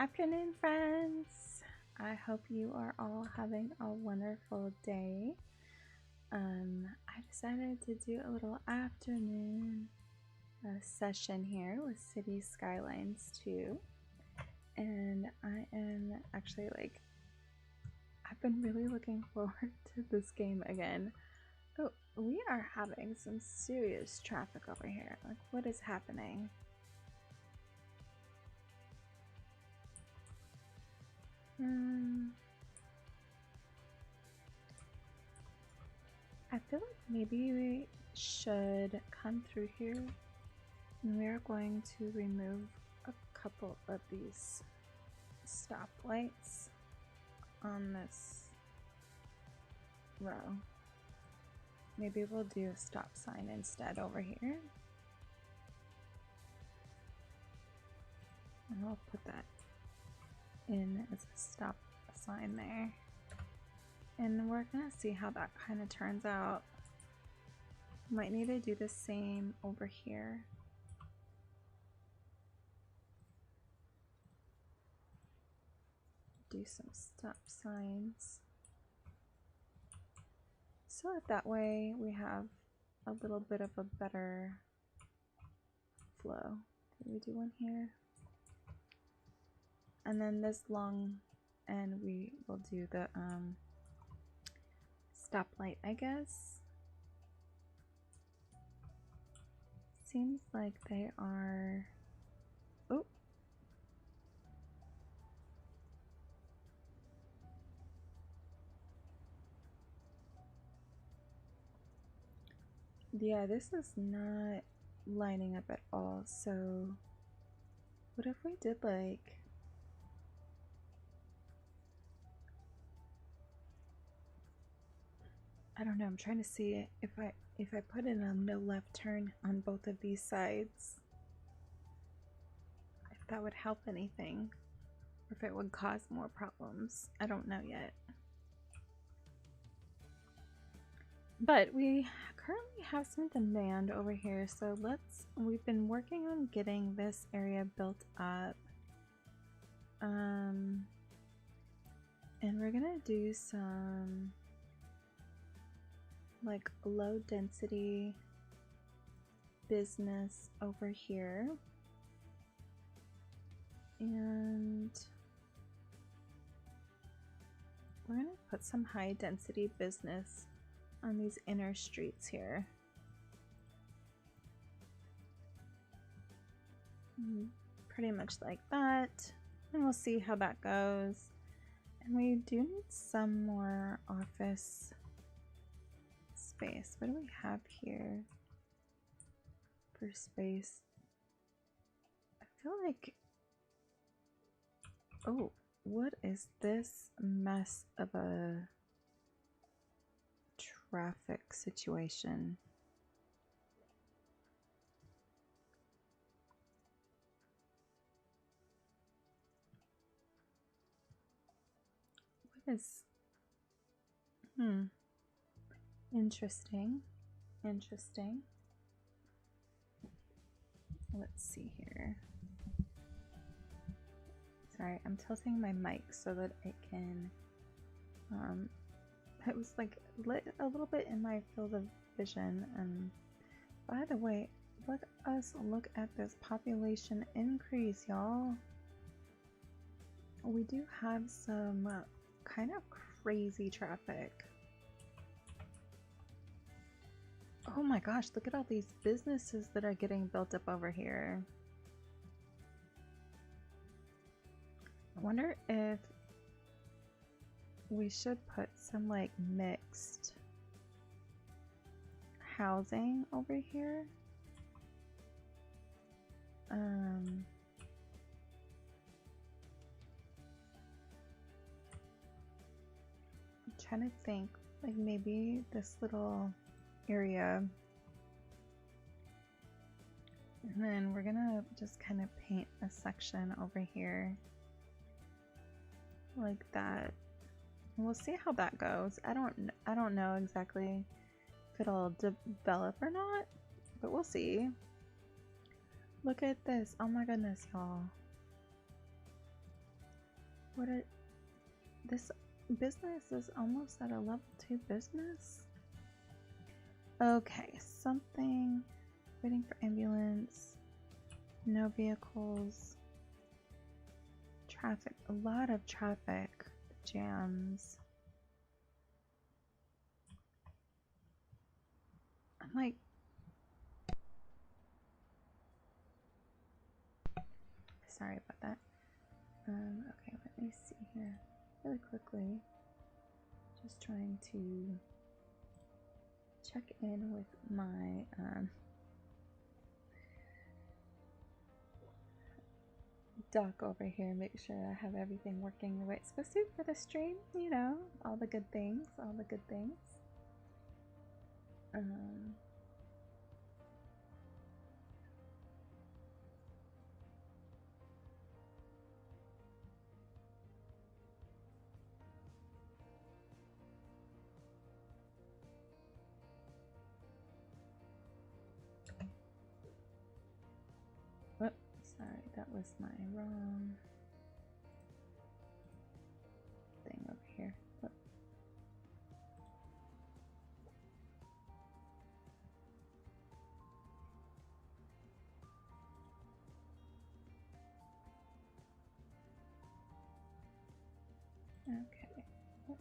afternoon, friends. I hope you are all having a wonderful day. I decided to do a little afternoon session here with Cities Skylines II, and I am actually I've been really looking forward to this game again. Oh, we are having some serious traffic over here. Like, what is happening? I feel like maybe we should come through here, and we are going to remove a couple of these stoplights on this row. Maybe we'll do a stop sign instead over here. And I'll put that in as a stop sign there. And we're gonna see how that kind of turns out. Might need to do the same over here. Do some stop signs. So that way we have a little bit of a better flow. Did we do one here? And then this long end we will do the stoplight, I guess. Seems like they are... Oh! Yeah, this is not lining up at all, so what if we did like... I don't know, I'm trying to see if I put in a no left turn on both of these sides, if that would help anything, or if it would cause more problems. I don't know yet. But we currently have some demand over here, so we've been working on getting this area built up. And we're gonna do some like low density business over here, and we're gonna put some high density business on these inner streets here. Pretty much like that, and we'll see how that goes. And we do need some more office space. What do we have here for space? I feel like... Oh, what is this mess of a traffic situation? What is... Interesting. Interesting. Let's see here. Sorry, I'm tilting my mic so that it can... it was like lit a little bit in my field of vision. And by the way, let us look at this population increase, y'all. We do have some kind of crazy traffic. Oh my gosh, look at all these businesses that are getting built up over here. I wonder if we should put some like mixed housing over here. I'm trying to think, like maybe this little area, and then we're gonna just kind of paint a section over here like that. And we'll see how that goes. I don't know exactly if it'll develop or not, but we'll see. Look at this. Oh my goodness, y'all. What a, this business is almost at a level 2 business? Okay, something, waiting for ambulance, no vehicles, traffic, a lot of traffic jams. I'm like, sorry about that. Okay, let me see here really quickly. Just trying to check in with my dock over here, make sure I have everything working the way it's supposed to for the stream, you know, all the good things, all the good things. Whoop, sorry, that was my wrong thing over here. Whoop. Okay, whoop.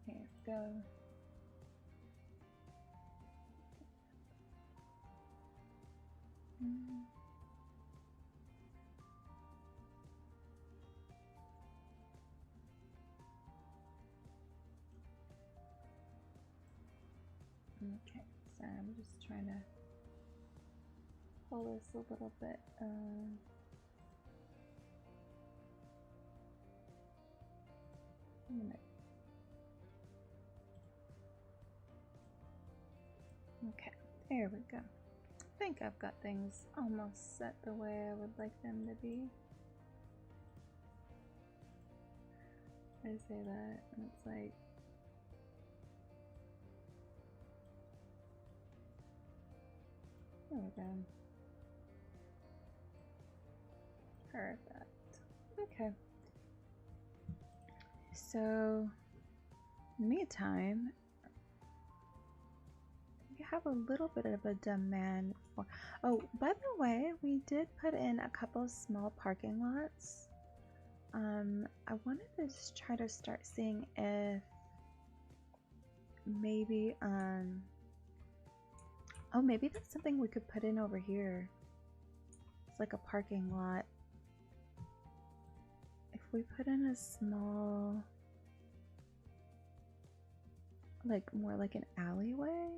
Here we go. Okay, sorry, I'm just trying to pull this a little bit. A minute. Okay, there we go. I think I've got things almost set the way I would like them to be. I say that, and it's like, there we go. Perfect. Okay. So, in the meantime, we have a little bit of a demand for. Oh, by the way, we did put in a couple of small parking lots. I wanted to just try to start seeing if maybe, oh, maybe that's something we could put in over here. It's like a parking lot. If we put in a small, like more like an alleyway.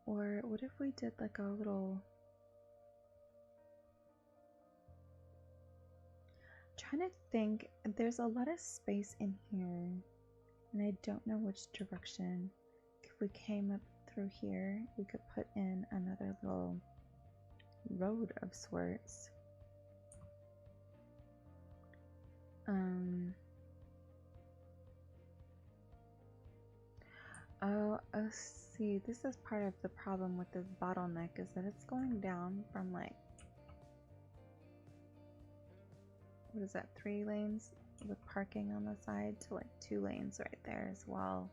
Or what if we did like a little, trying to think, there's a lot of space in here and I don't know which direction. If we came up through here, we could put in another little road of sorts. Oh, see, this is part of the problem with this bottleneck, is that it's going down from like, what is that, 3 lanes with parking on the side to like 2 lanes right there as well.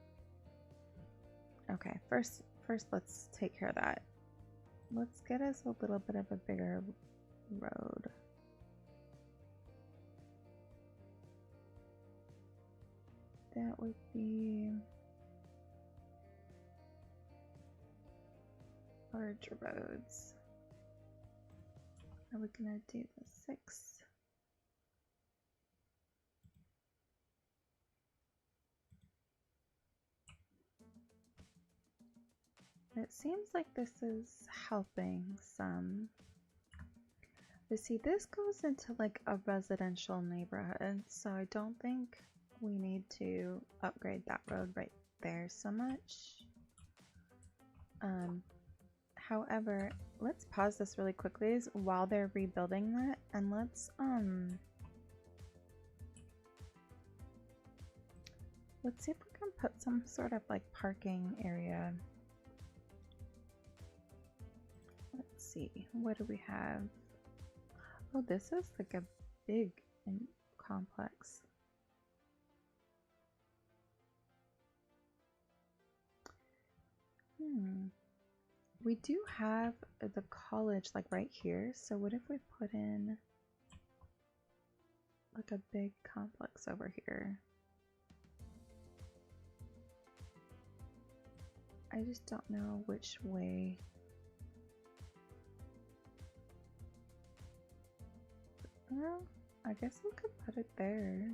Okay, first let's take care of that. Let's get us a little bit of a bigger road. That would be large roads. Are we gonna do the 6? It seems like this is helping some. But see, this goes into like a residential neighborhood, so I don't think we need to upgrade that road right there so much. However, let's pause this really quickly while they're rebuilding that, and let's see if we can put some sort of like parking area. Let's see, what do we have? Oh, this is like a big and complex. We do have the college like right here, so what if we put in like a big complex over here? I just don't know which way. Well, I guess we could put it there.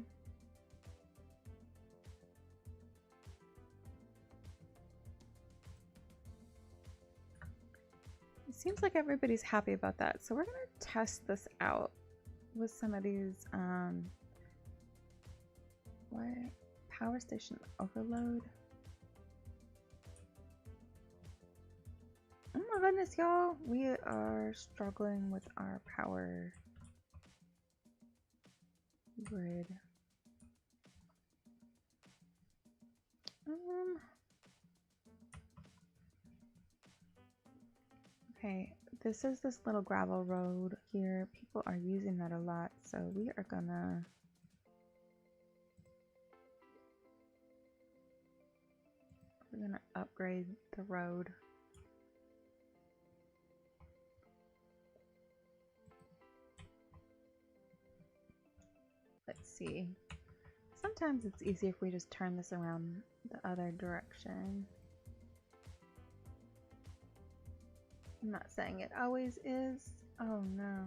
It seems like everybody's happy about that, so we're gonna test this out with some of these what power station overload. Oh my goodness, y'all, we are struggling with our power grid. Okay, this is this little gravel road here. People are using that a lot, so we're gonna upgrade the road. Let's see. Sometimes it's easy if we just turn this around the other direction. I'm not saying it always is. Oh no.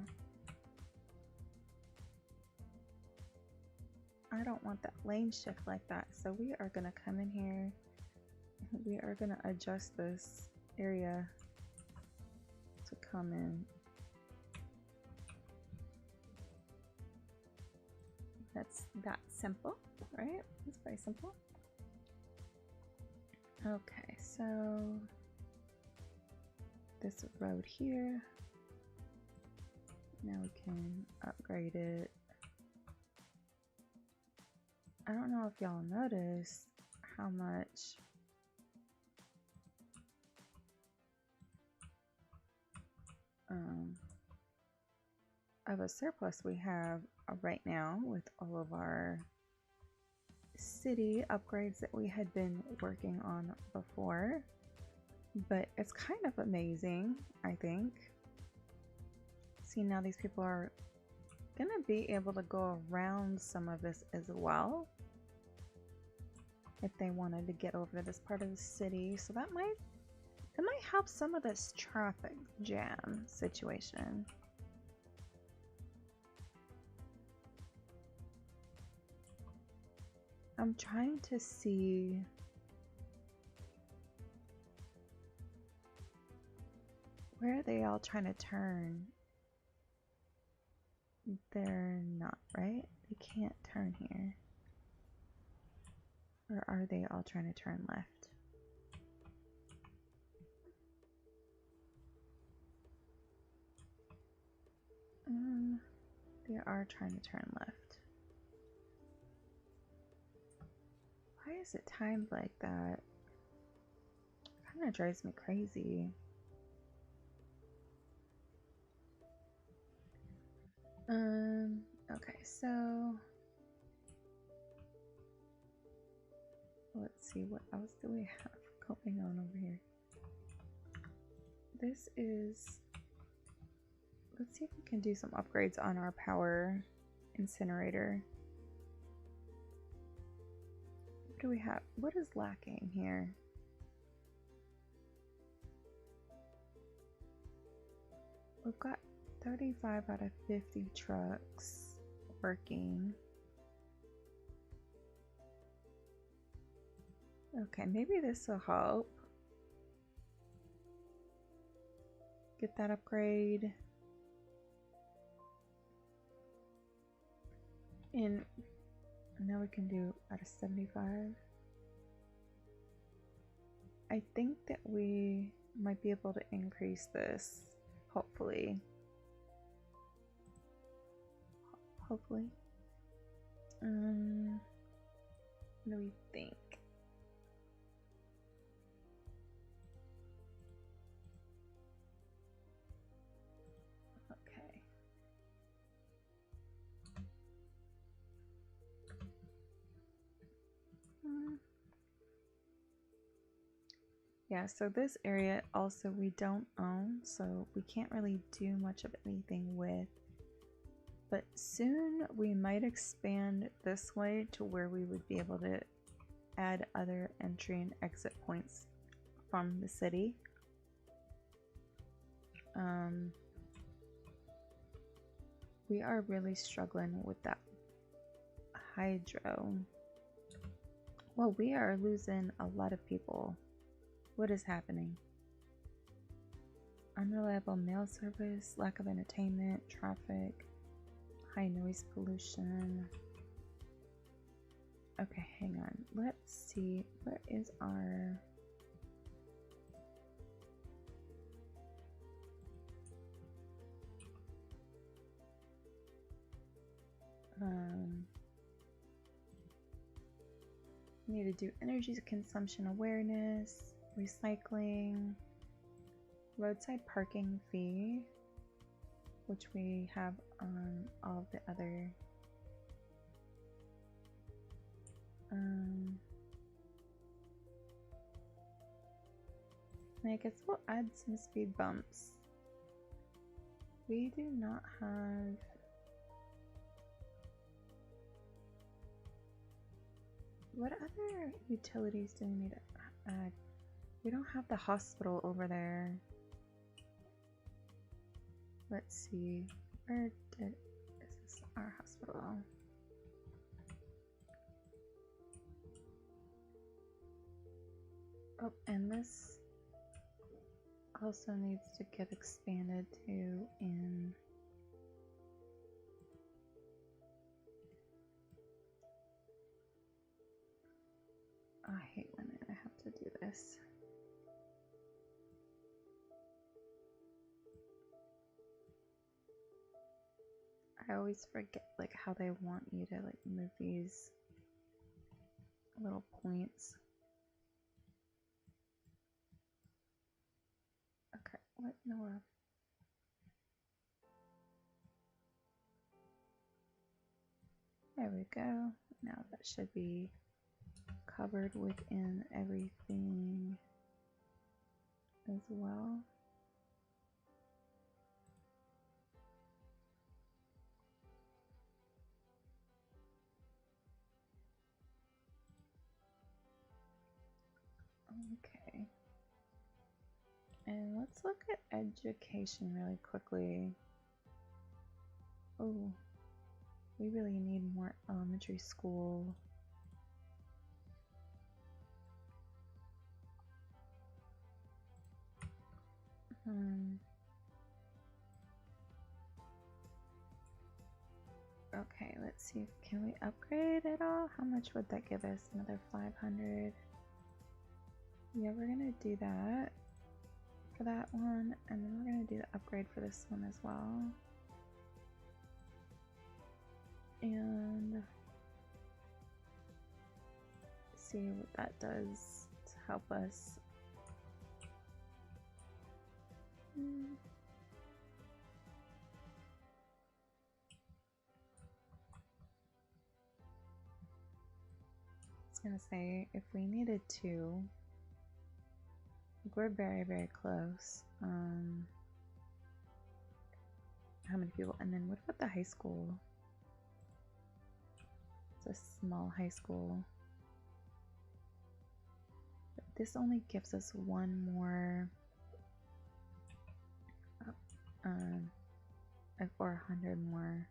I don't want that lane shift like that, so we are gonna come in here. We are gonna adjust this area to come in. That's that simple, right? It's very simple. Okay, so this road here, now we can upgrade it. I don't know if y'all noticed how much of a surplus we have right now with all of our city upgrades that we had been working on before. But it's kind of amazing, I think. See, now these people are gonna be able to go around some of this as well if they wanted to get over to this part of the city. So that might help some of this traffic jam situation. I'm trying to see where are they all trying to turn? They're not, right? They can't turn here. Or are they all trying to turn left? They are trying to turn left. Why is it timed like that? It kind of drives me crazy. Okay, so let's see, what else do we have going on over here? This is, let's see if we can do some upgrades on our power incinerator. What do we have? What is lacking here? We've got 35 out of 50 trucks working. Okay, maybe this will help. Get that upgrade. And now we can do out of 75. I think that we might be able to increase this, hopefully. Hopefully. What do we think? Yeah, so this area also we don't own, so we can't really do much of anything with. But soon we might expand this way to where we would be able to add other entry and exit points from the city. We are really struggling with that hydro. Well, we are losing a lot of people. What is happening? Unreliable mail service, lack of entertainment, traffic, high noise pollution. Okay, hang on. Let's see. What is our... we need to do energy consumption awareness, recycling, roadside parking fee, which we have on all of the other I guess we'll add some speed bumps. We do not have... What other utilities do we need to add? We don't have the hospital over there. Let's see. Where did... Is this our hospital? Oh, and this also needs to get expanded to in... I hate when I have to do this. I always forget like how they want you to like move these little points. Okay, what in the world? There we go. Now that should be covered within everything as well. Okay. And let's look at education really quickly. Oh, we really need more elementary school. Okay, let's see. Can we upgrade at all? How much would that give us? Another 500. Yeah, we're gonna do that for that one, and then we're gonna do the upgrade for this one as well. And see what that does to help us. I was gonna say, if we needed to, we're very, very close. How many people? And then what about the high school? It's a small high school. But this only gives us one more, or 100 more.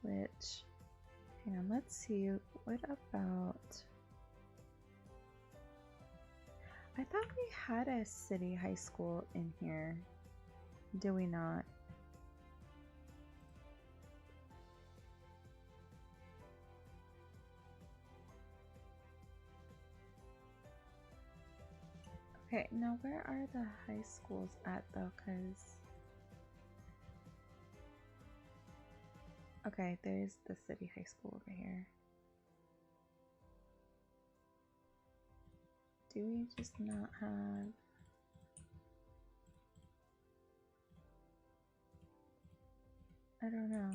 Which, hang on, let's see. What about... I thought we had a city high school in here. Do we not? Okay, now where are the high schools at though? Cause... Okay, there's the city high school over here. Do we just not have... I don't know.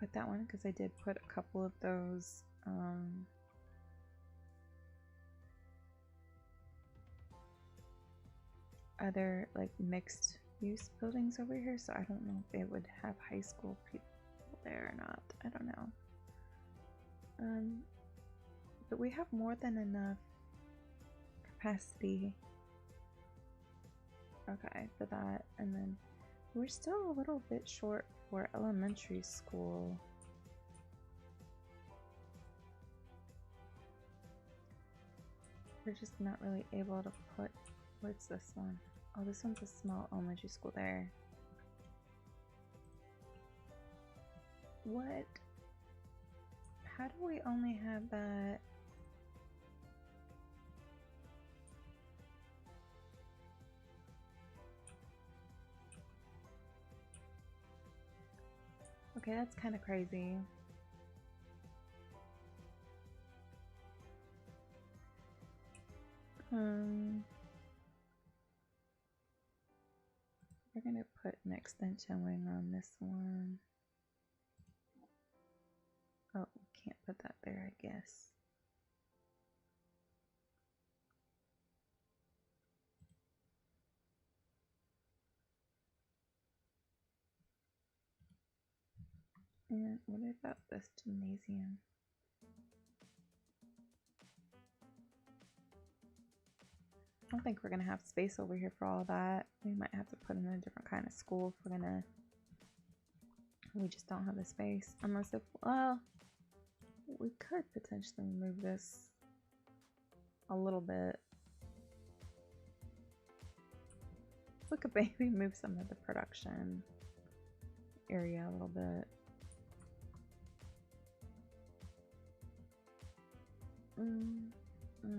put that one because I did put a couple of those other like mixed use buildings over here, so I don't know if it would have high school people there or not. I don't know. But we have more than enough capacity, okay, for that. And then we're still a little bit short for elementary school. We're just not really able to put, what's this one? Oh, this one's a small elementary school there. What? How do we only have that? Okay, that's kind of crazy. We're gonna put an extension wing on this one. Oh, we can't put that there, I guess. And what about this gymnasium? I don't think we're gonna have space over here for all that. We might have to put in a different kind of school if we're gonna. We just don't have the space. Unless if, well, we could potentially move this a little bit. We could maybe move some of the production area a little bit.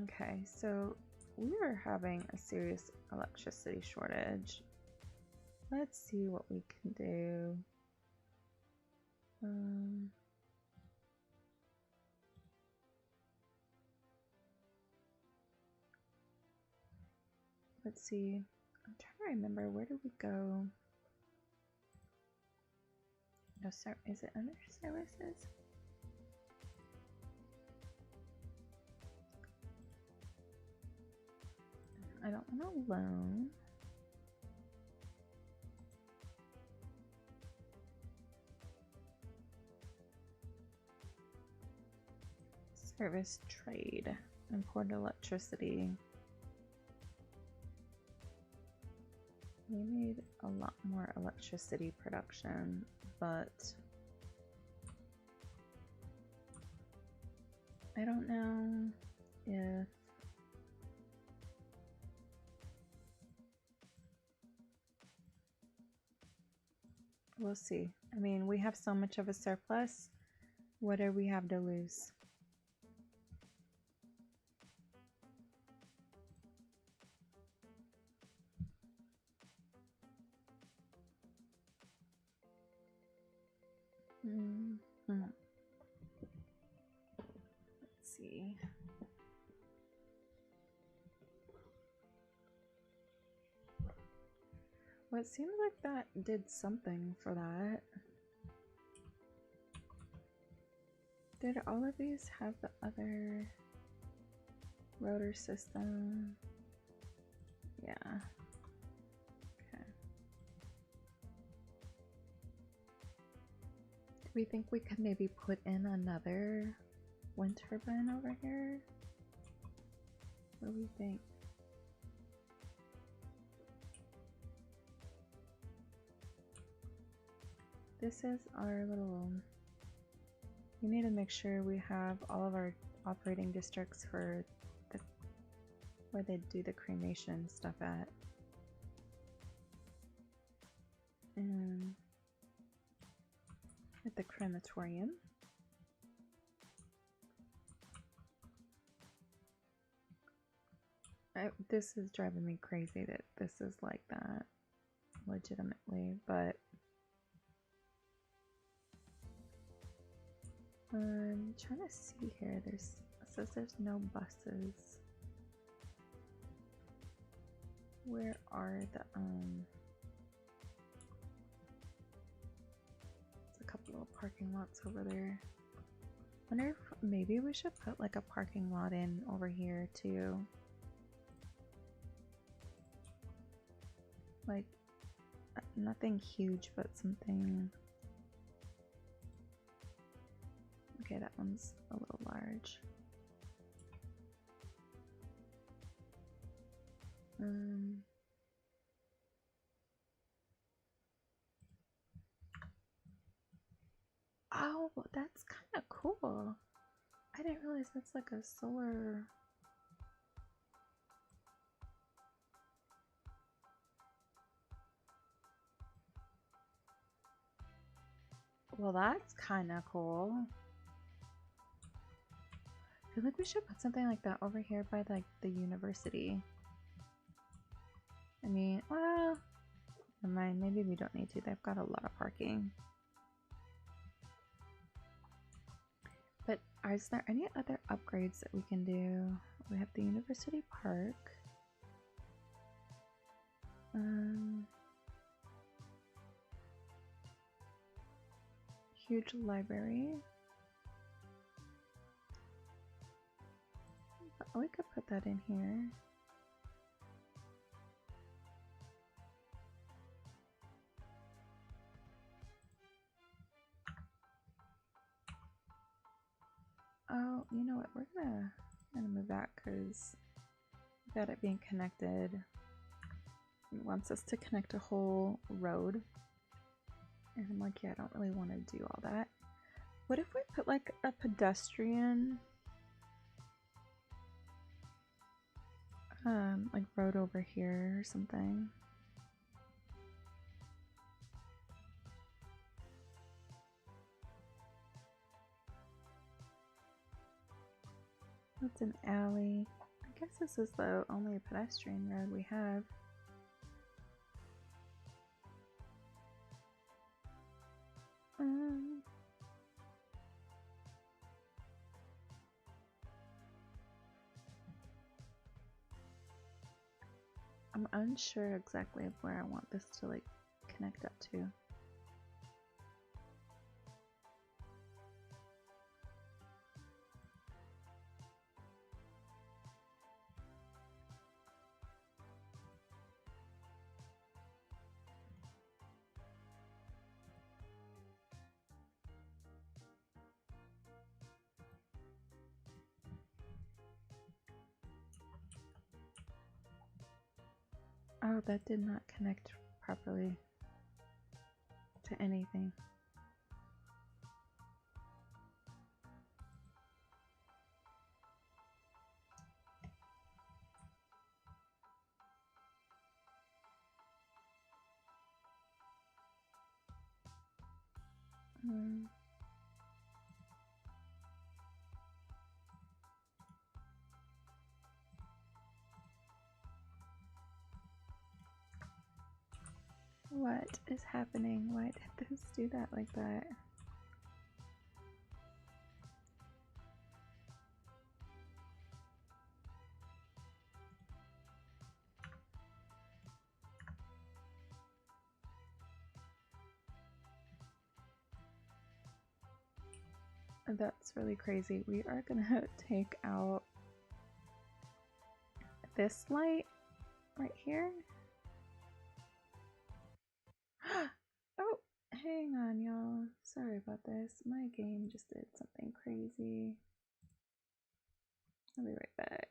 Okay, so we are having a serious electricity shortage. Let's see what we can do. Let's see. I'm trying to remember, where did we go? No, sir. Is it under services? I don't want a loan. Service trade. Import electricity. We need a lot more electricity production, but I don't know if we'll see. I mean, we have so much of a surplus. What do we have to lose? Let's see. Well, it seems like that did something for that. Did all of these have the other rotor system? Yeah. Okay. Do we think we could maybe put in another wind turbine over here? What do we think? This is our little, we need to make sure we have all of our operating districts for the, where they do the cremation stuff at. And at the crematorium. This is driving me crazy that this is like that, legitimately, but I'm trying to see here. It says there's no buses. Where are the it's a couple of parking lots over there. Wonder if maybe we should put like a parking lot in over here too. Like nothing huge, but something. Okay, that one's a little large. Oh, that's kind of cool. I didn't realize that's like a solar. Well, that's kind of cool. I feel like we should put something like that over here by like the university. I mean, well, never mind. Maybe we don't need to. They've got a lot of parking. But is there any other upgrades that we can do? We have the University Park. Huge library. We could put that in here. Oh, you know what? We're gonna move that because we got it being connected. It wants us to connect a whole road. And I'm like, yeah, I don't really want to do all that. What if we put like a pedestrian like road over here or something? That's an alley. I guess this is the only pedestrian road we have. I'm unsure exactly of where I want this to like connect up to. Oh, that did not connect properly to anything. What is happening? Why did this do that like that? That's really crazy. We are gonna take out this light right here. Oh, hang on, y'all. Sorry about this. My game just did something crazy. I'll be right back.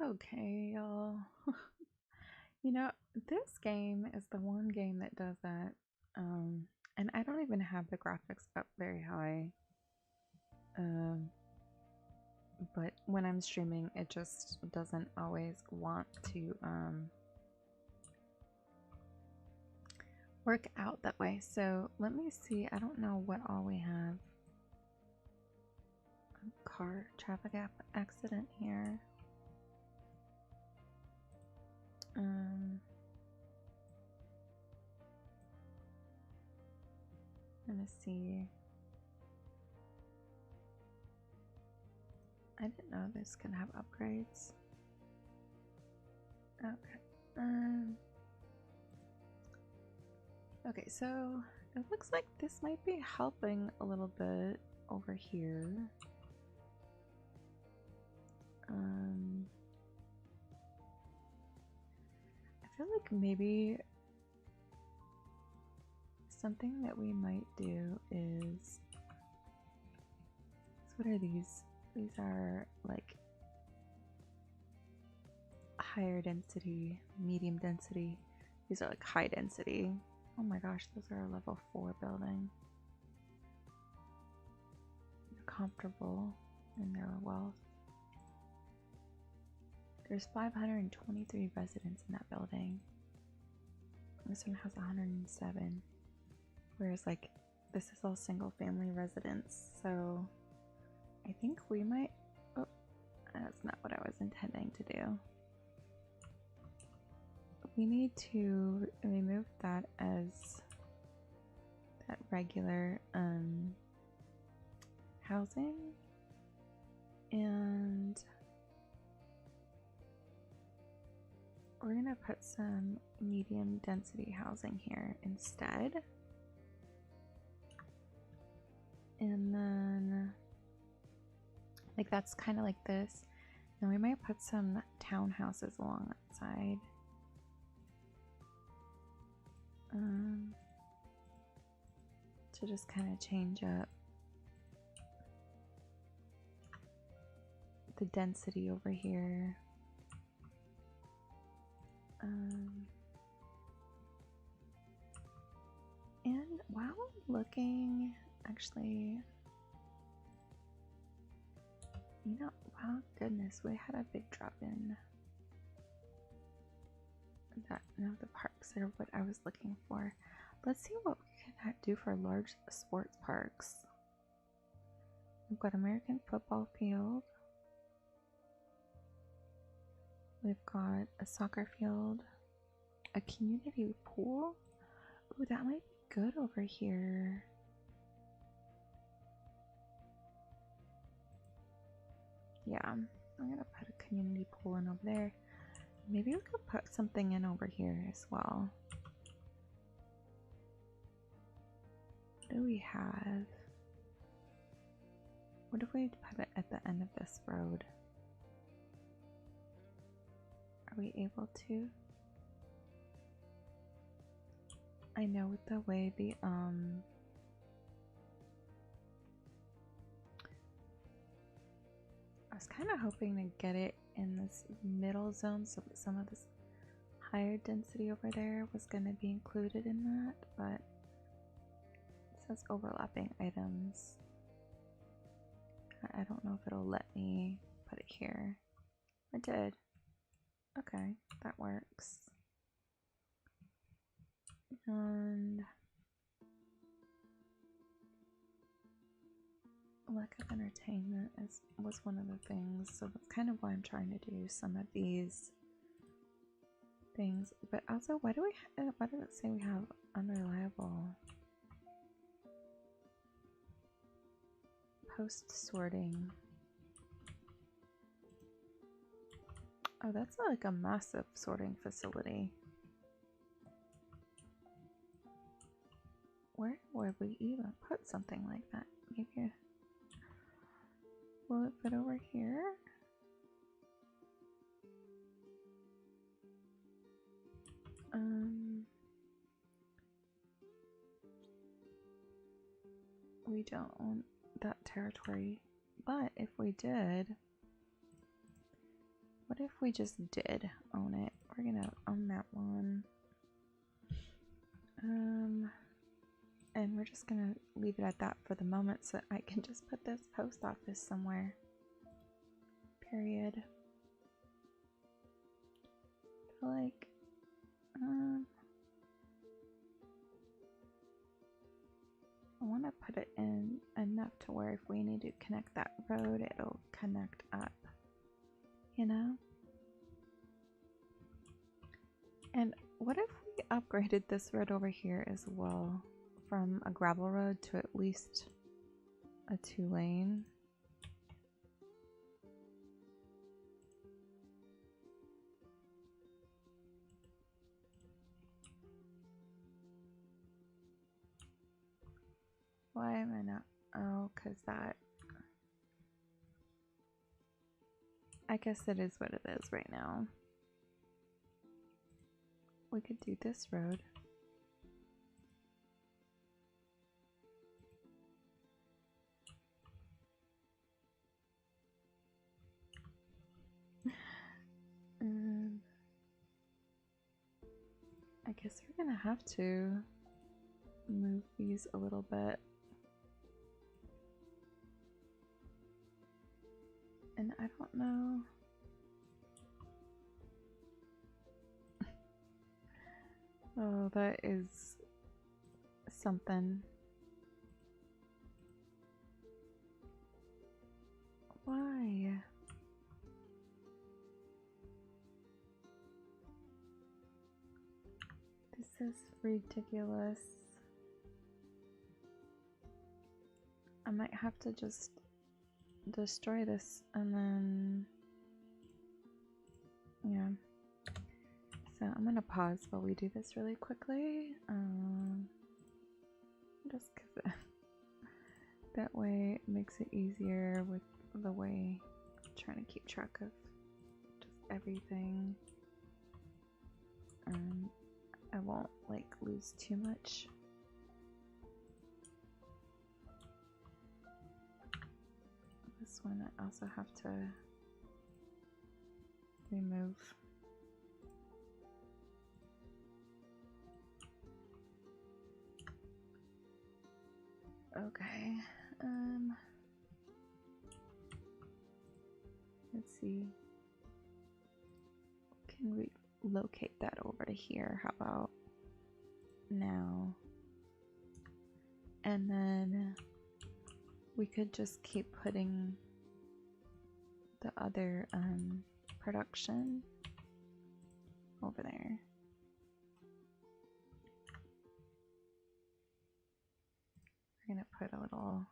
Okay, y'all. You know, this game is the one game that does that. And I don't even have the graphics up very high. But when I'm streaming, it just doesn't always want to work out that way. So let me see. I don't know what all we have. Car traffic accident here. Let me see. I didn't know this can have upgrades. Okay. Okay, so it looks like this might be helping a little bit over here. I feel like maybe something that we might do is, what are these? These are like higher density, medium density. These are like high density. Oh my gosh, those are a level 4 building. They're comfortable in their wealth. There's 523 residents in that building. This one has 107. Whereas like this is all single family residence, so I think we might, oh, that's not what I was intending to do. We need to remove that as that regular housing, and we're gonna put some medium density housing here instead. And then like that's kind of like this. And we might put some townhouses along that side. To just kind of change up the density over here. And while I'm looking, actually, you know, wow, goodness, we had a big drop in that. No, the parks are what I was looking for. Let's see what we can do for large sports parks. We've got American football field. We've got a soccer field, a community pool. Ooh, that might be good over here. Yeah, I'm gonna put a community pool in over there. Maybe we could put something in over here as well. What do we have? What if we put it at the end of this road? Are we able to? I know with the way the I was kind of hoping to get it in this middle zone so that some of this higher density over there was going to be included in that, but it says overlapping items. I don't know if it'll let me put it here. It did. Okay, that works. And lack of entertainment was one of the things, so that's kind of why I'm trying to do some of these things. But also, why does it say we have unreliable post sorting? Oh, that's like a massive sorting facility. Where would we even put something like that? Maybe will it fit over here? We don't own that territory, but if we did, what What if we just did own it? We're gonna own that one. And we're just gonna leave it at that for the moment so I can just put this post office somewhere. Period. I feel like, I want to put it in enough to where if we need to connect that road, it'll connect up, you know? And what if we upgraded this road over here as well from a gravel road to at least a 2-lane? Why am I not? Oh, because that. I guess it is what it is right now. We could do this road. I guess we're gonna have to move these a little bit. And I don't know. Oh, that is something. Why? This is ridiculous. I might have to just destroy this and then, yeah. So I'm gonna pause while we do this really quickly. Just because that way it makes it easier with the way I'm trying to keep track of just everything. I won't like lose too much. This one I also have to remove. Okay, let's see. Can we locate that over to here? How about now? And then we could just keep putting the other production over there. We're gonna put a little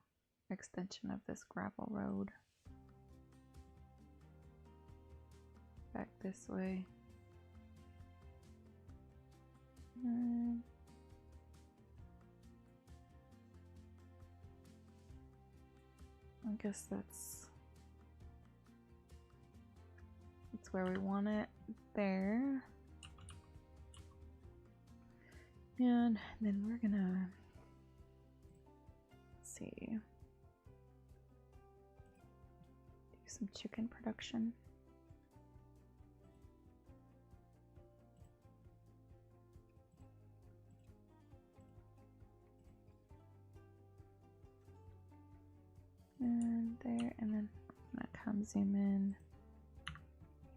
extension of this gravel road back this way. I guess that's where we want it, there. And then we're gonna see, do some chicken production. And there, and then I'm gonna come zoom in,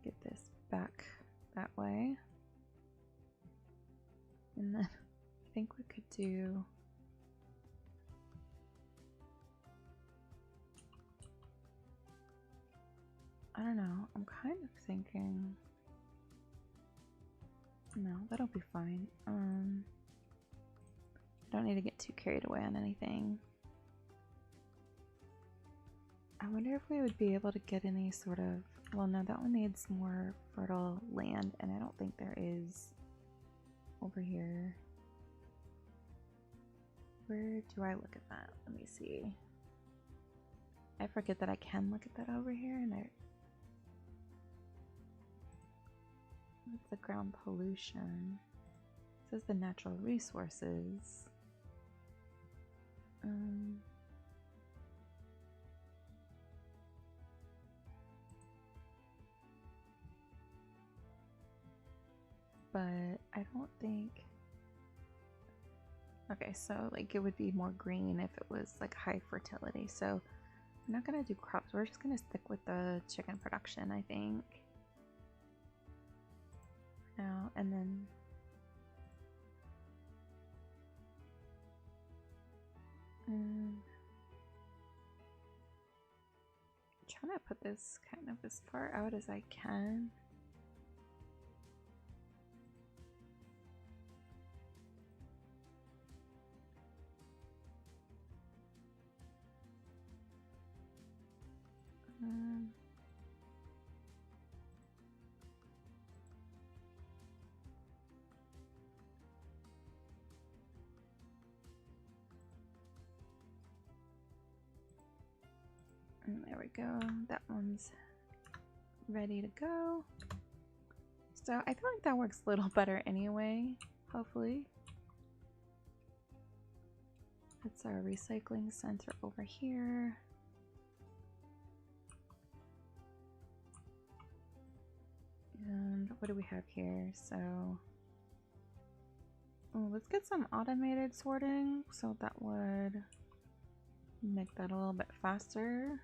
get this back that way. And then I think we could do I don't know, I'm kind of thinking no, that'll be fine. I don't need to get too carried away on anything. I wonder if we would be able to get any sort of, well no, that one needs more fertile land and I don't think there is over here. Where do I look at that? Let me see. I forget that I can look at that over here and what's the ground pollution? It says the natural resources. but I don't think. Okay, so like it would be more green if it was like high fertility. So we're not gonna do crops. We're just gonna stick with the chicken production, I think. Now and then. Trying to put this kind of as far out as I can. And there we go. That one's ready to go. So I feel like that works a little better anyway, hopefully. That's our recycling center over here. And what do we have here? So let's get some automated sorting, so that would make that a little bit faster.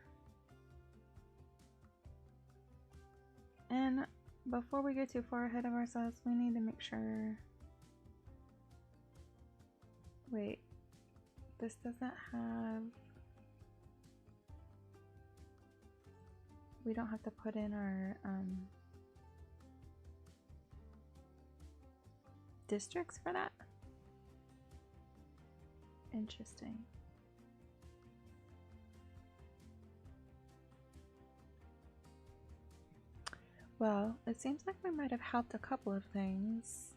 And before we get too far ahead of ourselves, we need to make sure. Wait, this doesn't have. We don't have to put in our districts for that? Interesting. Well, it seems like we might have helped a couple of things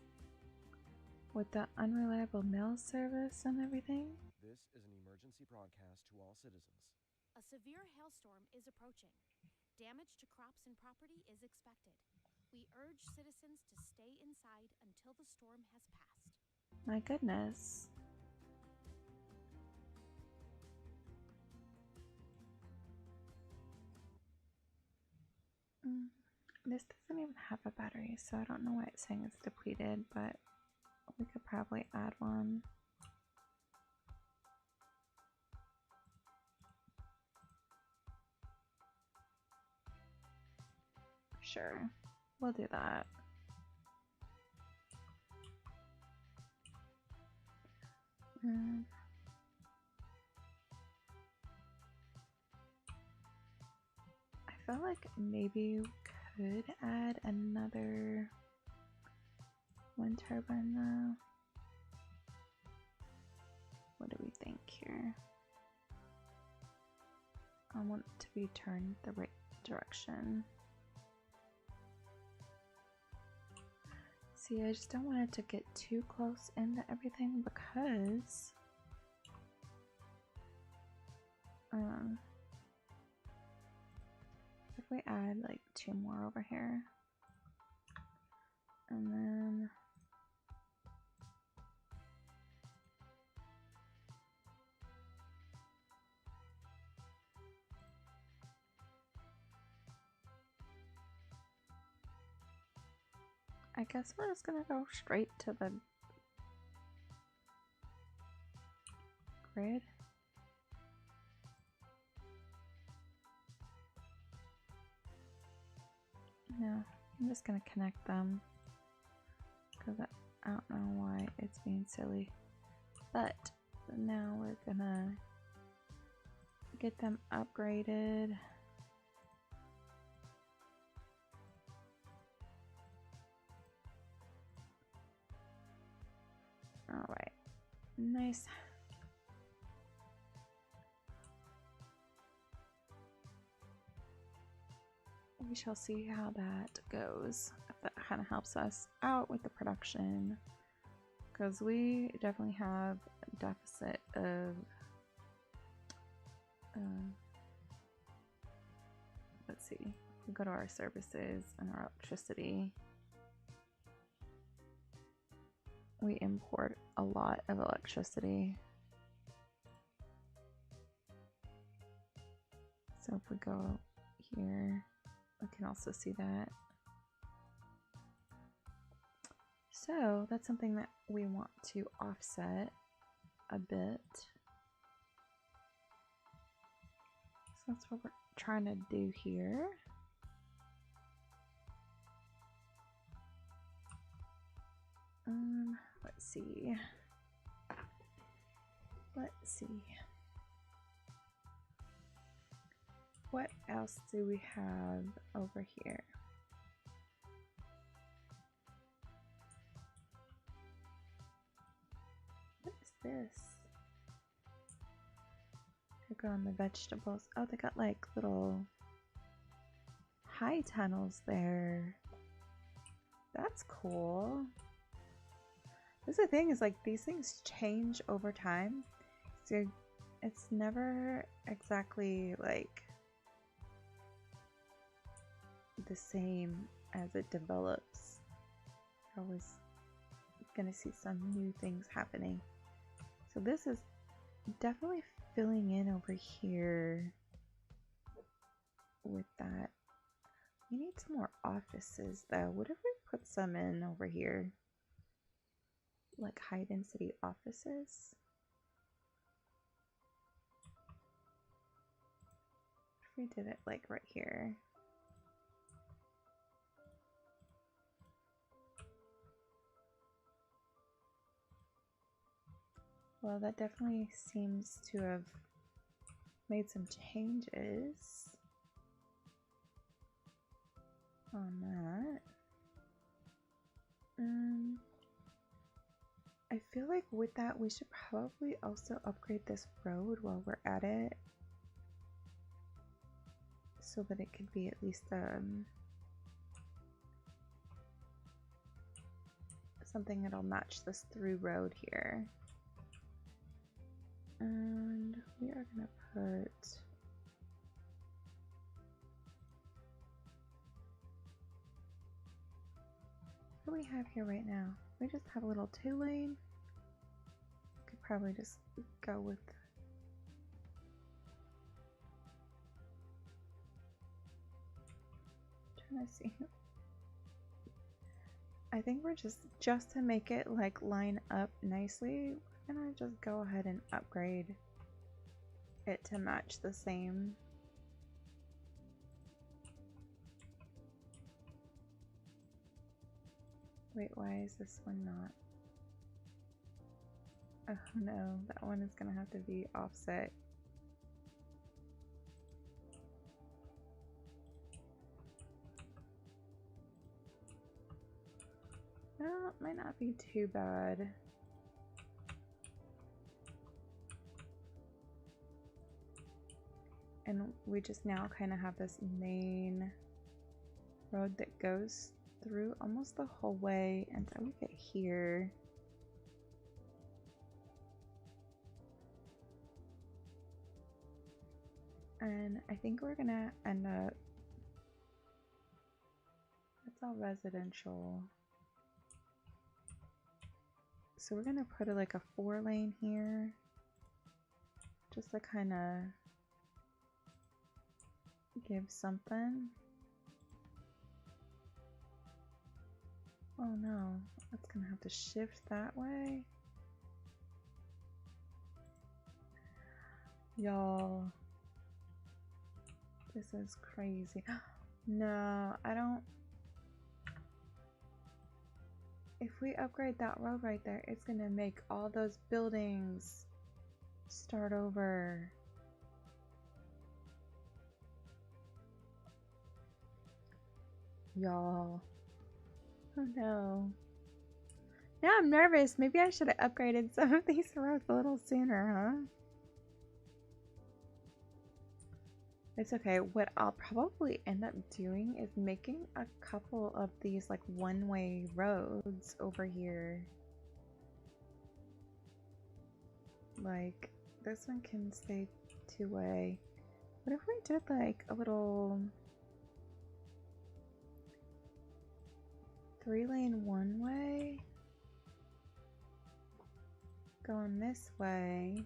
with the unreliable mail service and everything. This is an emergency broadcast to all citizens. A severe hailstorm is approaching. Damage to crops and property is expected. We urge citizens to stay inside until the storm has passed. My goodness. This doesn't even have a battery, so I don't know why it's saying it's depleted, but we could probably add one. Sure, we'll do that. I feel like maybe we could add another wind turbine though. What do we think here? I want it to be turned the right direction. See, I just don't want it to get too close into everything because if we add like 2 more over here and then I guess we're just gonna go straight to the grid. No, I'm just gonna connect them because I don't know why it's being silly. But now we're gonna get them upgraded. Alright, nice. We shall see how that goes, if that kind of helps us out with the production, because we definitely have a deficit of let's see, we go to our services and our electricity. We import a lot of electricity. So if we go here, we can also see that. So that's something that we want to offset a bit. So that's what we're trying to do here. Let's see. What else do we have over here? What is this? Look on the vegetables. Oh, they got like little high tunnels there. That's cool. This is the thing, is like these things change over time. So it's never exactly like the same as it develops. You're always gonna see some new things happening. So this is definitely filling in over here with that. We need some more offices though. What if we put some in over here? Like high density offices? If we did it like right here. Well, that definitely seems to have made some changes on that. I feel like with that we should probably also upgrade this road while we're at it, so that it could be at least something that'll match this through road here. And we are gonna put what do we have here right now? We just have a little 2-lane. Could probably just go with trying to see. I think we're just to make it like line up nicely, we're gonna just go ahead and upgrade it to match the same. Wait, why is this one not? Oh no, that one is gonna have to be offset. Well, it might not be too bad. And we just now kind of have this main road that goes through almost the whole way until we get here. And I think we're gonna end up, it's all residential. So we're gonna put like a 4-lane here, just to kind of give something. Oh no, that's gonna have to shift that way. Y'all, this is crazy. No, I don't. If we upgrade that road right there, it's gonna make all those buildings start over. Y'all. Oh no. Now I'm nervous. Maybe I should have upgraded some of these roads a little sooner, huh? It's okay. What I'll probably end up doing is making a couple of these like one-way roads over here. Like this one can stay 2-way. What if we did like a little 3-lane 1-way? Going this way.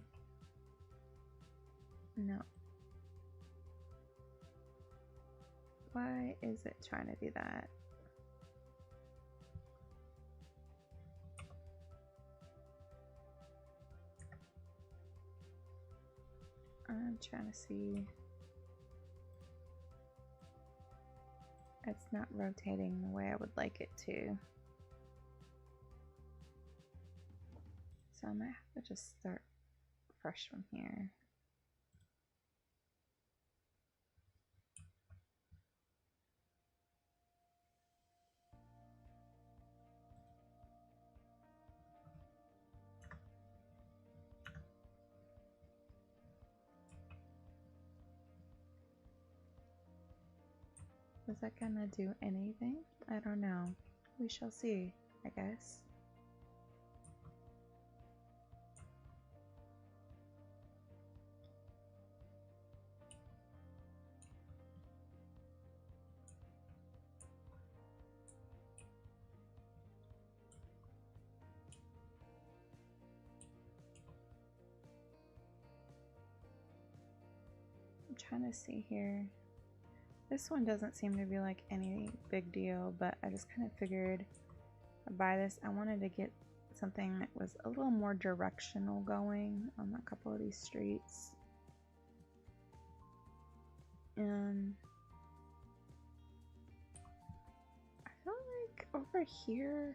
No. Why is it trying to do that? Trying to see. It's not rotating the way I would like it to. So I might have to just start fresh from here. Is that gonna do anything? I don't know. We shall see, I guess. I'm trying to see here. This one doesn't seem to be like any big deal, but I just kind of figured I'd buy this. I wanted to get something that was a little more directional going on a couple of these streets. And I feel like over here,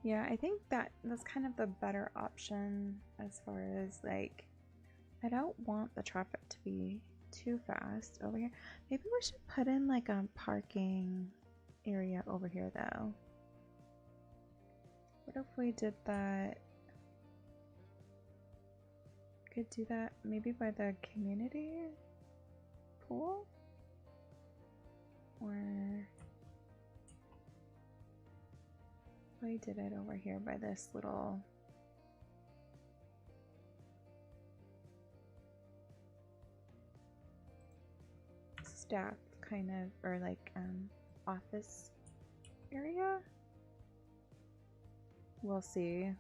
yeah, I think that's kind of the better option as far as like, I don't want the traffic to be too fast over here. Maybe we should put in like a parking area over here though. What if we did that? Could do that maybe by the community pool? Or we did it over here by this little staff kind of, or like office area. We'll see.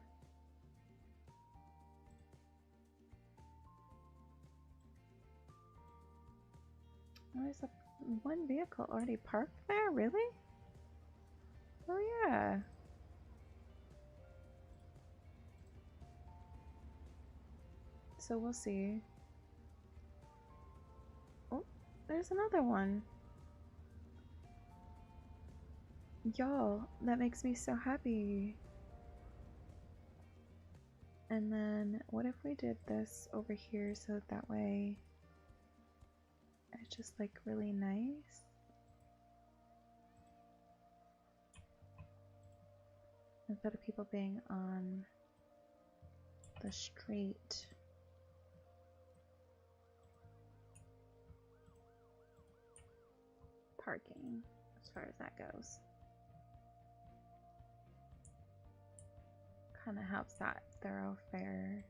Oh, there's one vehicle already parked there? Really? Oh yeah. So we'll see. Oh, there's another one. Y'all, that makes me so happy. And then what if we did this over here so that way it's just like really nice? Instead of people being on the street. Parking, as far as that goes. Kind of helps that thoroughfare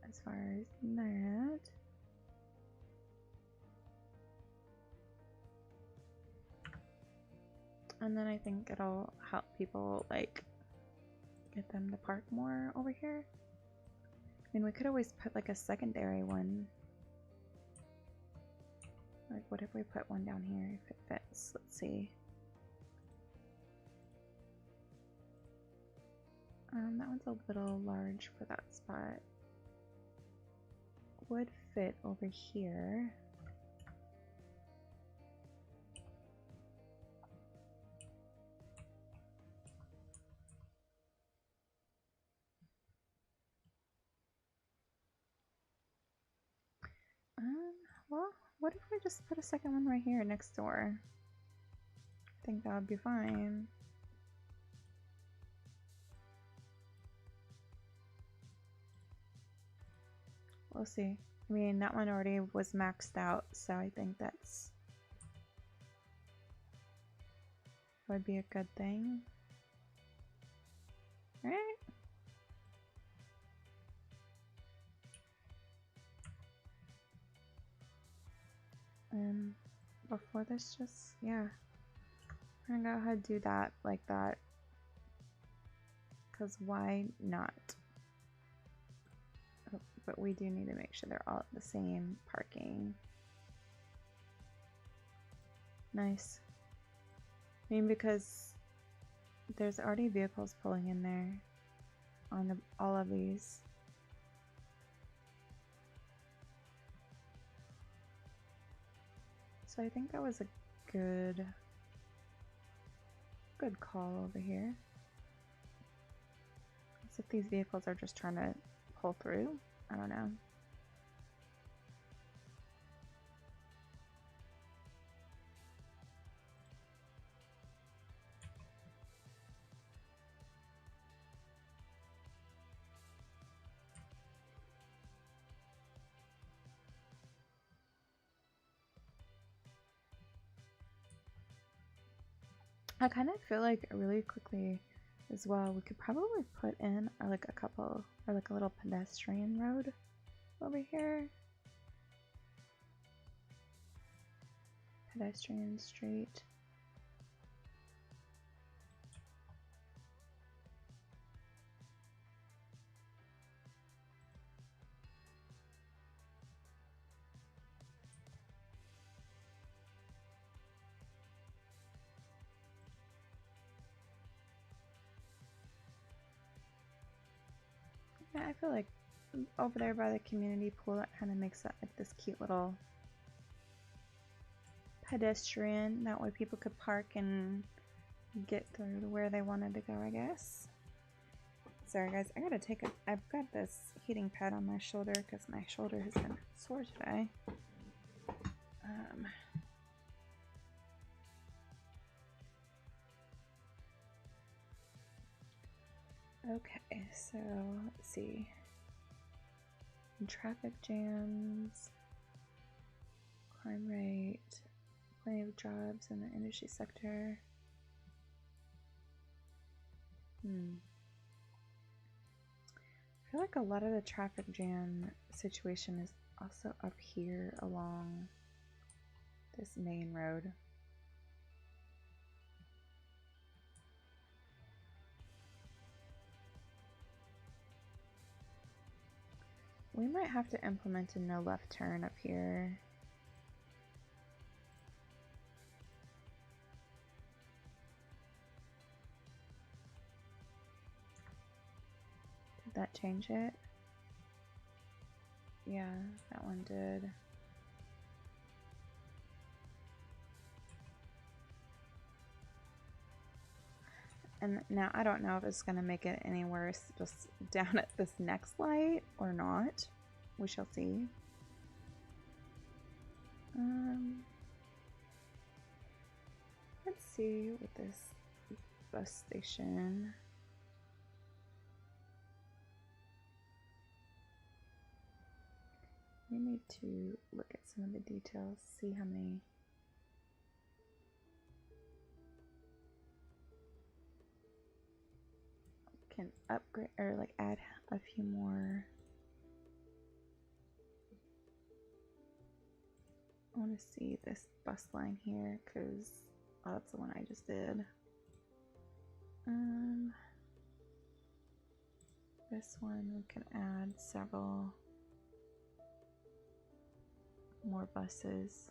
as far as that. And then I think it'll help people like get them to park more over here. I mean, we could always put like a secondary one. Like, what if we put one down here if it fits? Let's see. That one's a little large for that spot. Would fit over here. Well, what if we just put a second one right here next door? I think that would be fine. We'll see. I mean, that one already was maxed out, so I think that's would be a good thing. Right? Before this, just, yeah. We're gonna go ahead and do that like that. Because why not? Oh, but we do need to make sure they're all at the same parking. Nice. I mean, because there's already vehicles pulling in there on all of these. So I think that was a good call over here. As if these vehicles are just trying to pull through. I don't know. I kind of feel like really quickly as well, we could probably put in like a couple or like a little pedestrian road over here. Pedestrian street. Yeah, I feel like over there by the community pool, that kind of makes it like this cute little pedestrian. That way people could park and get through to where they wanted to go, I guess. Sorry guys, I gotta take I've got this heating pad on my shoulder because my shoulder has been sore today. Okay, so let's see. Traffic jams, crime rate, plenty of jobs in the industry sector. I feel like a lot of the traffic jam situation is also up here along this main road. We might have to implement a no left turn up here. Did that change it? Yeah, that one did. And now I don't know if it's going to make it any worse just down at this next light or not. We shall see. Let's see with this bus station. We need to look at some of the details, see how many. Can upgrade or like add a few more. I want to see this bus line here because that's the one I just did. This one we can add several more buses.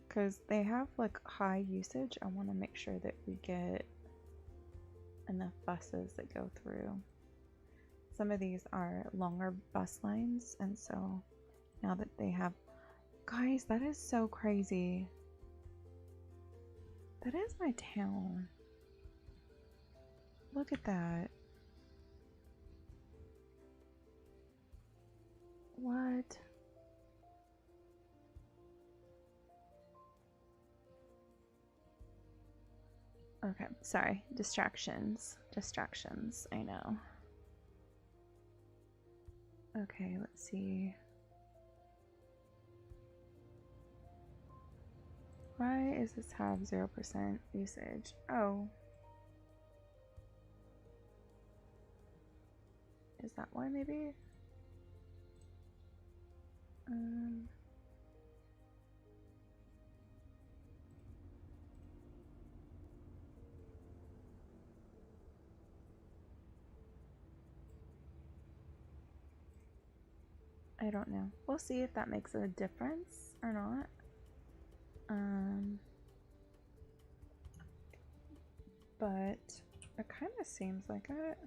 Because they have like high usage, I want to make sure that we get enough buses that go through. Some of these are longer bus lines, and so now that they have, guys, that is so crazy. That is my town. Look at that. What? Okay, sorry. Distractions. Distractions, I know. Okay, let's see. Why is this have 0% usage? Oh. Is that why maybe? I don't know. We'll see if that makes a difference or not. But it kind of seems like it.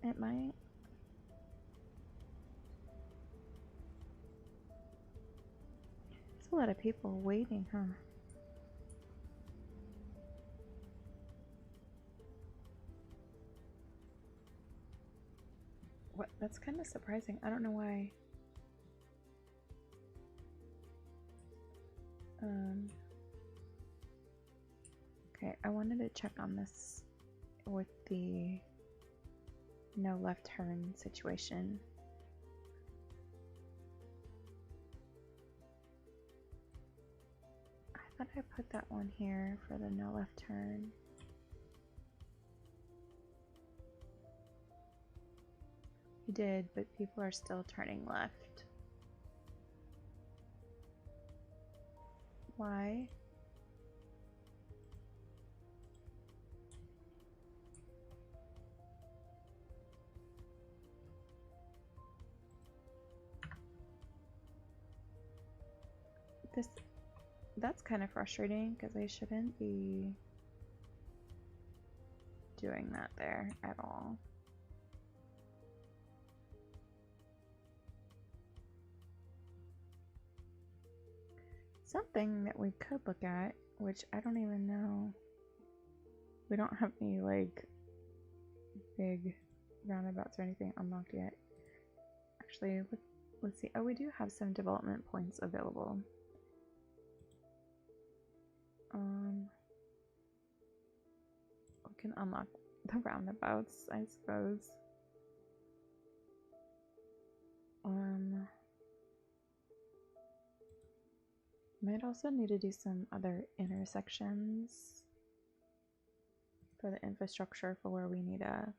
It might. There's a lot of people waiting, huh? What? That's kind of surprising. I don't know why. Okay, I wanted to check on this with the no left turn situation. I thought I put that one here for the no left turn. You did, but people are still turning left. Why? That's kind of frustrating because I shouldn't be doing that there at all. Something that we could look at, which I don't even know. We don't have any like big roundabouts or anything unlocked yet. Actually, let's see. Oh, we do have some development points available. We can unlock the roundabouts, I suppose. Might also need to do some other intersections for the infrastructure for where we need to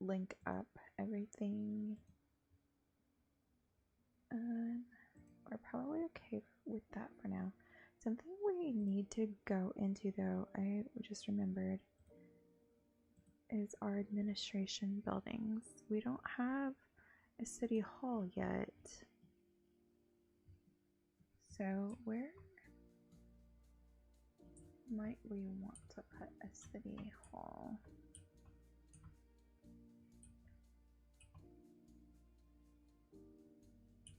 link up everything. We're probably okay with that for now. Something we need to go into though, I just remembered, is our administration buildings. We don't have a city hall yet. So where might we want to put a city hall?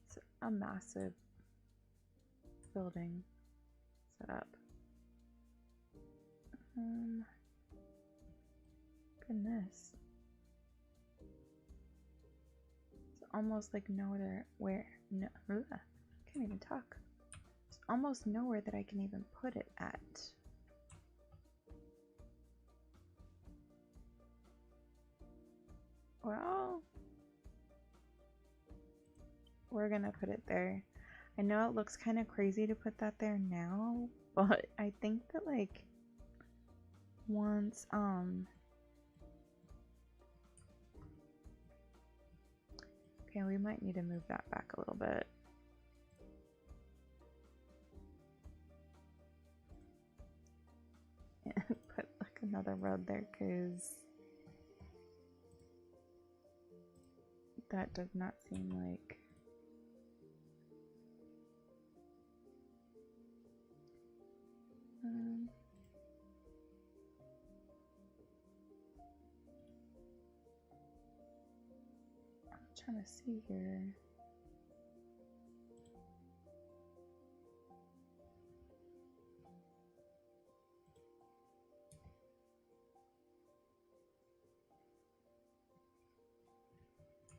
It's a massive building set up. Goodness. It's almost like nowhere no, ugh, can't even talk. There's almost nowhere that I can even put it at. Well, we're gonna put it there. I know it looks kind of crazy to put that there now, but I think that like once okay, we might need to move that back a little bit. And put like another road there, because that does not seem like I'm trying to see here.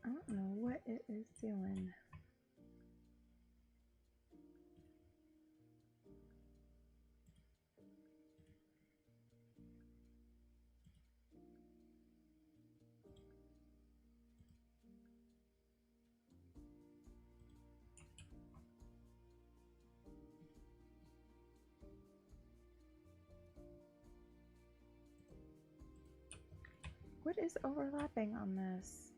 I don't know what it is doing. What is overlapping on this?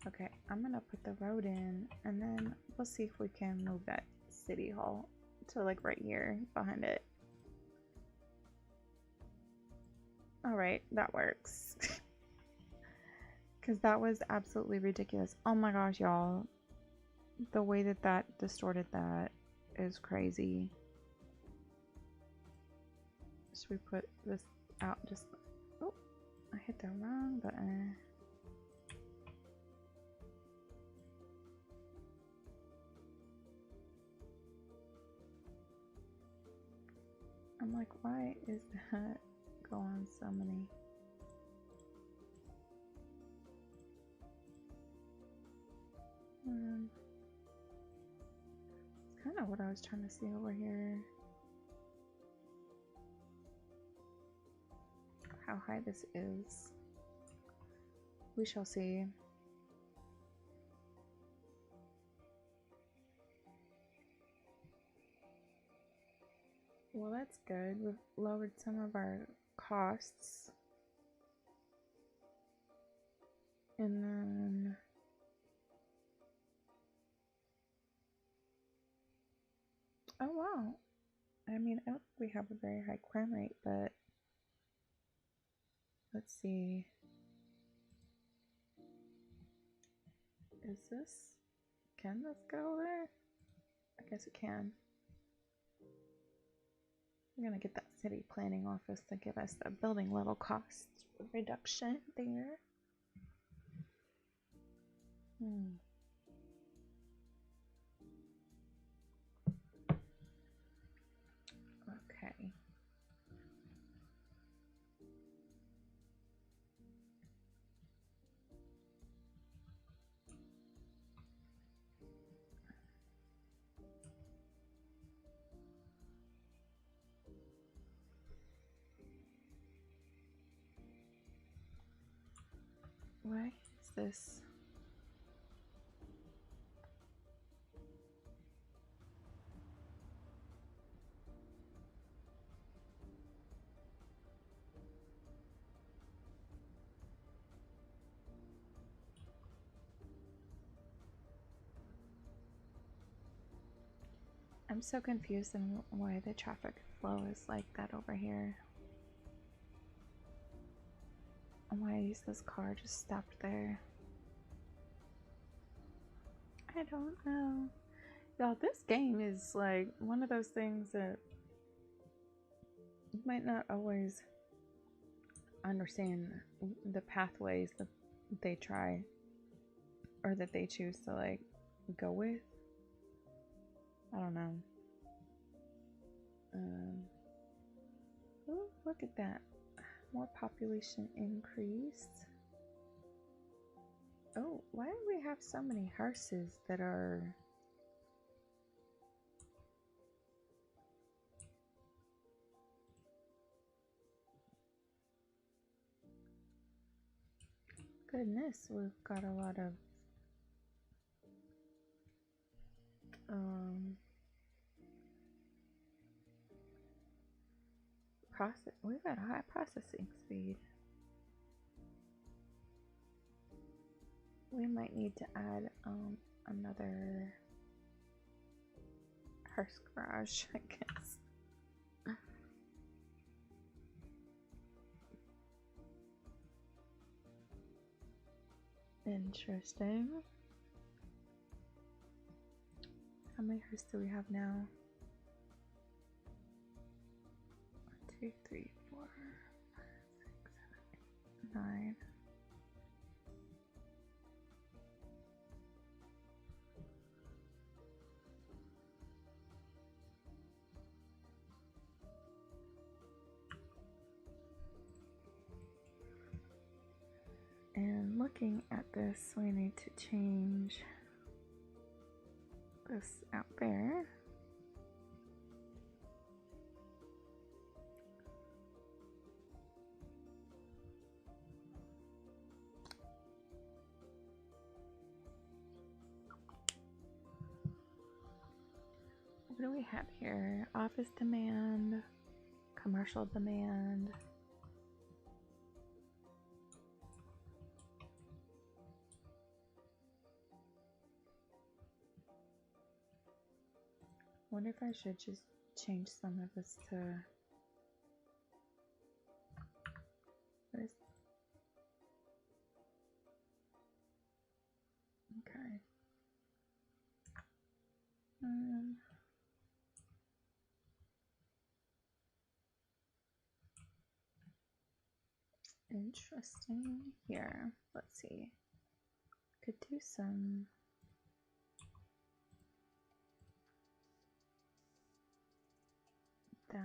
Okay, I'm gonna put the road in, and then we'll see if we can move that city hall to like right here behind it. All right, that works. Because that was absolutely ridiculous. Oh my gosh, y'all. The way that that distorted that is crazy. Should we put this out just... Oh, I hit the wrong button. I'm like, why is that go on so many? It's kind of what I was trying to see over here. How high this is. We shall see. Well, that's good. We've lowered some of our costs. And then... Oh, wow. I mean, I don't think we have a very high crime rate, but... Let's see. Is this... Can this go there? I guess it can. We're gonna get that city planning office to give us the building level cost reduction there. Okay. Why is this? I'm so confused on why the traffic flow is like that over here. And why is this car just stopped there? I don't know. Y'all, this game is like one of those things that you might not always understand the pathways that they try or that they choose to like go with. I don't know. Oh, look at that. More population increase. Oh, why do we have so many hearses that are... Goodness, we've got a lot of we've got a high processing speed. We might need to add another hearse garage, I guess. Interesting. How many hearses do we have now? 1, 2, 3, 4, 5, 6, 7, 8, 9. And looking at this, we need to change this out there. What do we have here? Office demand, commercial demand. Wonder if I should just change some of this to Okay. Interesting. Here, let's see. Could do some that.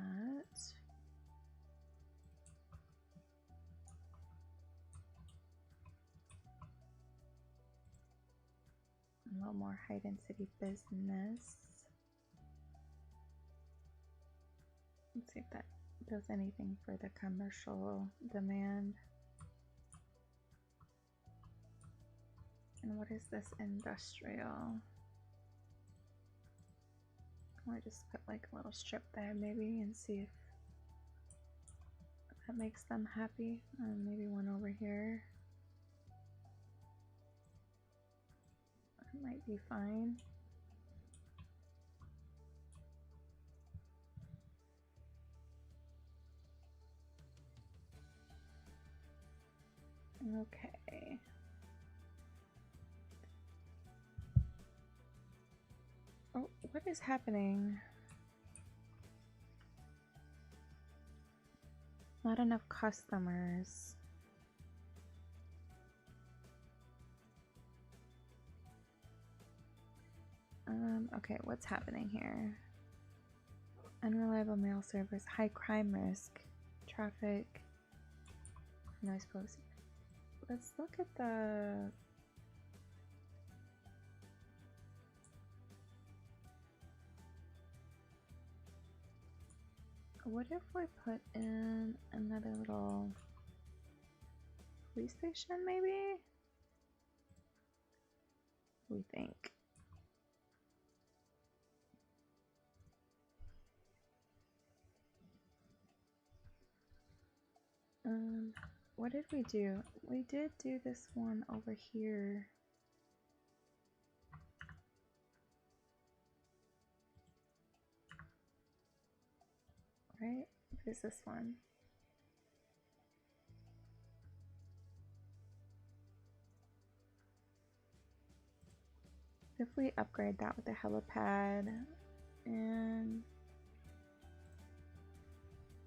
A little more Haydon City business. Let's see if that does anything for the commercial demand. And what is this industrial? I just put like a little strip there maybe and see if that makes them happy. Maybe one over here. That might be fine. Okay. Oh, what is happening? Not enough customers. Okay, what's happening here? Unreliable mail service, high crime risk, traffic, noise pollution. Let's look at the... What if we put in another little police station, maybe? We think. What did we do? We did do this one over here. Right? What is this one? If we upgrade that with the helipad and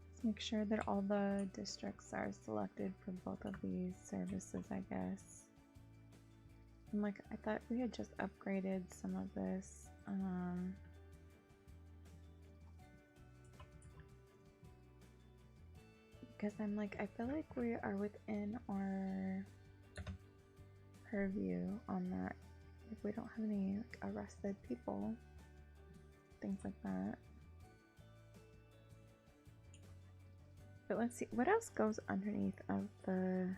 let's make sure that all the districts are selected for both of these services, I guess. I'm like, I thought we had just upgraded some of this. Because I'm like, I feel like we are within our purview on that. If we don't have any like, arrested people, things like that. But let's see, what else goes underneath of the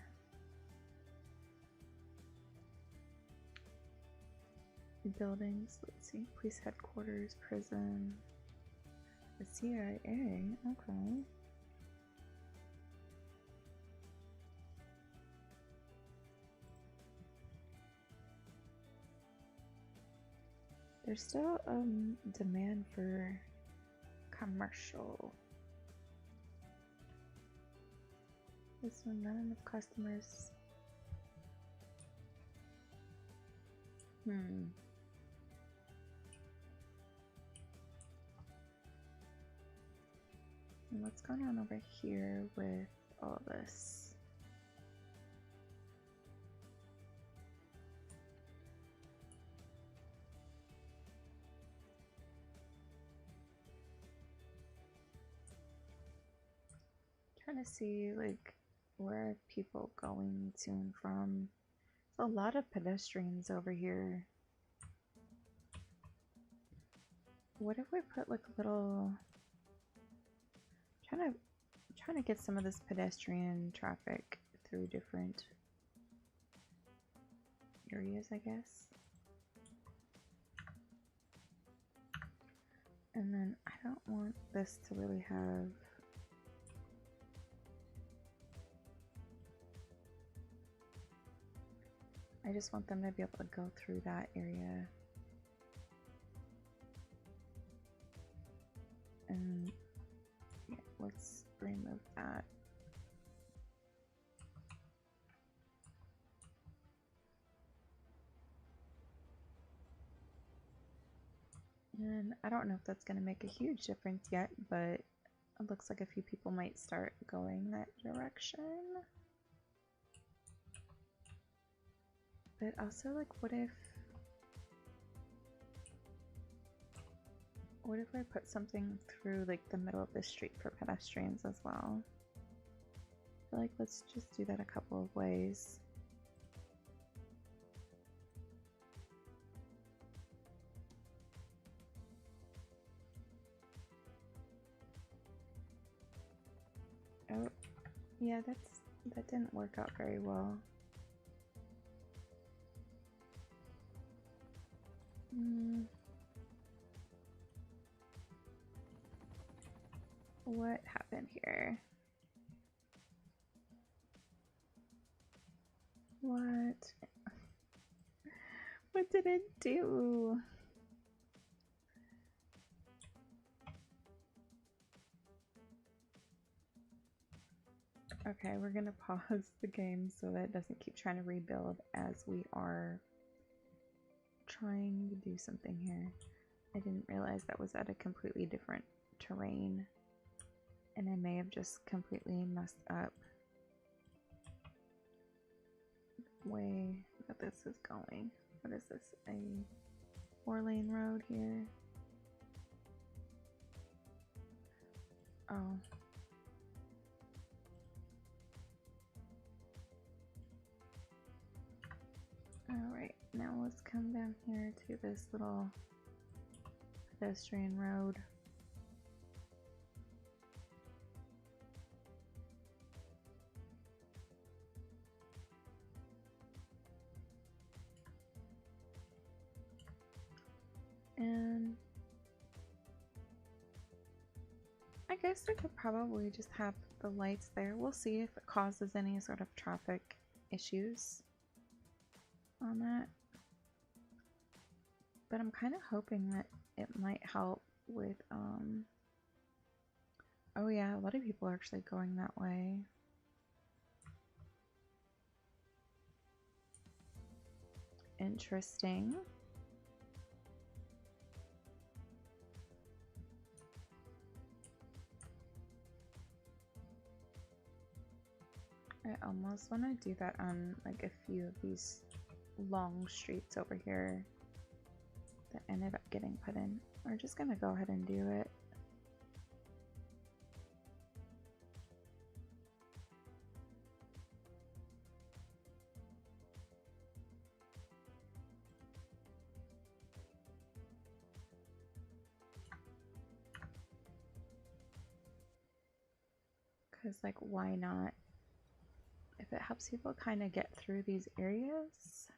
buildings? Let's see, police headquarters, prison, the CIA, okay. There's still demand for commercial. This one, not enough customers. And what's going on over here with all this? Trying to see like where are people going to and from. There's a lot of pedestrians over here. What if we put like a little trying to get some of this pedestrian traffic through different areas, I guess. And then I don't want this to really have I just want them to be able to go through that area. And yeah, let's remove that. And I don't know if that's going to make a huge difference yet, but it looks like a few people might start going that direction. But also, like, what if I put something through, like, the middle of the street for pedestrians as well? I feel like let's just do that a couple of ways. Oh, yeah, that didn't work out very well. What happened here? What? What did it do? Okay, we're gonna pause the game so that it doesn't keep trying to rebuild as we are trying to do something here. I didn't realize that was at a completely different terrain, and I may have just completely messed up the way that this is going. What is this? A 4-lane road here? Oh. Alright, now let's come down here to this little pedestrian road. And I guess I could probably just have the lights there. We'll see if it causes any sort of traffic issues on that. But I'm kind of hoping that it might help with, oh yeah, a lot of people are actually going that way. Interesting. I almost want to do that on like a few of these long streets over here that ended up getting put in. We're just gonna go ahead and do it. Because, like, why not? If it helps people kind of get through these areas.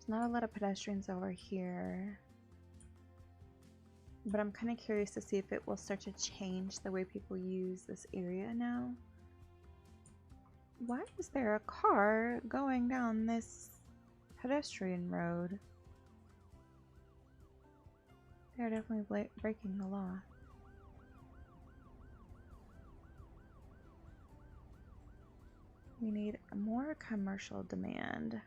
There's not a lot of pedestrians over here. But I'm kind of curious to see if it will start to change the way people use this area now. Why is there a car going down this pedestrian road? They're definitely breaking the law. We need more commercial demand.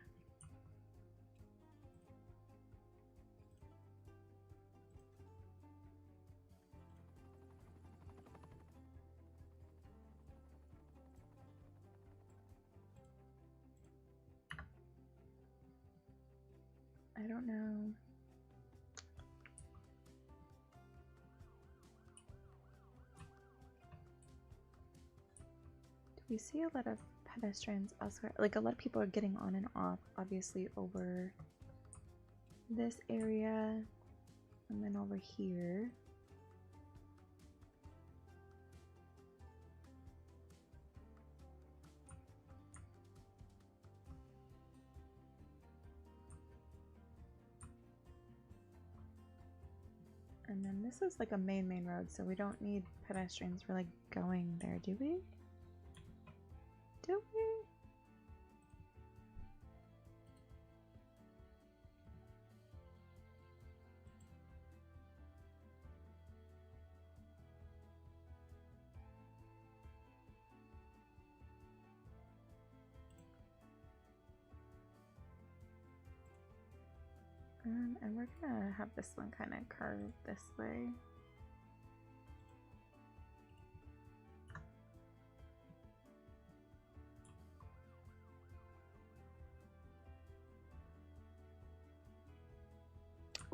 I don't know. Do we see a lot of pedestrians elsewhere? Like, a lot of people are getting on and off, obviously, over this area and then over here. And then this is like a main road, so we don't need pedestrians really going there, do we? Do we? And we're gonna have this one kind of curved this way.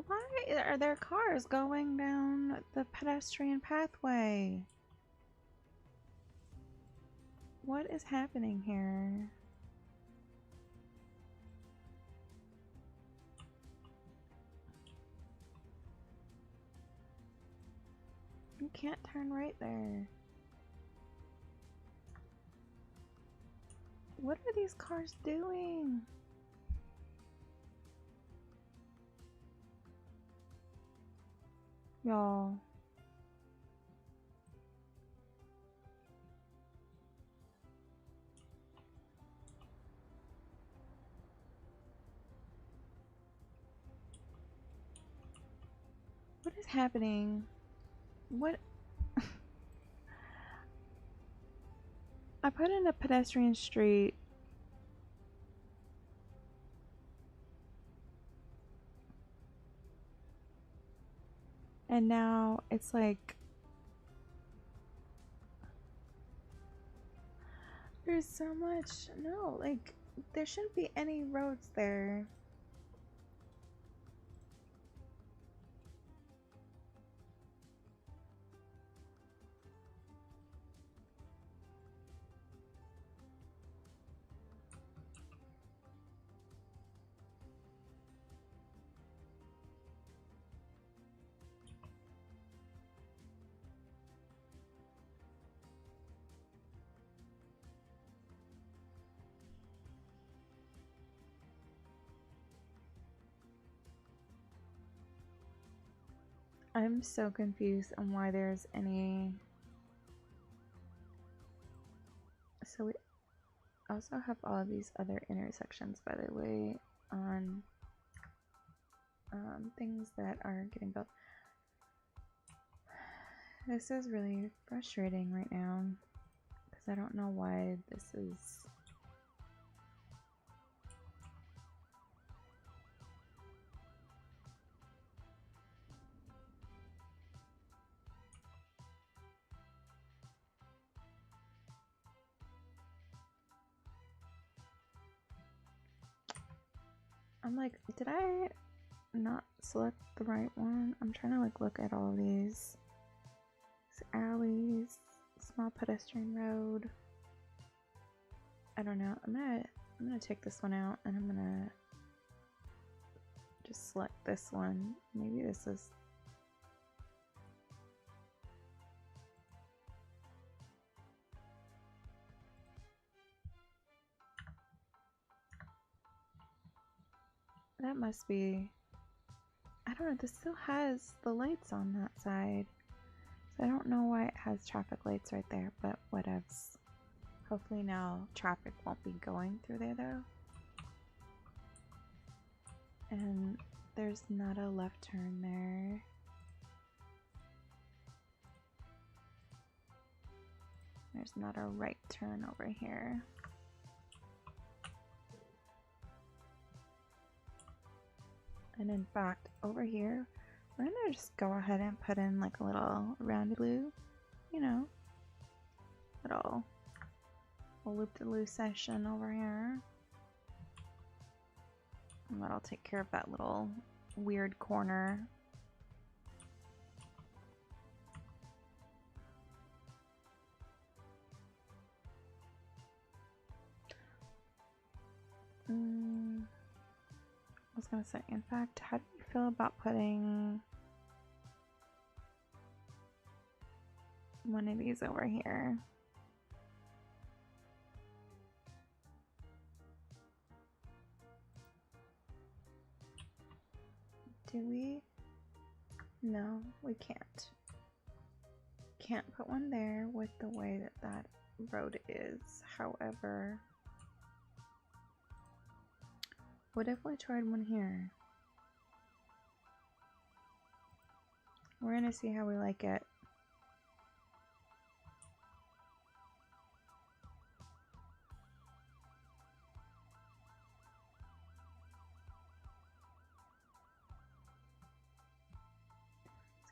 Why are there cars going down the pedestrian pathway? What is happening here? You can't turn right there. What are these cars doing? Y'all. What is happening? What? I put in a pedestrian street. And now it's like there's so much. No, like there shouldn't be any roads there. I'm so confused on why there's any. So we also have all of these other intersections, by the way, on things that are getting built. This is really frustrating right now because I don't know why this is. I'm like, did I not select the right one? I'm trying to like look at all these alleys, small pedestrian road. I don't know. I'm gonna take this one out and I'm gonna just select this one. Maybe this is. That must be. I don't know. This still has the lights on that side. So I don't know why it has traffic lights right there, but whatevs. Hopefully now traffic won't be going through there though. And there's not a left turn there. There's not a right turn over here. And in fact, over here, we're gonna just go ahead and put in like a little roundy-loo, you know, little loop-de-loo session over here. And that'll take care of that little weird corner. I was gonna say, in fact, how do you feel about putting one of these over here? Do we? No, we can't. Can't put one there with the way that that road is. However, what if we tried one here? We're gonna see how we like it.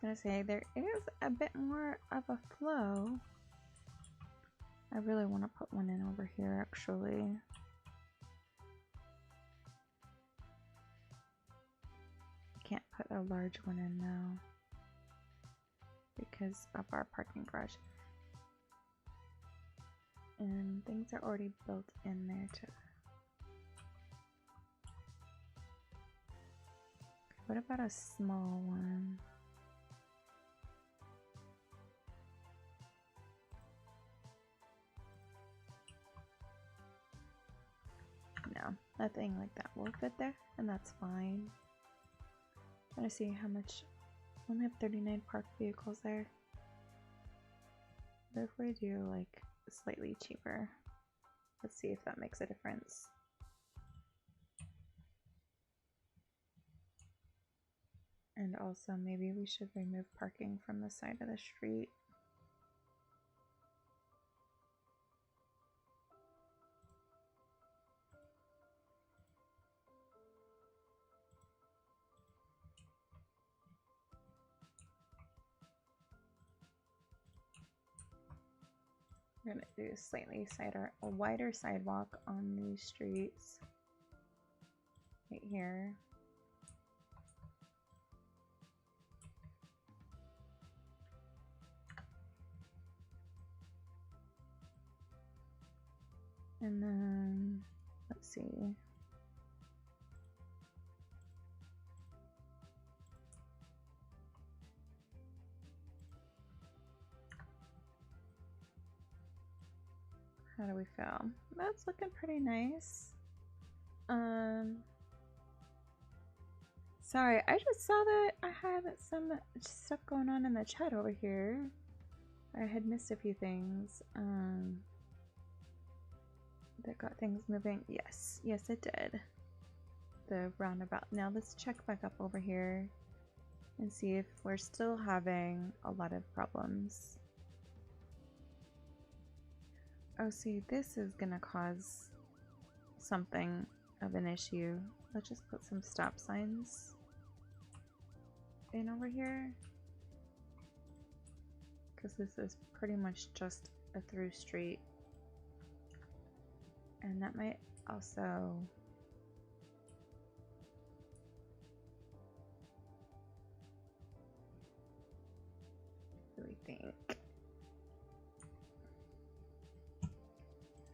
gonna say there is a bit more of a flow. I really want to put one in over here actually. Can't put a large one in now because of our parking garage. And things are already built in there too. What about a small one? No, nothing like that will fit there, and that's fine. Trying to see how much. We only have 39 parked vehicles there. What if we do like slightly cheaper? Let's see if that makes a difference. And also maybe we should remove parking from the side of the street. We're gonna do a slightly wider sidewalk on these streets. Right here. And then, let's see. How do we feel? That's looking pretty nice. Sorry, I just saw that I had some stuff going on in the chat over here. I had missed a few things. That got things moving. Yes, yes it did. The roundabout. Now let's check back up over here and see if we're still having a lot of problems. Oh, see, this is gonna cause something of an issue. Let's just put some stop signs in over here, because this is pretty much just a through street. And that might also really think. I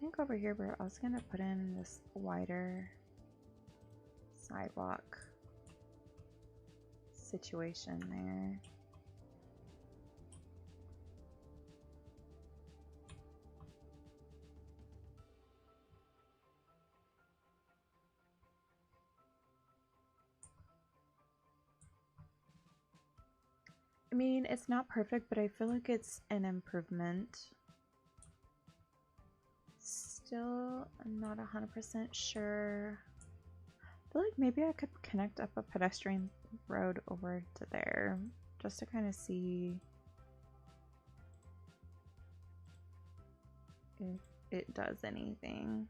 think over here we're also going to put in this wider sidewalk situation there. I mean, it's not perfect, but I feel like it's an improvement. Still not 100% sure. I feel like maybe I could connect up a pedestrian road over to there just to kind of see if it does anything.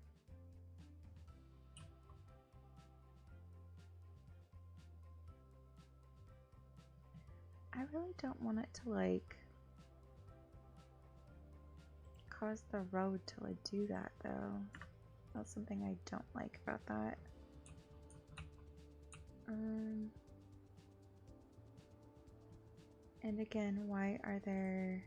I really don't want it to like cause the road to like do that though. That's something I don't like about that. And again, why are there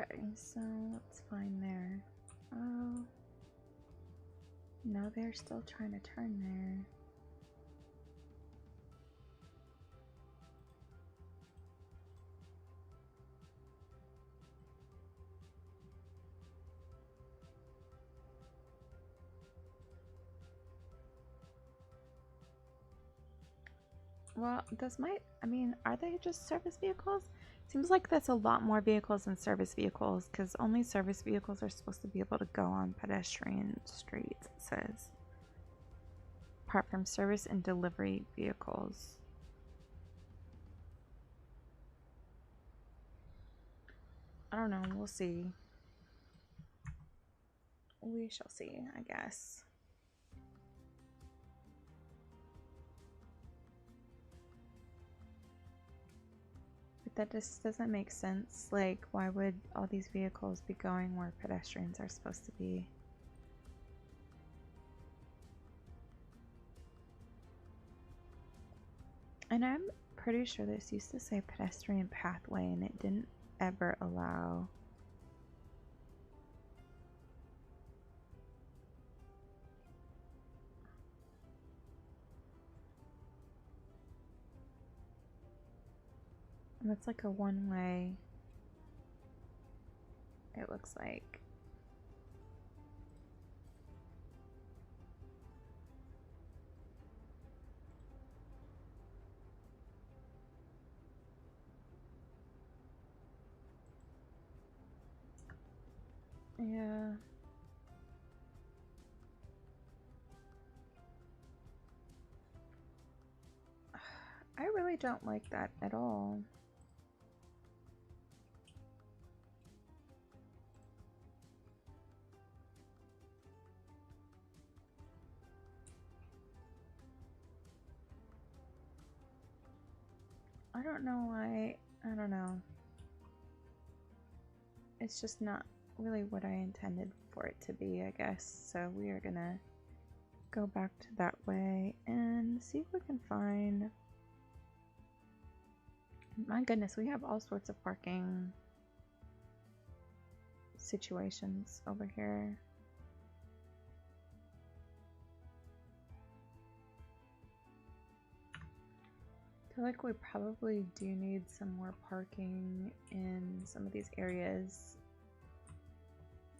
okay, so let's find there. Oh, no, they're still trying to turn there. Well, this might, I mean, are they just service vehicles? Seems like that's a lot more vehicles than service vehicles, because only service vehicles are supposed to be able to go on pedestrian streets, it says. Apart from service and delivery vehicles. I don't know. We'll see. We shall see, I guess. But that just doesn't make sense. Like, why would all these vehicles be going where pedestrians are supposed to be? And I'm pretty sure this used to say pedestrian pathway and it didn't ever allow. And it's like a one-way, it looks like. Yeah. I really don't like that at all. I don't know why. I don't know. It's just not really what I intended for it to be, I guess. So we are gonna go back to that way and see if we can find. My goodness, we have all sorts of parking situations over here. I feel like we probably do need some more parking in some of these areas.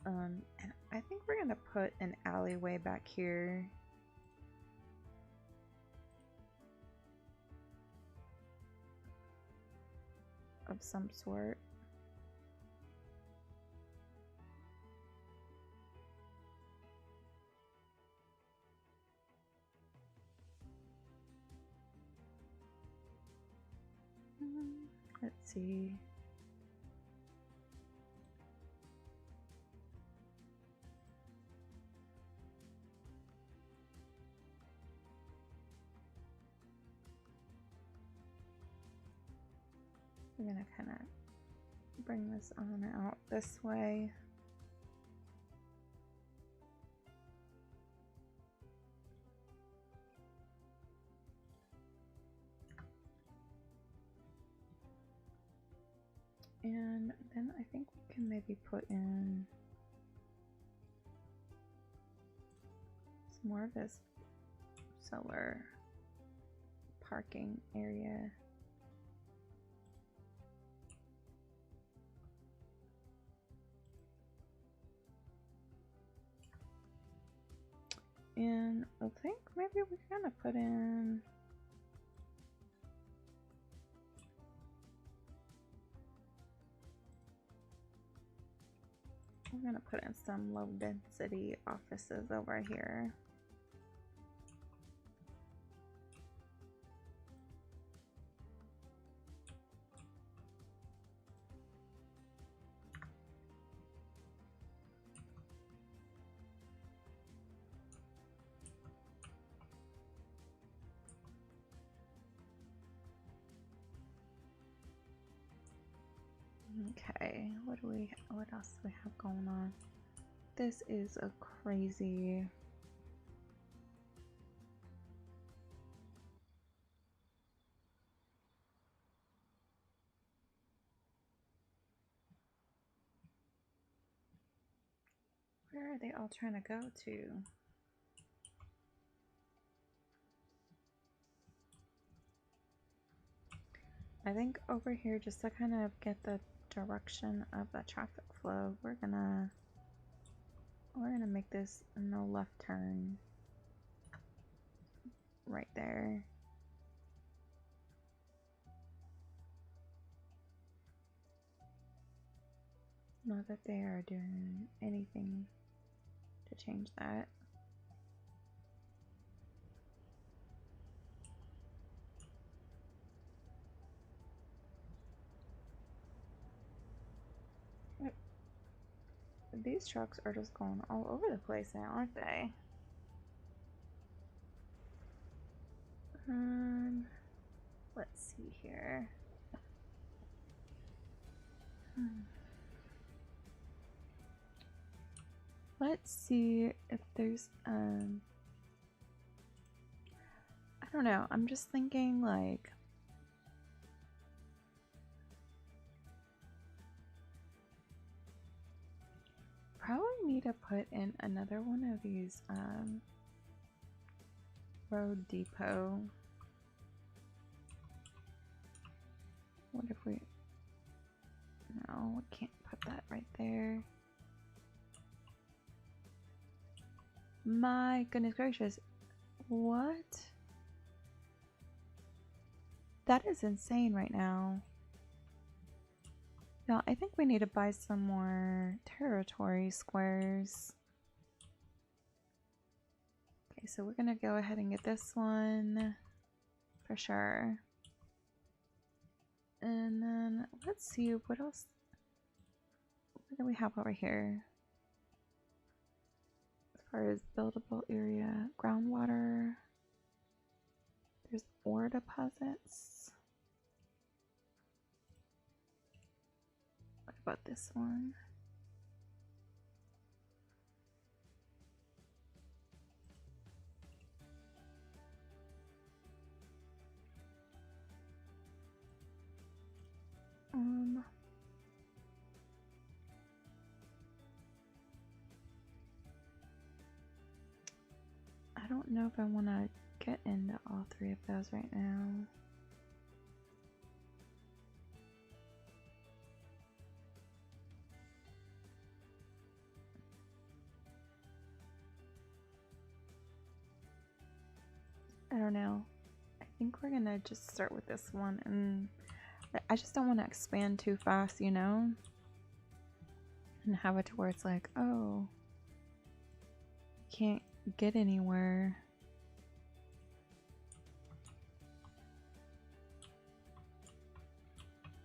And I think we're gonna put an alleyway back here. Of some sort. Let's see. We're gonna kind of bring this on out this way. And then I think we can maybe put in some more of this solar parking area. And I think maybe we're gonna put in some low density offices over here. Okay, what else do we have going on? This is a crazy. Where are they all trying to go to? I think over here, just to kind of get the direction of the traffic flow, we're gonna make this a no left turn right there. Not that they are doing anything to change that. these trucks are just going all over the place now, aren't they? Let's see here. Let's see if there's I don't know. I'm just thinking like probably need to put in another one of these road depot. What if we no, we can't put that right there. My goodness gracious. What? That is insane right now. Now, I think we need to buy some more territory squares. Okay, so we're gonna go ahead and get this one for sure. And then let's see what else. What do we have over here? As far as buildable area, groundwater. There's ore deposits. What about this one? I don't know if I want to get into all three of those right now. I don't know. I think we're gonna just start with this one, and I just don't want to expand too fast, you know? And have it to where it's like, oh, can't get anywhere.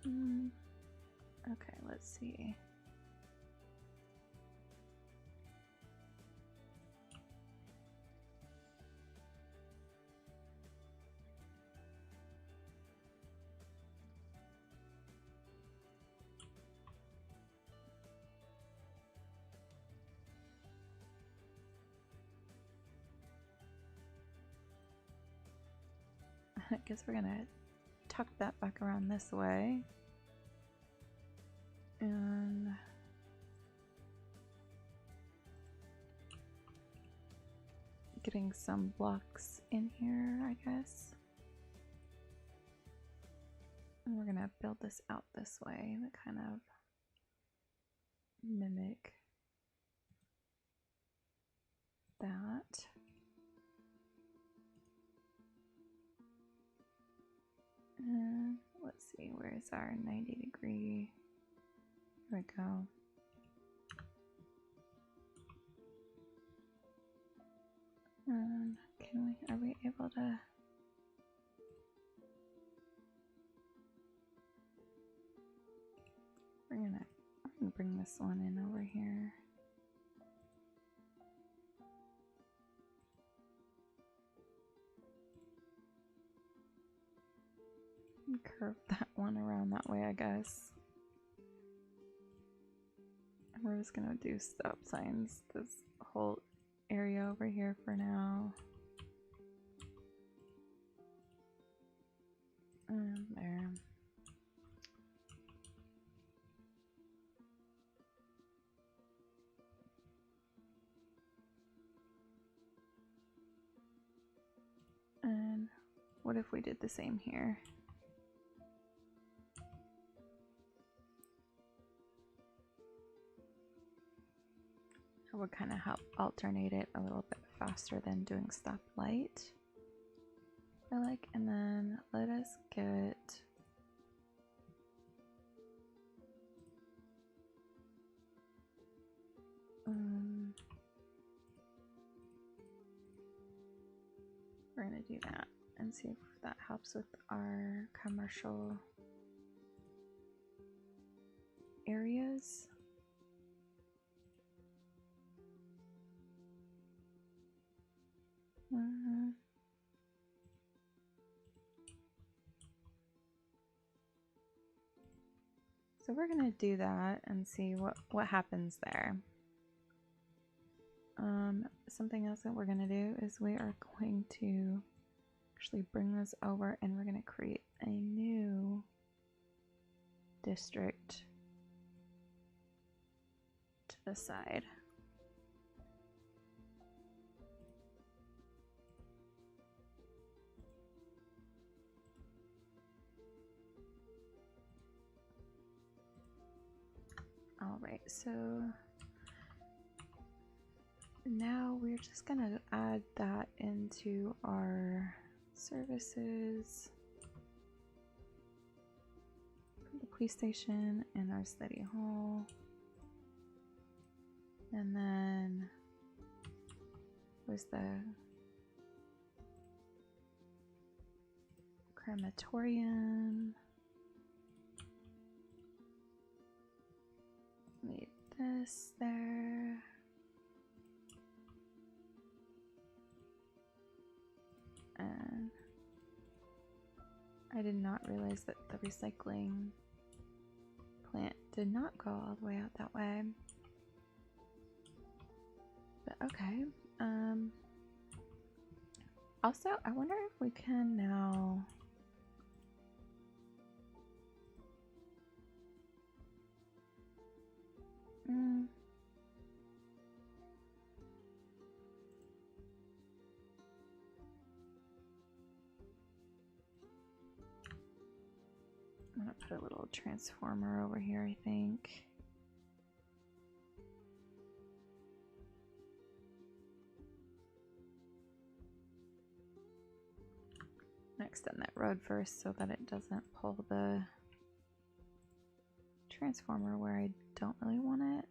Okay, let's see. I guess we're gonna tuck that back around this way. And getting some blocks in here, I guess. And we're gonna build this out this way to kind of mimic that. And let's see, where's our 90-degree? Here we go. Are we able to? I'm gonna bring this one in over here. And curve that one around that way, I guess. And we're just gonna do stop signs this whole area over here for now. And there. And what if we did the same here? It would kind of help alternate it a little bit faster than doing stoplight. I like, and then let us get we're gonna do that and see if that helps with our commercial areas. So we're gonna do that and see what happens there. Something else that we're gonna do is we are going to actually bring this over and we're gonna create a new district to the side. All right, so now we're just gonna add that into our services for the police station and our city hall. And then where's the crematorium? Need this there. And I did not realize that the recycling plant did not go all the way out that way. But okay. Also, I wonder if we can now I'm gonna put a little transformer over here, I think. Extend that road first so that it doesn't pull the transformer where I don't really want it.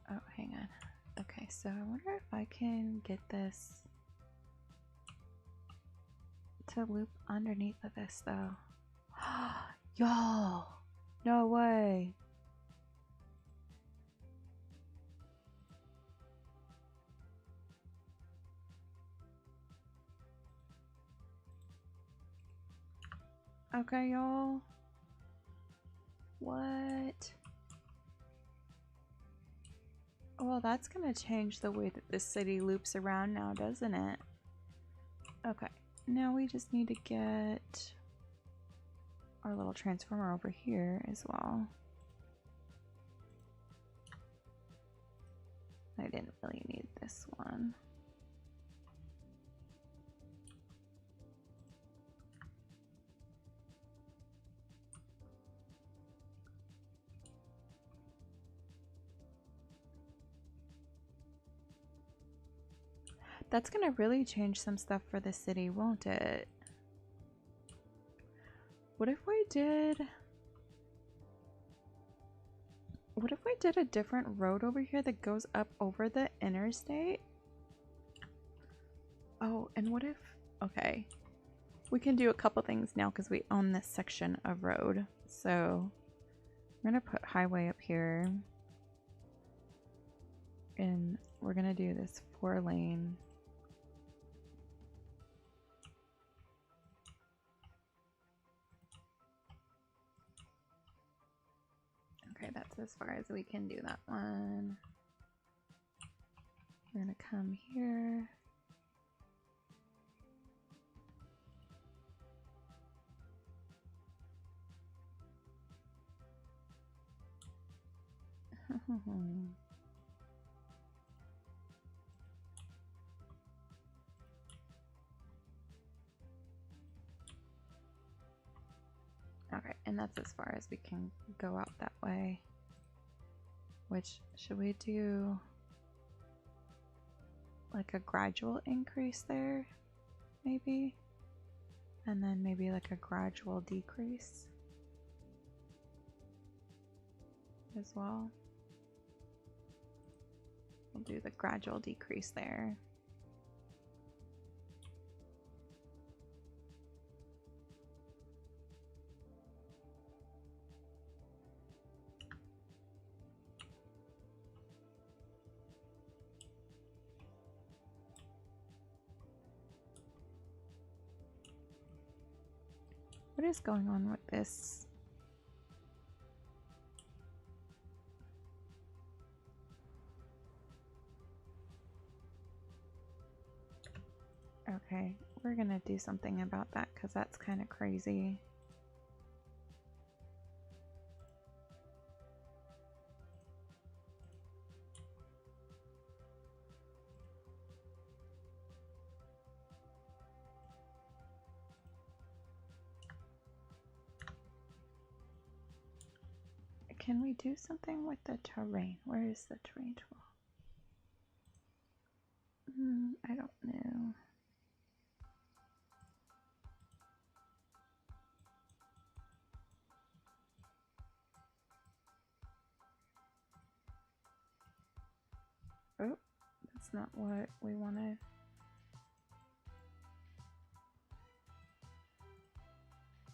Oh, hang on. Okay, so I wonder if I can get this to loop underneath of this though. Y'all! No way! Okay, y'all. What? Well, that's gonna change the way that this city loops around now, doesn't it? Okay, now we just need to get our little transformer over here as well. I didn't really need this one. That's gonna really change some stuff for the city, won't it? What if we did... What if we did a different road over here that goes up over the interstate? Oh, and what if... Okay. We can do a couple things now because we own this section of road. So, we're gonna put highway up here. And we're gonna do this 4-lane. Okay, that's as far as we can do that one. We're gonna come here. Okay, and that's as far as we can go out that way. Which, should we do... like a gradual increase there, maybe. And then maybe like a gradual decrease as well. We'll do the gradual decrease there. What is going on with this? Okay, we're gonna do something about that because that's kind of crazy. Can we do something with the terrain? Where is the terrain tool? I don't know. Oh, that's not what we wanted.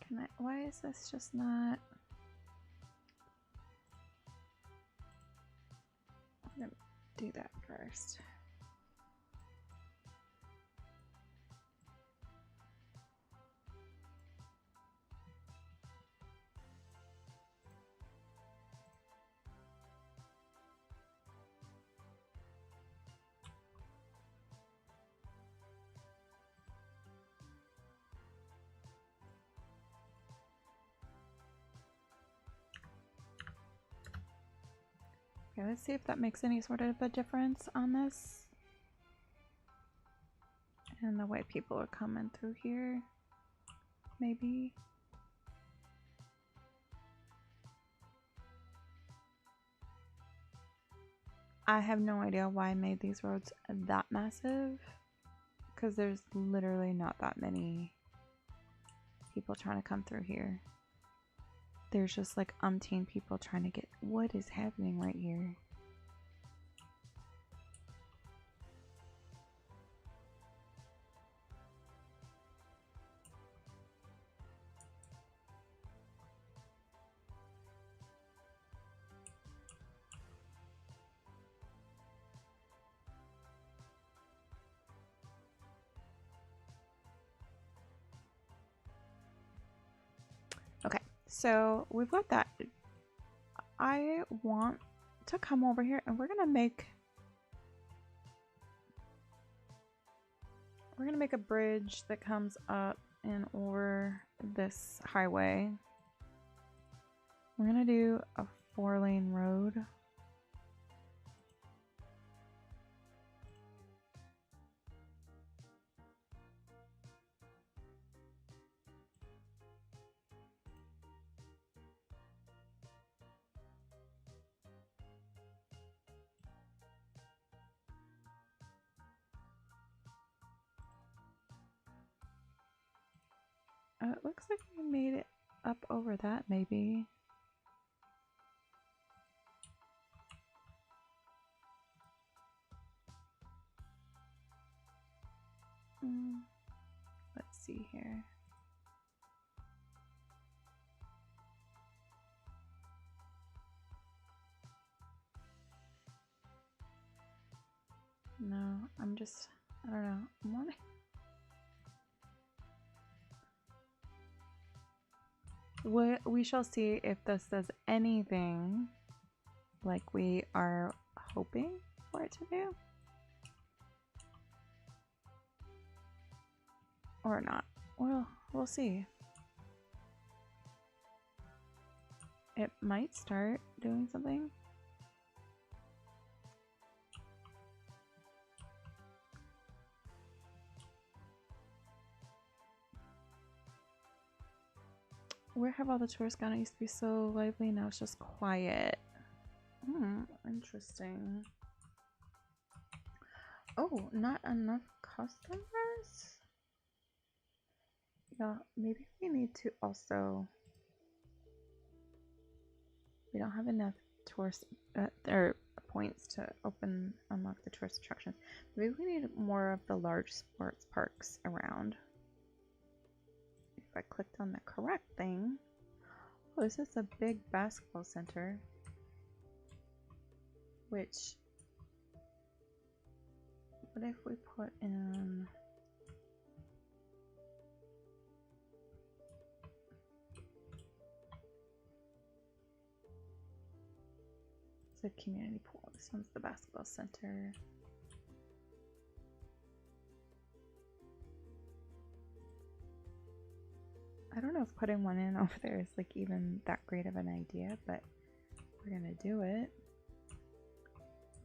Can I? Why is this just not? I'm gonna do that first. Okay, let's see if that makes any sort of a difference on this. And the way people are coming through here, maybe. I have no idea why I made these roads that massive, because there's literally not that many people trying to come through here. There's just like umpteen people trying to get. What is happening right here? Okay, so we've got that. I want to come over here and we're gonna make a bridge that comes up and over this highway. We're gonna do a 4-lane road. It looks like we made it up over that, maybe. Let's see here. No, I'm just, I don't know. I'm wanting. We shall see if this does anything like we are hoping for it to do. Or not. Well, we'll see. It might start doing something. Where have all the tourists gone? It used to be so lively, now it's just quiet. Interesting. Oh, not enough customers? Yeah, maybe we need to also... We don't have enough tourist or points to unlock the tourist attractions. Maybe we need more of the large sports parks around. If I clicked on the correct thing... Oh, this is a big basketball center. Which... What if we put in... It's a community pool. This one's the basketball center. I don't know if putting one in over there is like even that great of an idea, but we're gonna do it.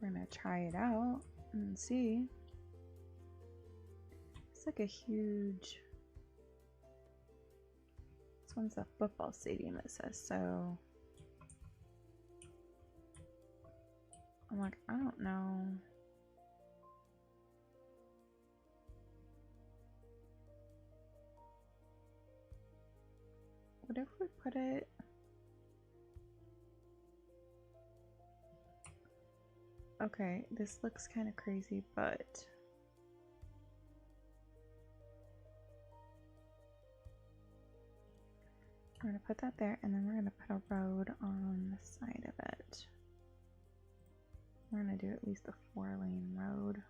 We're gonna try it out and see. It's like a huge... This one's a football stadium, it says, so... I'm like, I don't know. What if we put it... Okay, this looks kind of crazy, but... We're gonna put that there, and then we're gonna put a road on the side of it. We're gonna do at least a 4-lane road.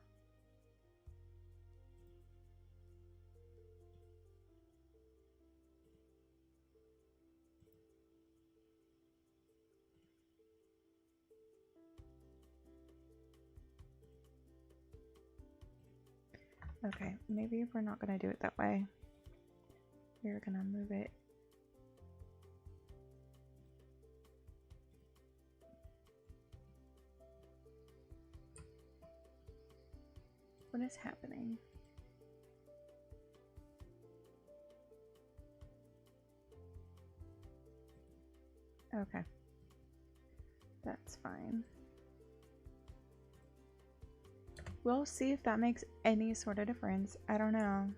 Okay, maybe we're not gonna do it that way. We're gonna move it. What is happening? Okay. That's fine. We'll see if that makes any sort of difference. I don't know.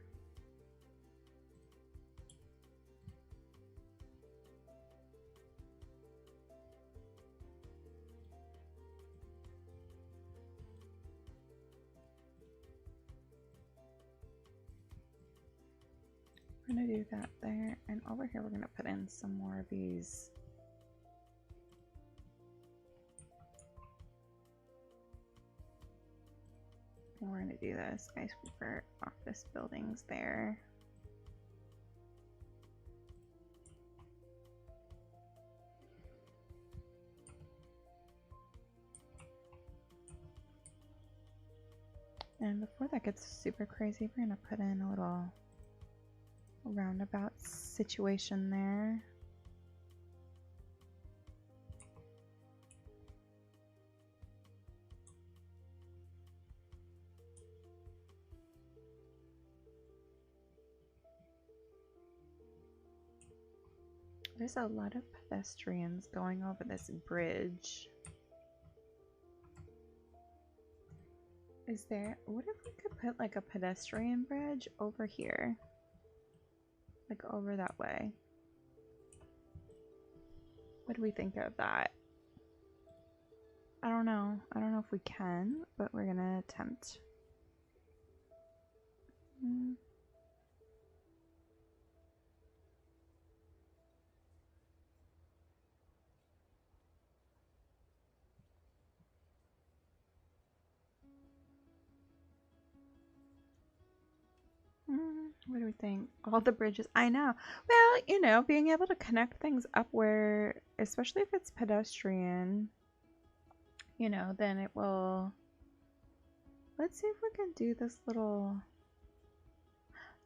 We're gonna do that there, and over here we're gonna put in some more of these. And we're gonna do the skyscraper office buildings there. And before that gets super crazy, we're gonna put in a little roundabout situation there. There's a lot of pedestrians going over this bridge. Is there... What if we could put like a pedestrian bridge over here? Like over that way. What do we think of that? I don't know. I don't know if we can, but we're gonna attempt. What do we think? All the bridges. I know. Well, you know, being able to connect things up where, especially if it's pedestrian, you know, then it will... Let's see if we can do this little...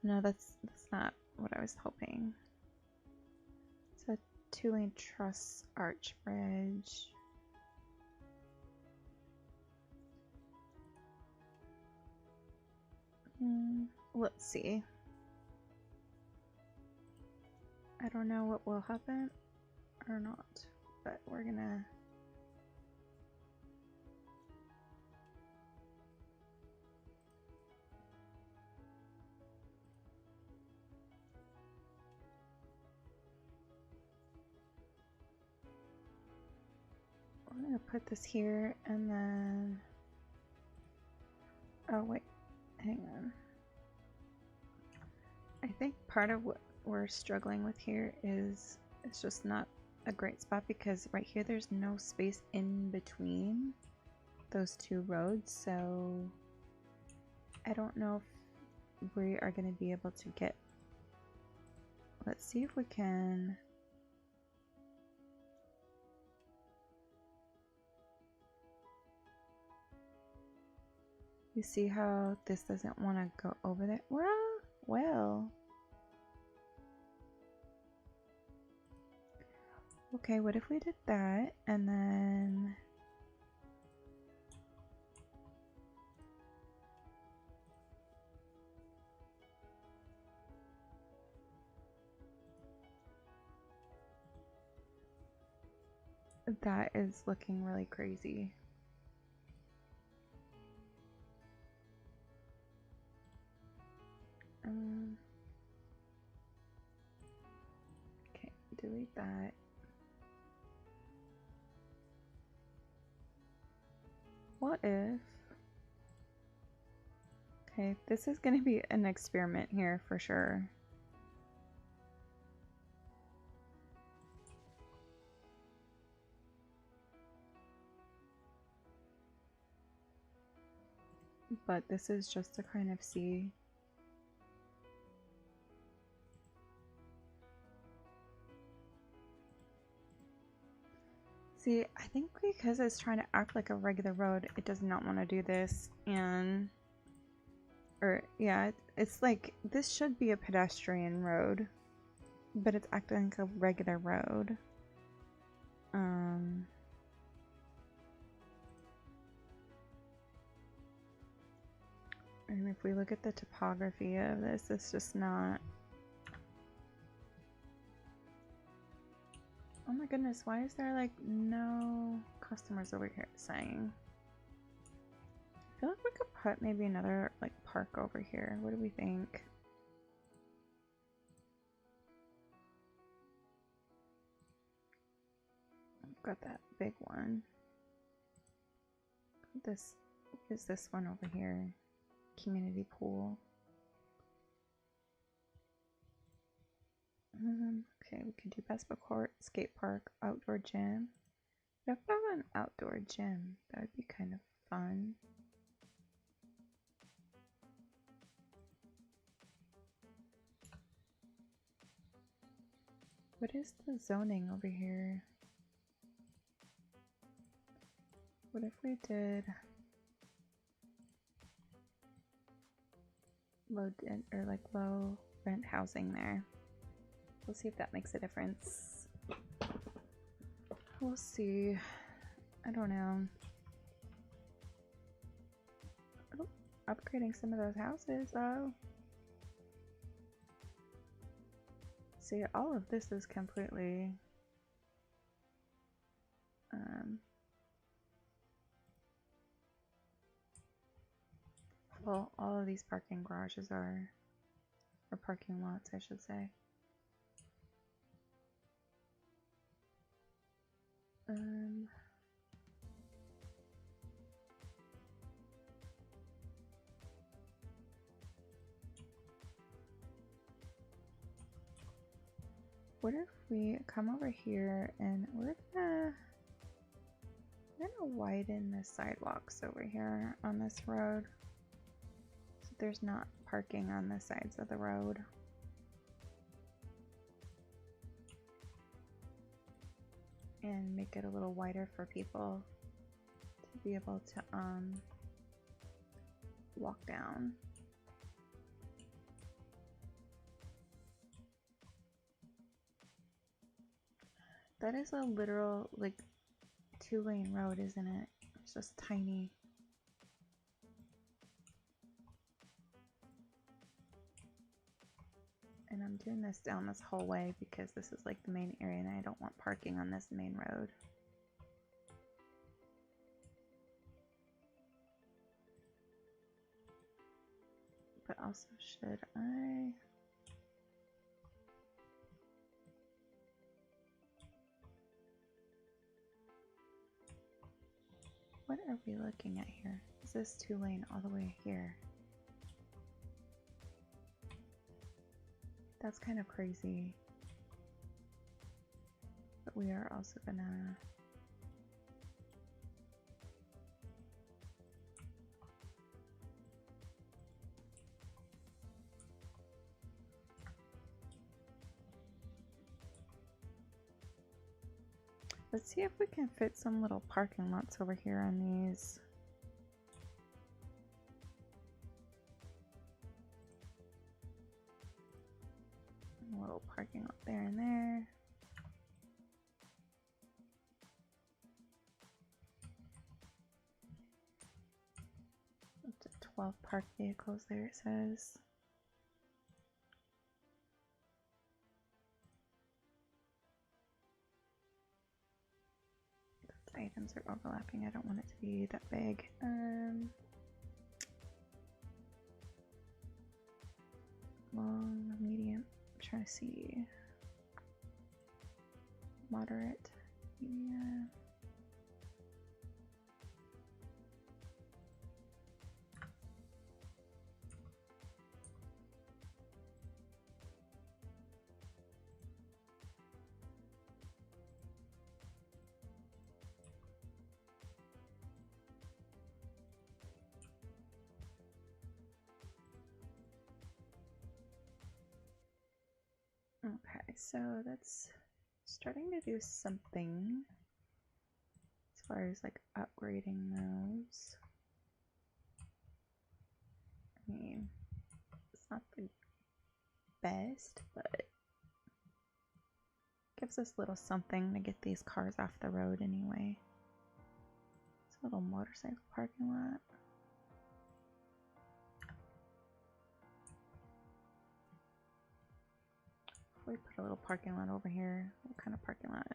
No, that's not what I was hoping. It's a 2-lane truss arch bridge. Let's see. I don't know what will happen or not, but we're gonna... gonna put this here and then, oh wait, hang on. I think part of what we're struggling with here is it's just not a great spot because right here there's no space in between those two roads, so I don't know if we are going to be able to get. Let's see if we can. You see how this doesn't want to go over there? Well. Okay, what if we did that and then that is looking really crazy. Okay, delete that. What if... Okay, this is going to be an experiment here for sure. But this is just to kind of see. See, I think because it's trying to act like a regular road, it does not want to do this. And, or yeah, it's like, this should be a pedestrian road, but it's acting like a regular road. And if we look at the topography of this, it's just not. Oh my goodness, why is there like no customers over here saying? I feel like we could put maybe another like park over here. What do we think? I've got that big one. This is this one over here. Community pool. Okay, we can do basketball court, skate park, outdoor gym. What about an outdoor gym? That would be kind of fun. What is the zoning over here? What if we did low rent housing there? We'll see if that makes a difference. We'll see. I don't know. Oh, upgrading some of those houses though. See, all of this is completely well, all of these parking garages are, or parking lots, I should say. What if we come over here and we're gonna widen the sidewalks over here on this road so there's not parking on the sides of the road. And make it a little wider for people to be able to walk down. That is a literal like 2-lane road, isn't it? It's just tiny. And I'm doing this down this whole way because this is like the main area and I don't want parking on this main road. But also, should I? What are we looking at here? Is this 2-lane all the way here? That's kind of crazy. But we are also gonna let's see if we can fit some little parking lots over here on these. A little parking lot there and there. Up to 12 parked vehicles there, it says. Those items are overlapping. I don't want it to be that big. Long, medium. I'm trying to see. Moderate, medium. Okay, so that's starting to do something as far as like upgrading those. I mean, it's not the best, but gives us a little something to get these cars off the road anyway. It's a little motorcycle parking lot. We put a little parking lot over here. What kind of parking lot?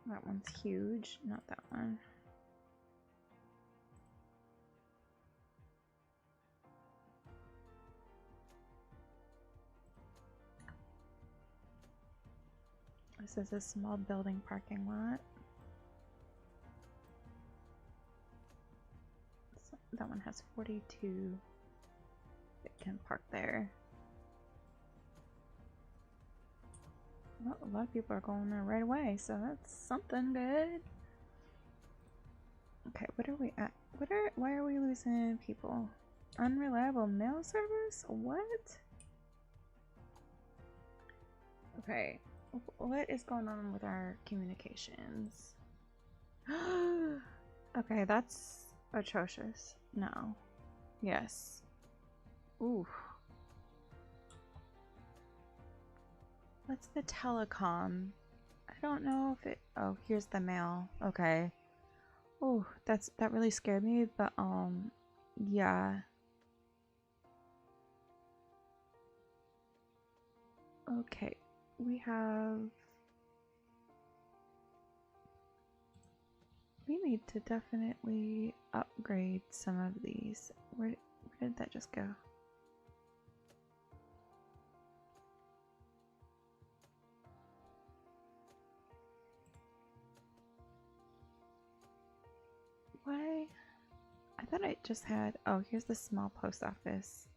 That one's huge, not that one. This is a small building parking lot. So that one has 42 that can park there. Well, a lot of people are going there right away, so that's something good. Okay, what are we at? Why are we losing people? Unreliable mail service? What? Okay, what is going on with our communications? Okay, that's atrocious. No. Yes. Ooh. What's the telecom? I don't know if it... Oh, here's the mail. Okay. Oh, that really scared me, but yeah. Okay, we need to definitely upgrade some of these. Where did that just go? Why? I thought I just had... Oh, here's the small post office.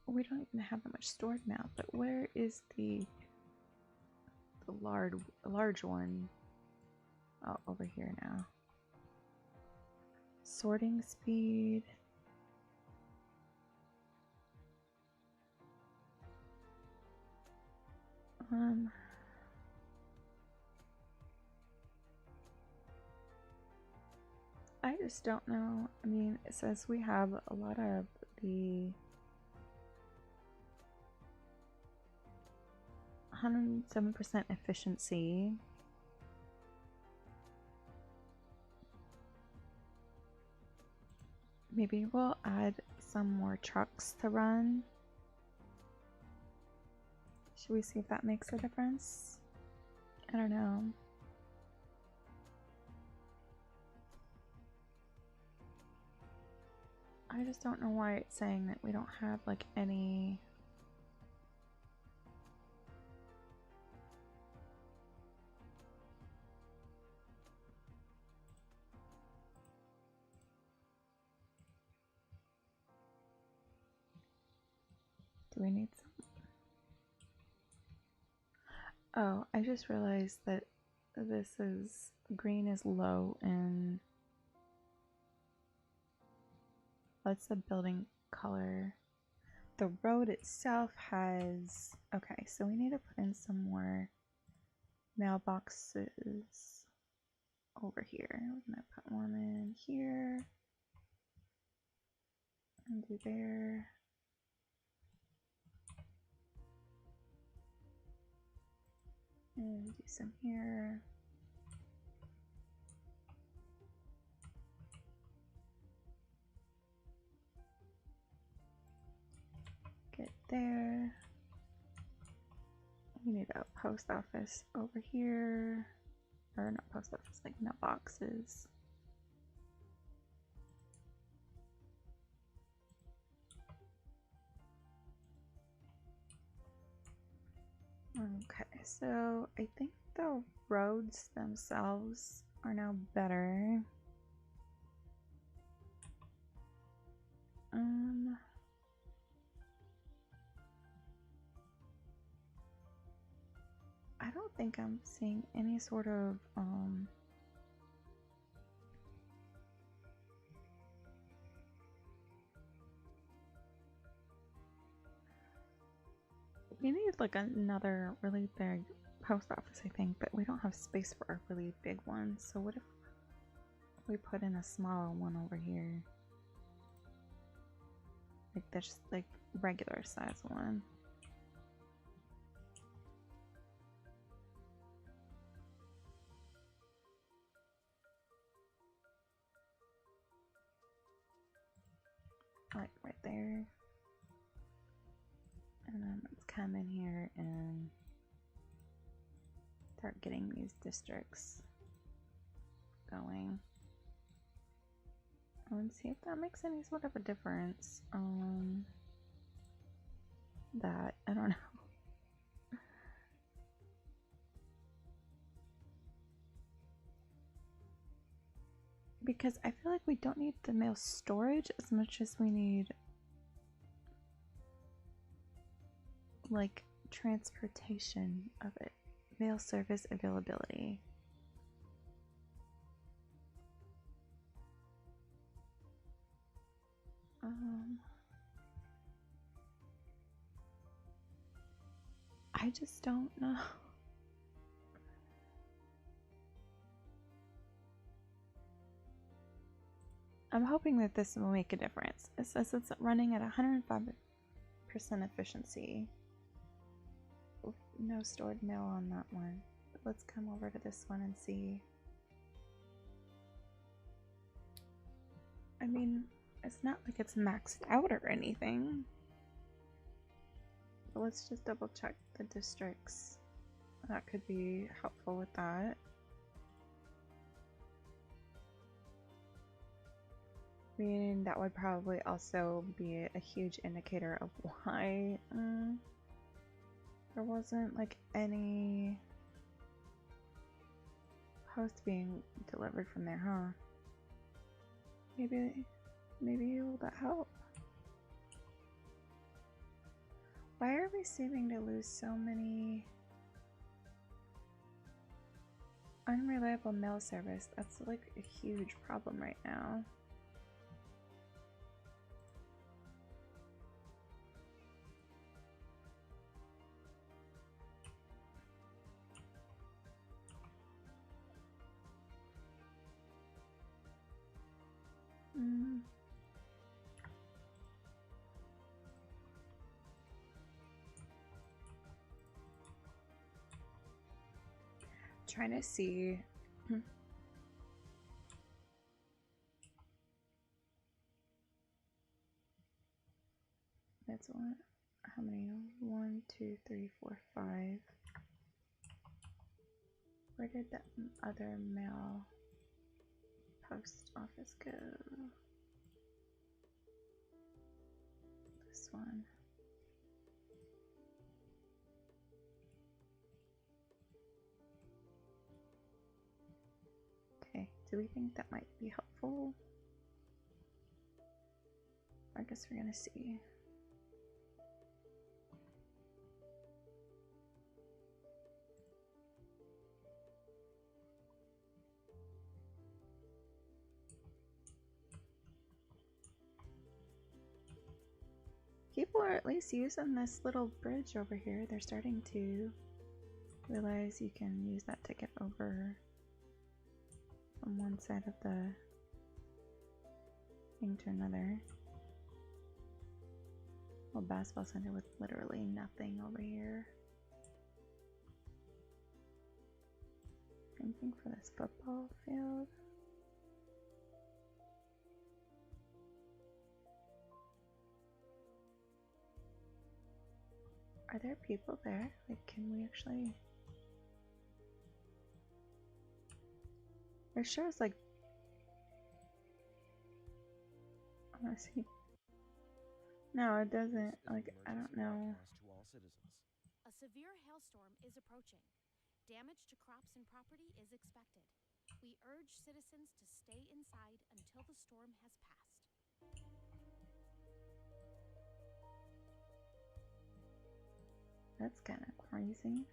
We don't even have that much stored now, but where is the large one? Oh, over here now. Sorting speed. I just don't know. I mean, it says we have a lot of the 107% efficiency. Maybe we'll add some more trucks to run. Should we see if that makes a difference? I don't know. I just don't know why it's saying that we don't have like any we need some? Oh, I just realized that this is green is low in what's the building color? The road itself has, okay, so we need to put in some more mailboxes over here. We're gonna put one in here and do there. And do some here. Get there. We need a post office over here. Or not post office, like mailboxes. Okay, so I think the roads themselves are now better. I don't think I'm seeing any sort of we need like another really big post office, I think, but we don't have space for a really big one. So what if we put in a smaller one over here? Like this, like regular size one. Like right there. And then let's come in here and start getting these districts going. And see if that makes any sort of a difference on that. I don't know. Because I feel like we don't need the mail storage as much as we need like transportation of it. Mail service availability. I just don't know. I'm hoping that this will make a difference. It says it's running at 105% efficiency. No stored mail on that one. But let's come over to this one and see. I mean, it's not like it's maxed out or anything. But let's just double check the districts. That could be helpful with that. I mean, that would probably also be a huge indicator of why there wasn't like any post being delivered from there, huh? Maybe will that help? Why are we seeming to lose so many unreliable mail service? That's like a huge problem right now. Trying to see. That's one. How many? 1, 2, 3, 4, 5. Where did that other mail post office go? This one. Okay, do we think that might be helpful? I guess we're gonna see. People are at least using this little bridge over here. They're starting to realize you can use that to get over from one side of the thing to another. Well, basketball center with literally nothing over here. Same thing for this football field. Are there people there? Like, can we actually... It shows like... I wanna see. No, it doesn't. Like, I don't know. To all citizens. A severe hailstorm is approaching. Damage to crops and property is expected. We urge citizens to stay inside until the storm has passed. That's kind of crazy.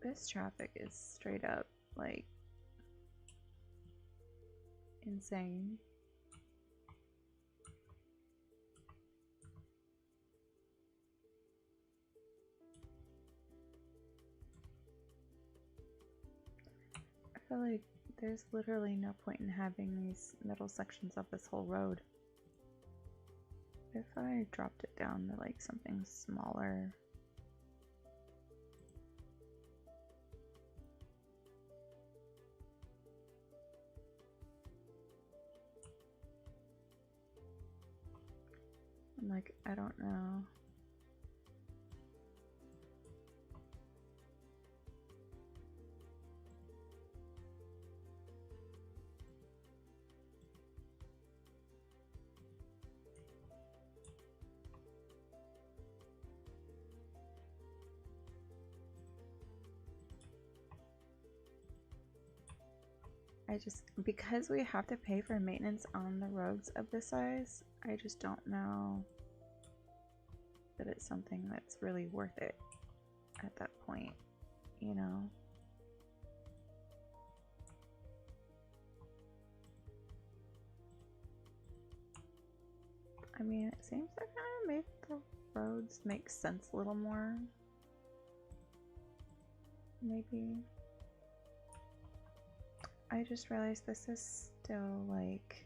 This traffic is straight up, like, insane. I feel like there's literally no point in having these middle sections of this whole road. If I dropped it down to like something smaller. I'm like, I don't know. Because we have to pay for maintenance on the roads of this size, I just don't know that it's something that's really worth it at that point, you know? I mean, it seems to kind of make the roads make sense a little more. Maybe. I just realized this is still like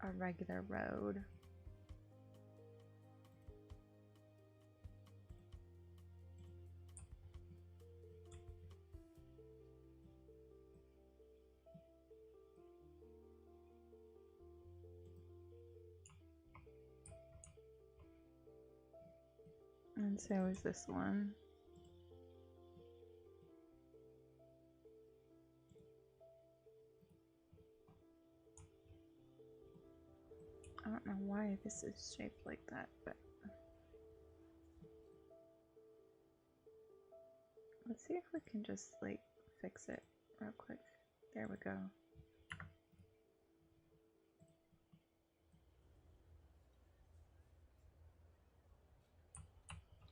a regular road. And so is this one. I don't know why this is shaped like that, but let's see if we can just like fix it real quick. There we go.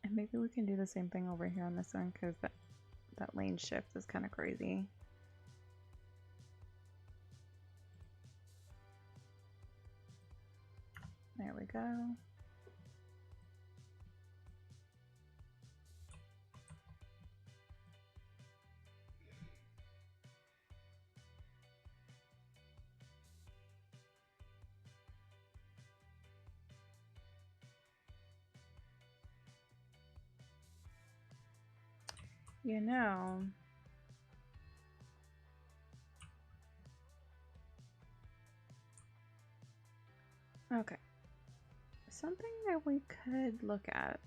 And maybe we can do the same thing over here on this one because that lane shift is kind of crazy. There we go. You know, okay. Something that we could look at.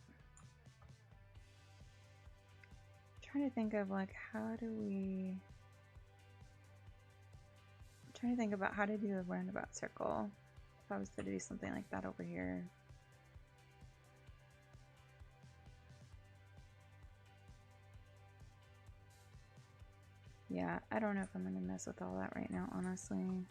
I'm trying to think of like how do we. I'm trying to think about how to do a roundabout circle. If I was to do something like that over here. Yeah, I don't know if I'm gonna mess with all that right now, honestly.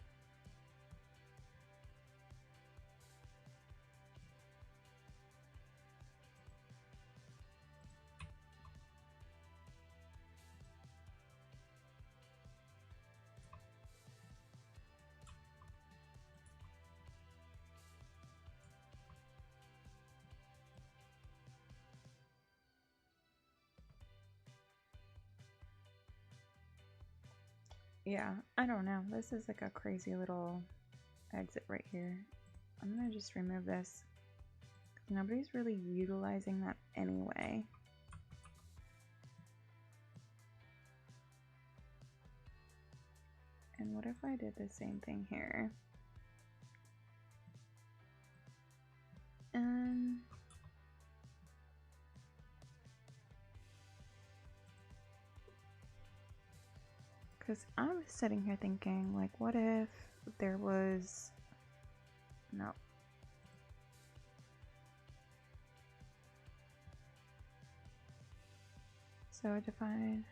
Yeah, I don't know. This is like a crazy little exit right here. I'm gonna just remove this. Nobody's really utilizing that anyway. And what if I did the same thing here? Because I was sitting here thinking, like, what if there was... No. So I define...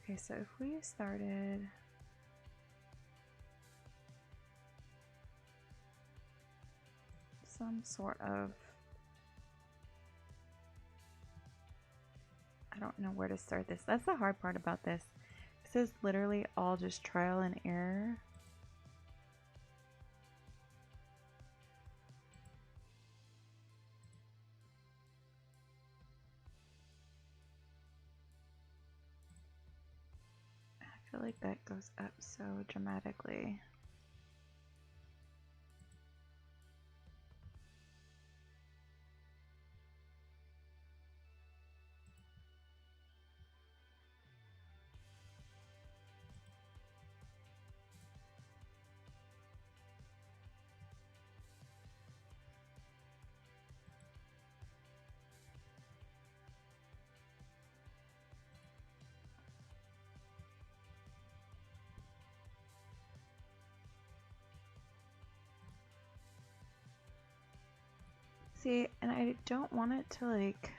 Okay, so if we started... some sort of... I don't know where to start this. That's the hard part about this. This is literally all just trial and error. I feel like that goes up so dramatically. See, and I don't want it to like...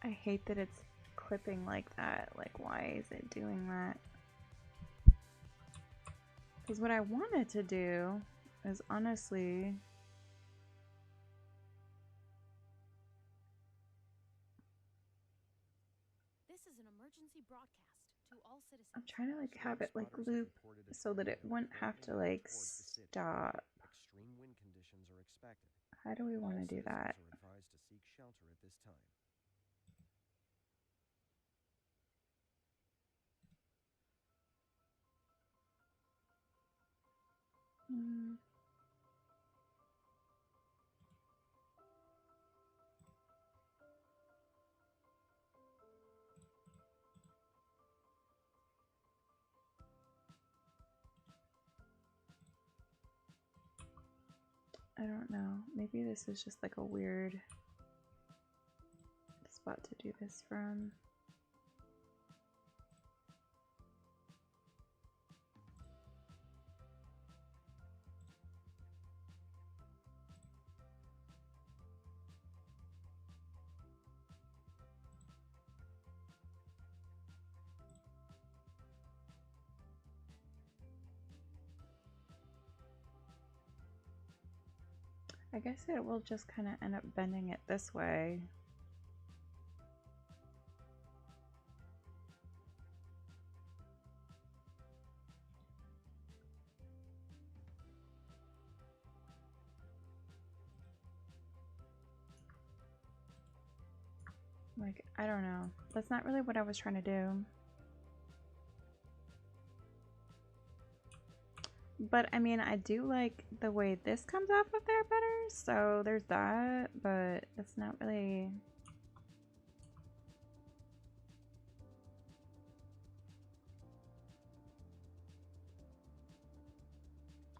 I hate that it's clipping like that. Like, why is it doing that? Because what I wanted to do is honestly... This is an emergency broadcast to all citizens. I'm trying to like have it like loop so that it wouldn't have to like stop. Extreme wind conditions are expected. How do we want to do that? All citizens are advised to seek shelter at this time. I don't know. Maybe this is just like a weird spot to do this from. I guess it will just kind of end up bending it this way. Like, I don't know. That's not really what I was trying to do. But I mean, I do like the way this comes off of there better, so there's that, but it's not really...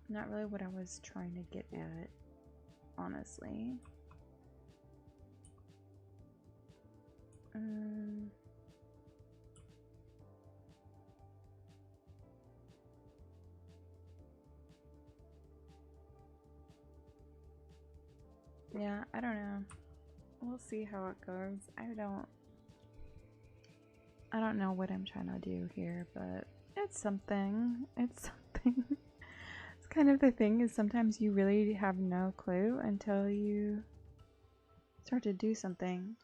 Not really what I was trying to get at, honestly. Yeah, I don't know. We'll see how it goes. I don't know what I'm trying to do here, but it's something. It's something. It's kind of the thing is sometimes you really have no clue until you start to do something.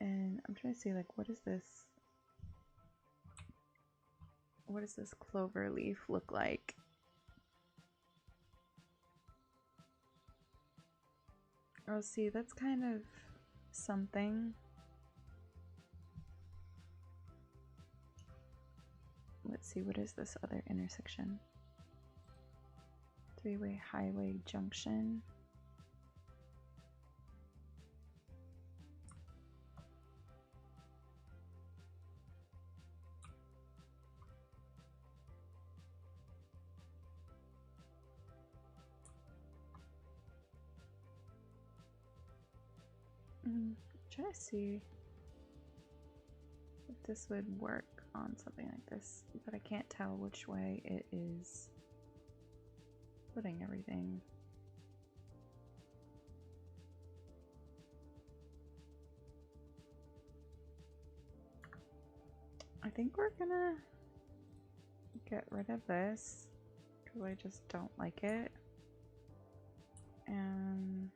And I'm trying to see, like, what is this? What does this clover leaf look like? Oh, see, that's kind of something. Let's see, what is this other intersection? Three-way highway junction. Try to see if this would work on something like this, but I can't tell which way it is putting everything. I think we're gonna get rid of this because I just don't like it. And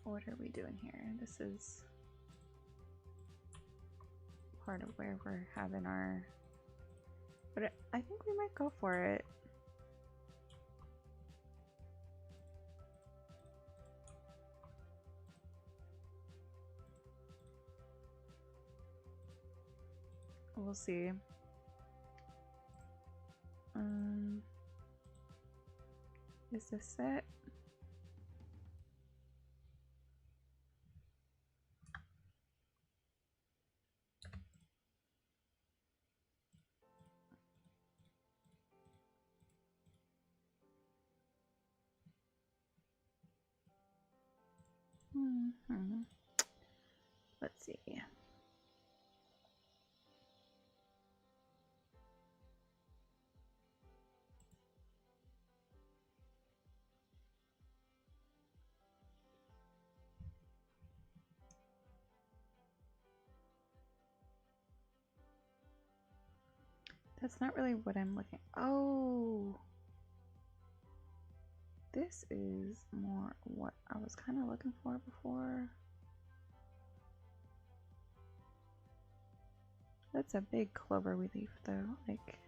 what are we doing here? This is part of where we're having our, but I think we might go for it. We'll see. Is this it? Let's see. That's not really what I'm looking. Oh, this is more what I was kind of looking for before. That's a big clover leaf though, like.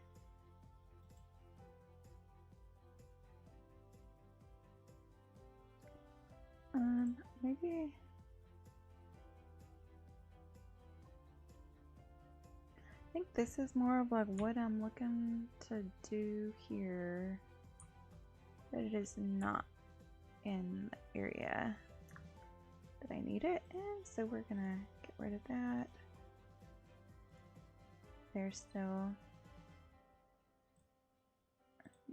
Maybe. I think this is more of like what I'm looking to do here, but it is not in the area that I need it in, so we're gonna get rid of that. There's still,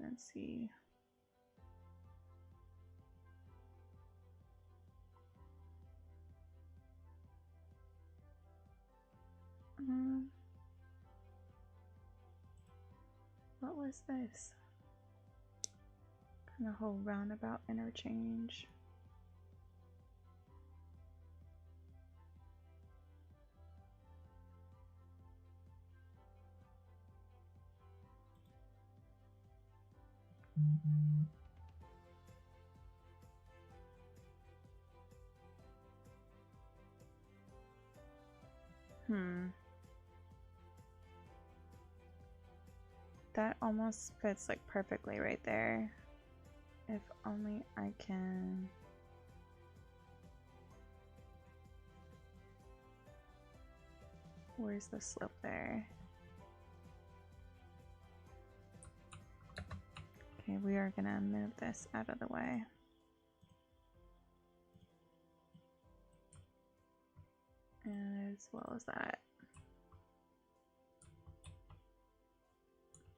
let's see. What was this? Kind of whole roundabout interchange. That almost fits like perfectly right there. If only I can. Where's the slope there? Okay, we are gonna move this out of the way. As well as that.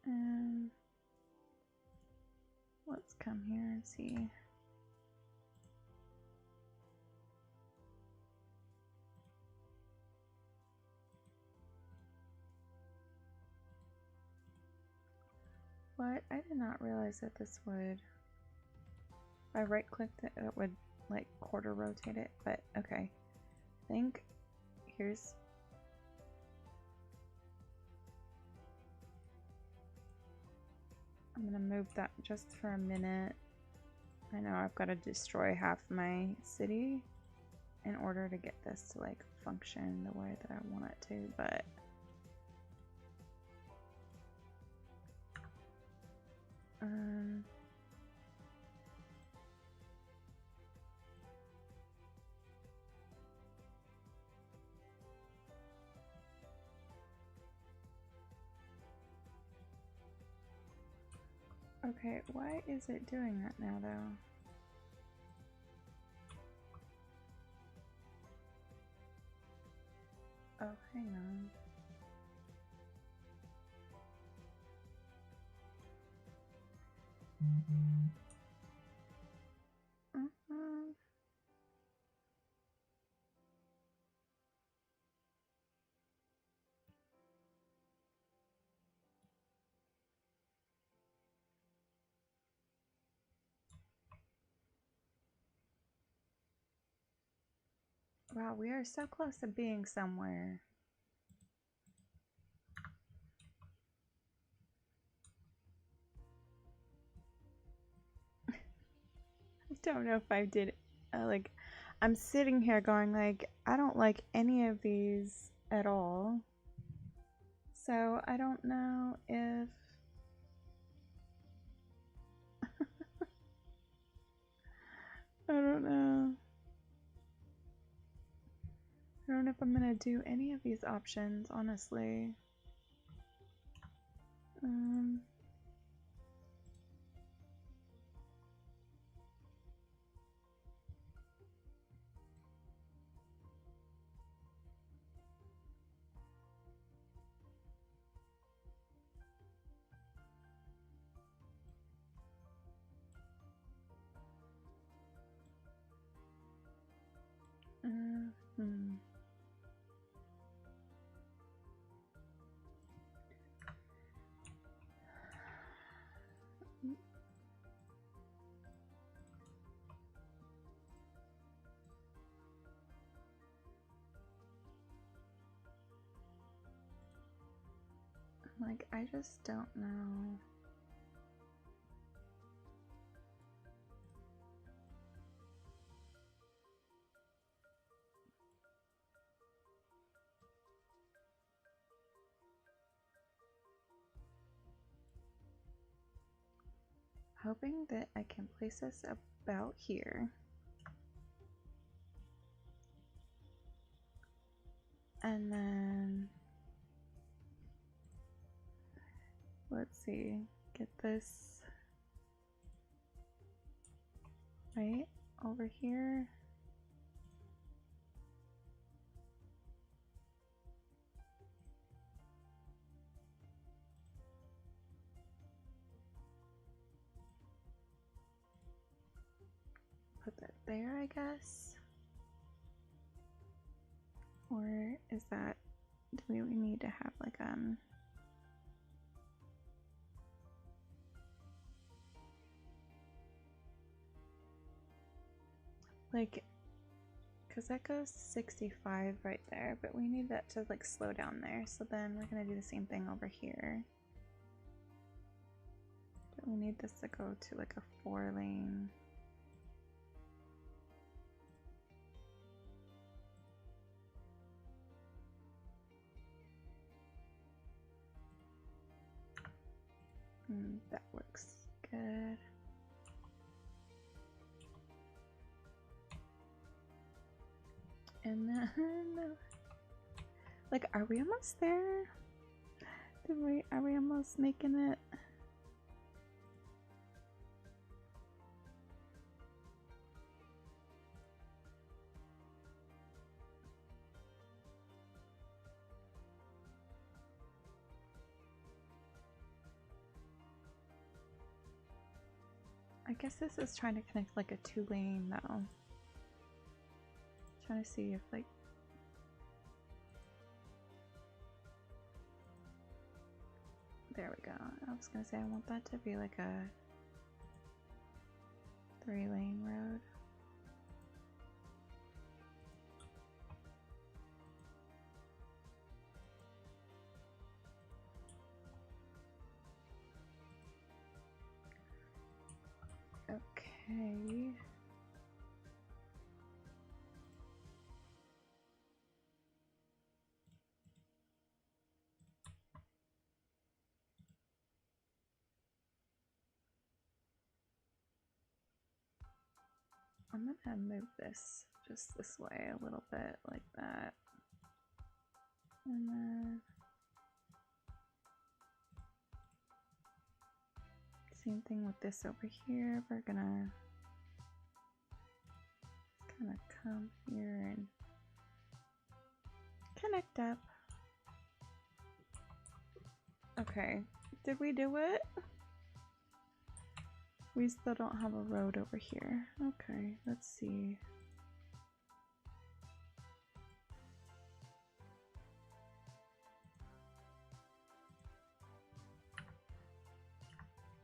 And let's come here and see. What? I did not realize that this would, if I right clicked it, it would like quarter rotate it, but okay. I think here's, I'm gonna move that just for a minute. I know I've got to destroy half my city in order to get this to like function the way that I want it to, but Um, okay, why is it doing that now, though? Oh, hang on. Mhm. Wow, we are so close to being somewhere. I don't know if I did, like, I'm sitting here going, like, I don't like any of these at all. So I don't know if... I don't know. I don't know if I'm gonna do any of these options, honestly. Um... hmm. Like, I just don't know. Hoping that I can place this about here. And then... let's see. Get this right over here. Put that there, I guess. Or is that... do we need to have like like, because that goes 65 right there, but we need that to like slow down there, so then we're gonna do the same thing over here. But we need this to go to like a 4-lane. That works good. And then, like, are we almost there? Are we almost making it? I guess this is trying to connect like a 2-lane though. Trying to see if like... there we go. I was gonna say I want that to be like a 3-lane road. Okay. I'm gonna move this just this way a little bit, like that. And then same thing with this over here. We're gonna kind of come here and connect up. Okay, did we do it? We still don't have a road over here. Okay, let's see.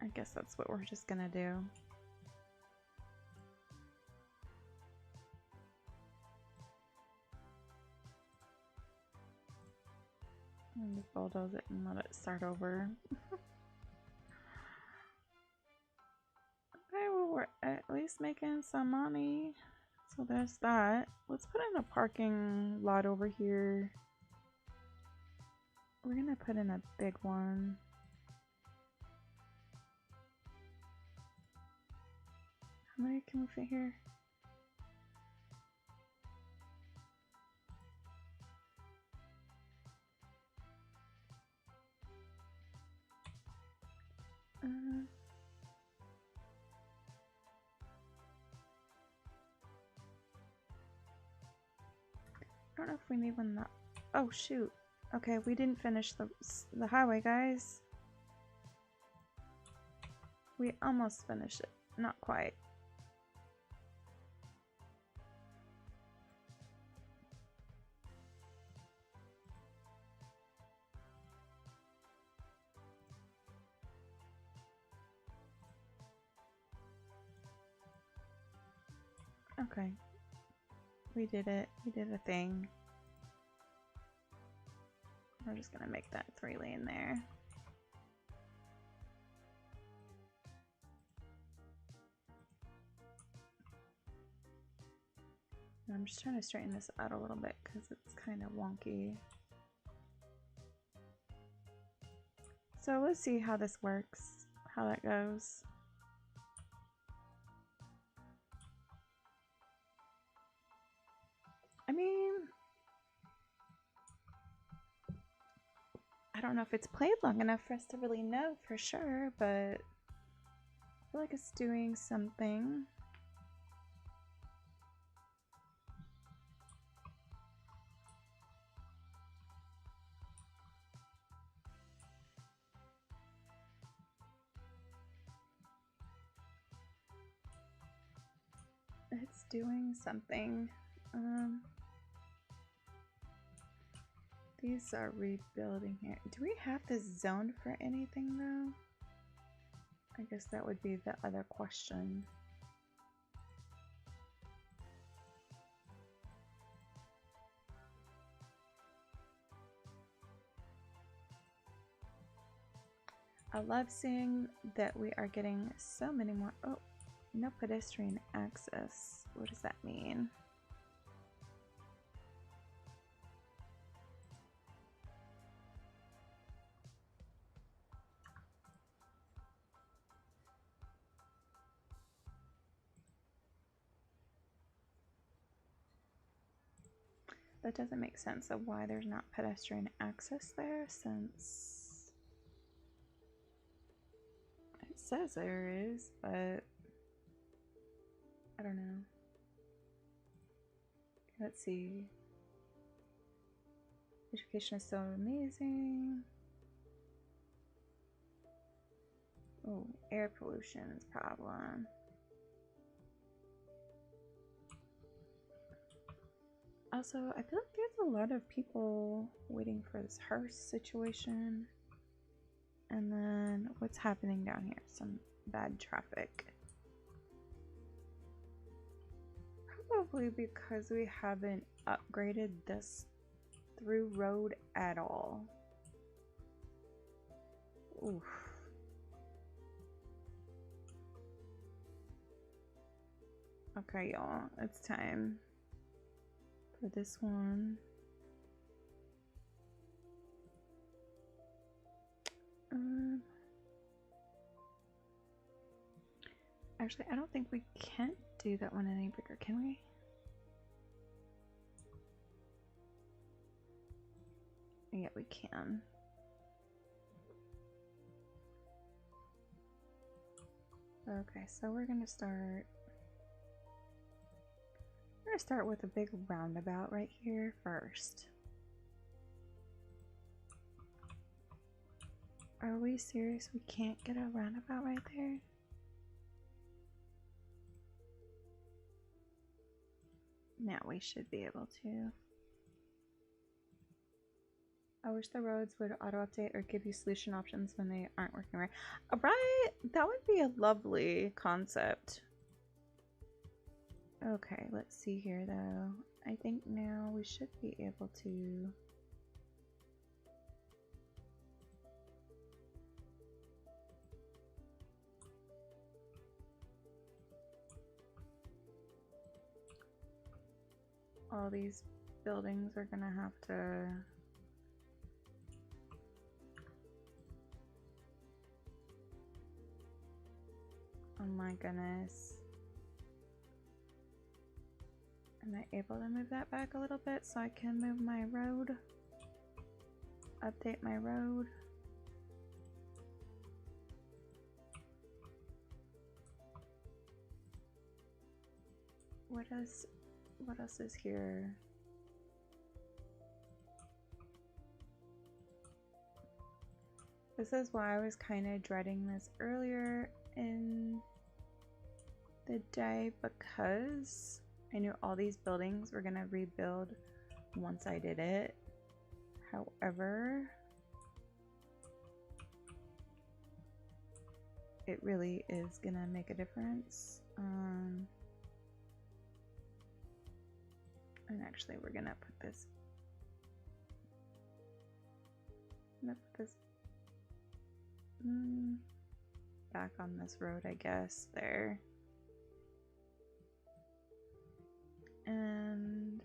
I guess that's what we're just gonna do. And just bulldoze it and let it start over. Okay, well, we're at least making some money. So there's that. Let's put in a parking lot over here. We're gonna put in a big one. How many can we fit here? I don't know if we need one that. Oh shoot! Okay, we didn't finish the highway, guys. We almost finished it, not quite. Okay, we did it. We did a thing. We're just gonna make that 3-lane there. I'm just trying to straighten this out a little bit because it's kind of wonky. So let's see how this works, how that goes. I mean, I don't know if it's played long enough for us to really know for sure, but I feel like it's doing something. It's doing something. These are rebuilding here. Do we have this zone for anything though? I guess that would be the other question. I love seeing that we are getting so many more. Oh, no pedestrian access. What does that mean? That doesn't make sense of why there's not pedestrian access there, since it says there is, but I don't know. Let's see. Education is so amazing. Oh, air pollution is a problem. Also, I feel like there's a lot of people waiting for this hearse situation. And then what's happening down here? Some bad traffic. Probably because we haven't upgraded this through road at all. Oof. Okay, y'all, it's time for this one. Actually, I don't think we can do that one any bigger, can we? Yeah, we can. Okay, so we're gonna start with a big roundabout right here first. Are we serious? We can't get a roundabout right there? Now we should be able to. I wish the roads would auto-update or give you solution options when they aren't working right. Right? That would be a lovely concept. Okay, let's see here though. I think now we should be able to... All these buildings are gonna have to... Oh my goodness. Am I able to move that back a little bit so I can move my road? Update my road. What else is here? This is why I was kind of dreading this earlier in the day, because I knew all these buildings were gonna rebuild once I did it. However, it really is gonna make a difference. And actually we're gonna put this back on this road, I guess, there. And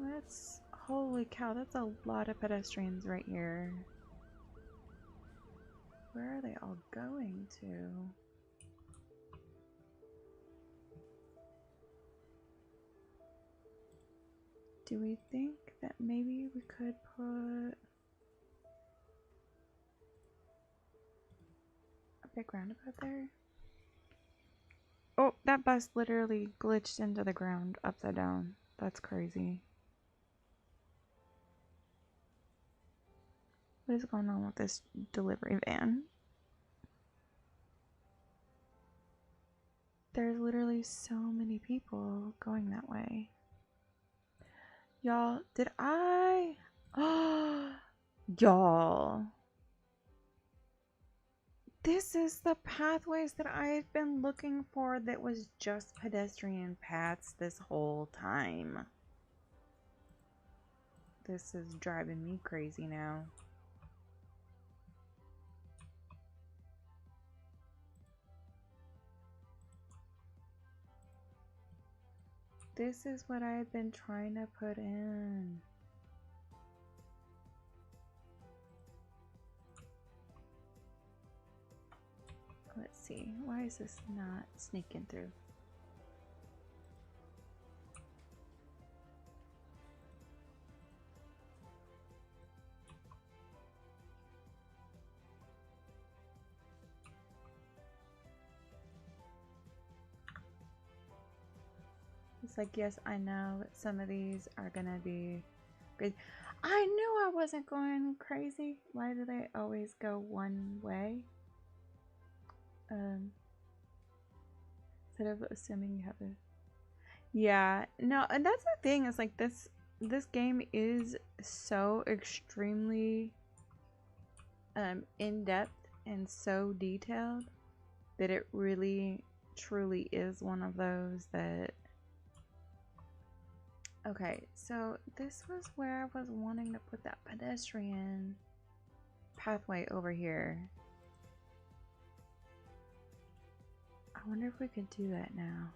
that's, holy cow, that's a lot of pedestrians right here. Where are they all going to? Do we think that maybe we could put a big roundabout there? Oh, that bus literally glitched into the ground upside down. That's crazy. What is going on with this delivery van? There's literally so many people going that way. Y'all, did I? Y'all. This is the pathways that I've been looking for that was just pedestrian paths this whole time. This is driving me crazy now. This is what I've been trying to put in. Let's see. Why is this not sneaking through? It's like, yes, I know that some of these are gonna be crazy. I knew I wasn't going crazy. Why do they always go one way? Instead of assuming you have a... Yeah, no, and that's the thing, is like this game is so extremely in-depth and so detailed that it really truly is one of those that... Okay, so this was where I was wanting to put that pedestrian pathway over here. I wonder if we could do that now.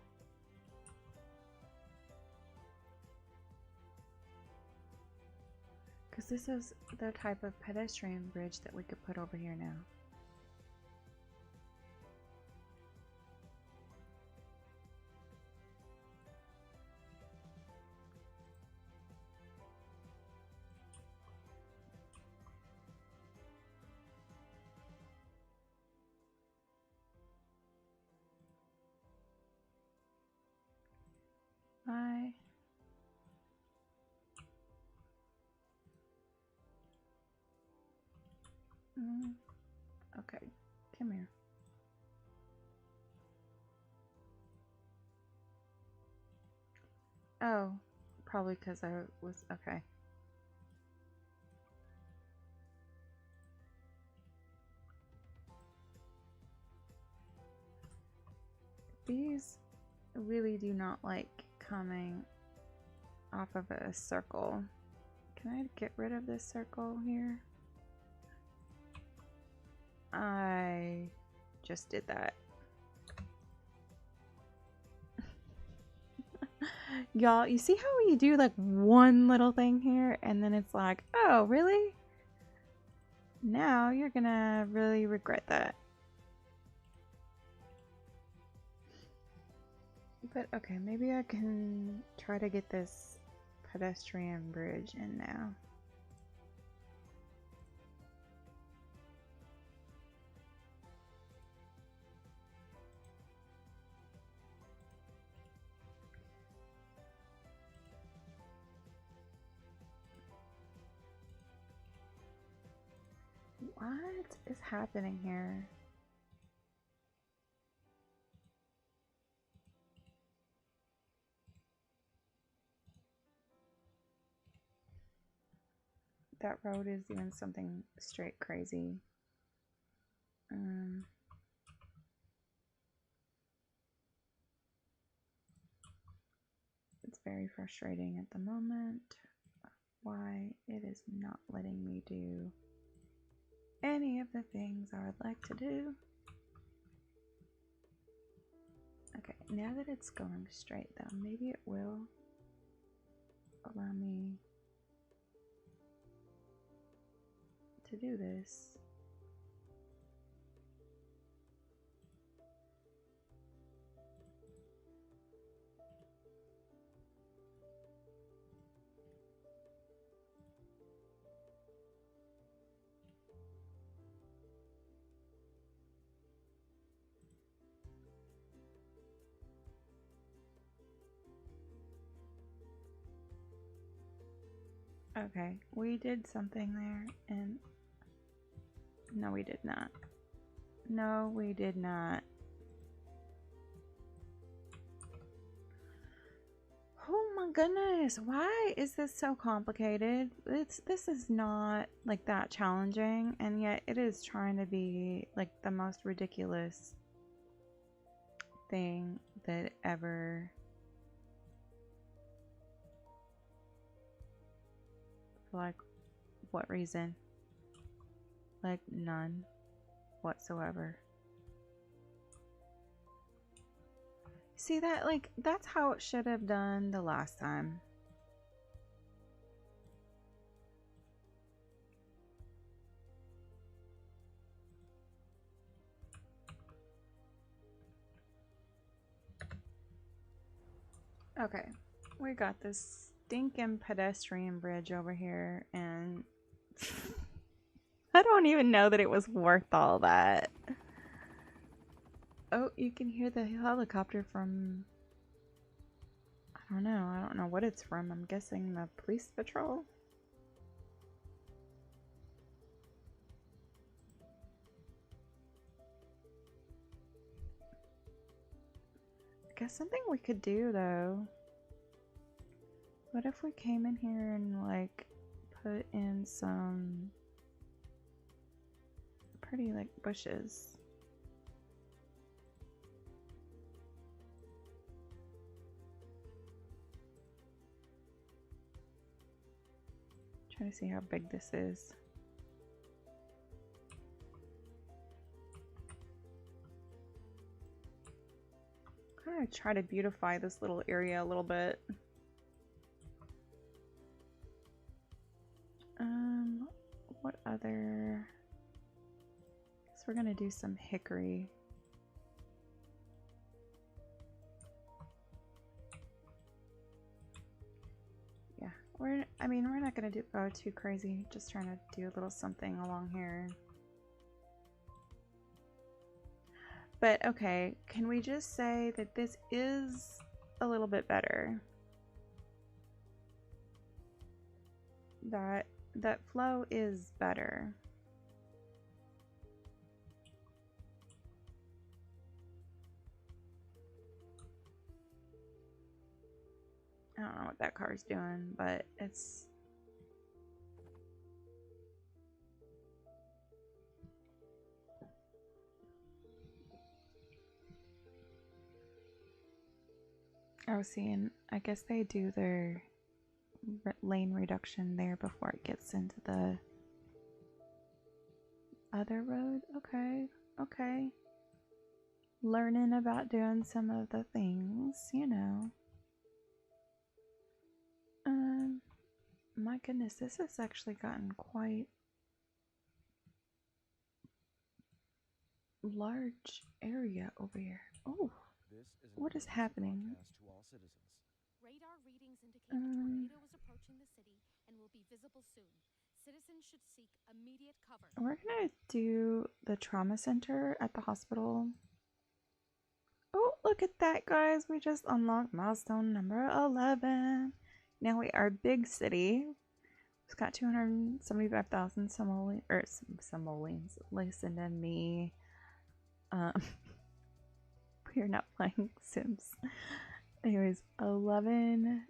Because this is the type of pedestrian bridge that we could put over here now. Why? Okay, come here. Oh, probably because I was okay. These really do not like coming off of a circle. Can I get rid of this circle here? I just did that. Y'all, you see how you do like one little thing here and then it's like, oh, really? Now you're gonna really regret that. But okay, maybe I can try to get this pedestrian bridge in now. What is happening here? That road is doing something straight crazy. It's very frustrating at the moment. Why it is not letting me do any of the things I would like to do. Okay, now that it's going straight though, maybe it will allow me to do this. Okay, we did something there, and no, we did not. No, we did not. Oh my goodness, why is this so complicated? This is not like that challenging, and yet it is trying to be like the most ridiculous thing that ever. For like what reason? Like none whatsoever. See that? Like that's how it should have done the last time. Okay, we got this stinking pedestrian bridge over here, and I don't even know that it was worth all that. Oh, you can hear the helicopter from... I don't know what it's from. I'm guessing the police patrol? I guess something we could do, though. What if we came in here and, like, put in some pretty, like, bushes? Trying to see how big this is. Kind of try to beautify this little area a little bit. What other? So we're gonna do some hickory. Yeah, we're not gonna go too crazy. Just trying to do a little something along here. But okay, can we just say that this is a little bit better? that flow is better. I don't know what that car's doing, but it's... I was seeing, I guess they do their lane reduction there before it gets into the other road. Okay, okay. Learning about doing some of the things, you know. My goodness, this has actually gotten quite large area over here. Oh, what is happening? To all citizens. Radar readings indicate a tornado is approaching the city and will be visible soon. Citizens should seek immediate cover. We're gonna do the trauma center at the hospital. Oh, look at that, guys. We just unlocked milestone number 11. Now we are a big city. It's got 275,000 simoleons listened to me. We are not playing Sims. Anyways, 11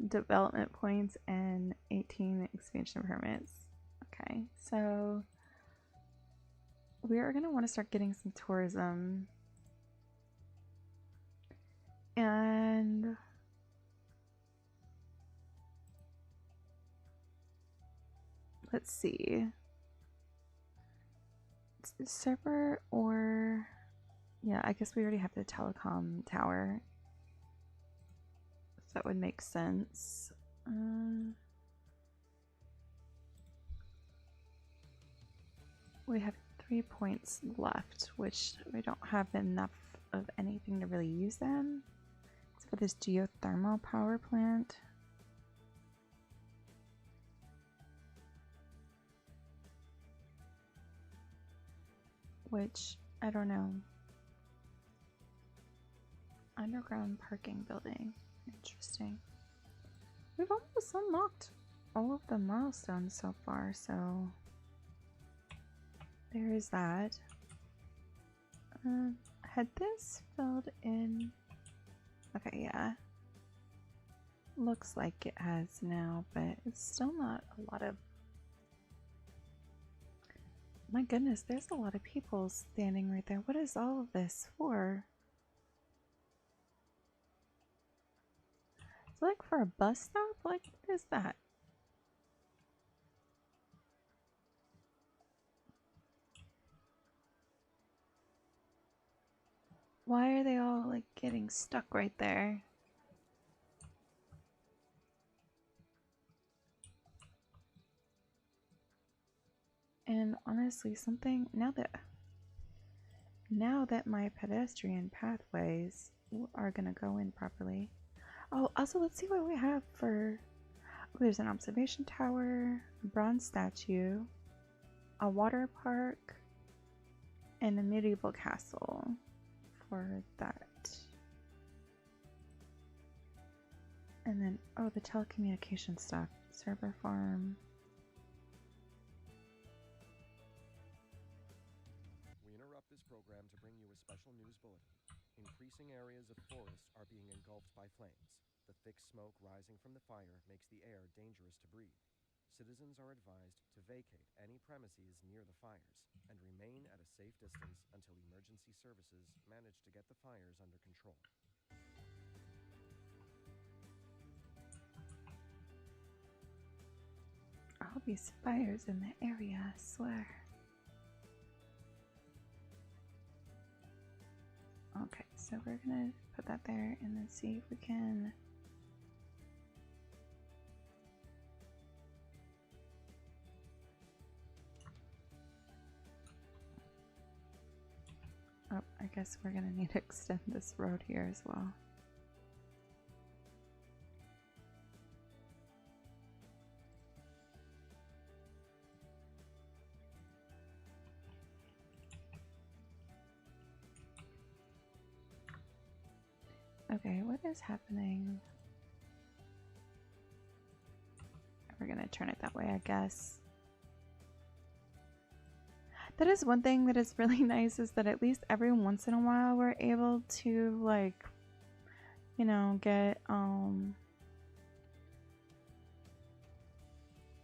development points and 18 expansion permits. Okay, so we are going to want to start getting some tourism. And let's see. Server or... Yeah, I guess we already have the telecom tower. So that would make sense. We have 3 points left, which we don't have enough of anything to really use them. Except for this geothermal power plant. Which, I don't know. Underground parking building. Interesting. We've almost unlocked all of the milestones so far, so there is that. Had this filled in? Okay, yeah. Looks like it has now, but it's still not a lot of... My goodness, there's a lot of people standing right there. What is all of this for? It's like for a bus stop? Like, what is that? Why are they all like getting stuck right there? And honestly, something now that my pedestrian pathways are gonna go in properly. Oh, also let's see what we have for... Oh, there's an observation tower, a bronze statue, a water park, and a medieval castle for that. And then, oh, the telecommunication stuff, server farm. We interrupt this program to bring you a special news bulletin. Increasing areas of forest are being engulfed by flames. The thick smoke rising from the fire makes the air dangerous to breathe. Citizens are advised to vacate any premises near the fires and remain at a safe distance until emergency services manage to get the fires under control. All these fires in the area, I swear. Okay, so we're gonna put that there and then see if we can... Oh, I guess we're gonna need to extend this road here as well. Okay, what is happening? we're gonna turn it that way, I guess. That is one thing that is really nice, is that at least every once in a while we're able to, like, you know, get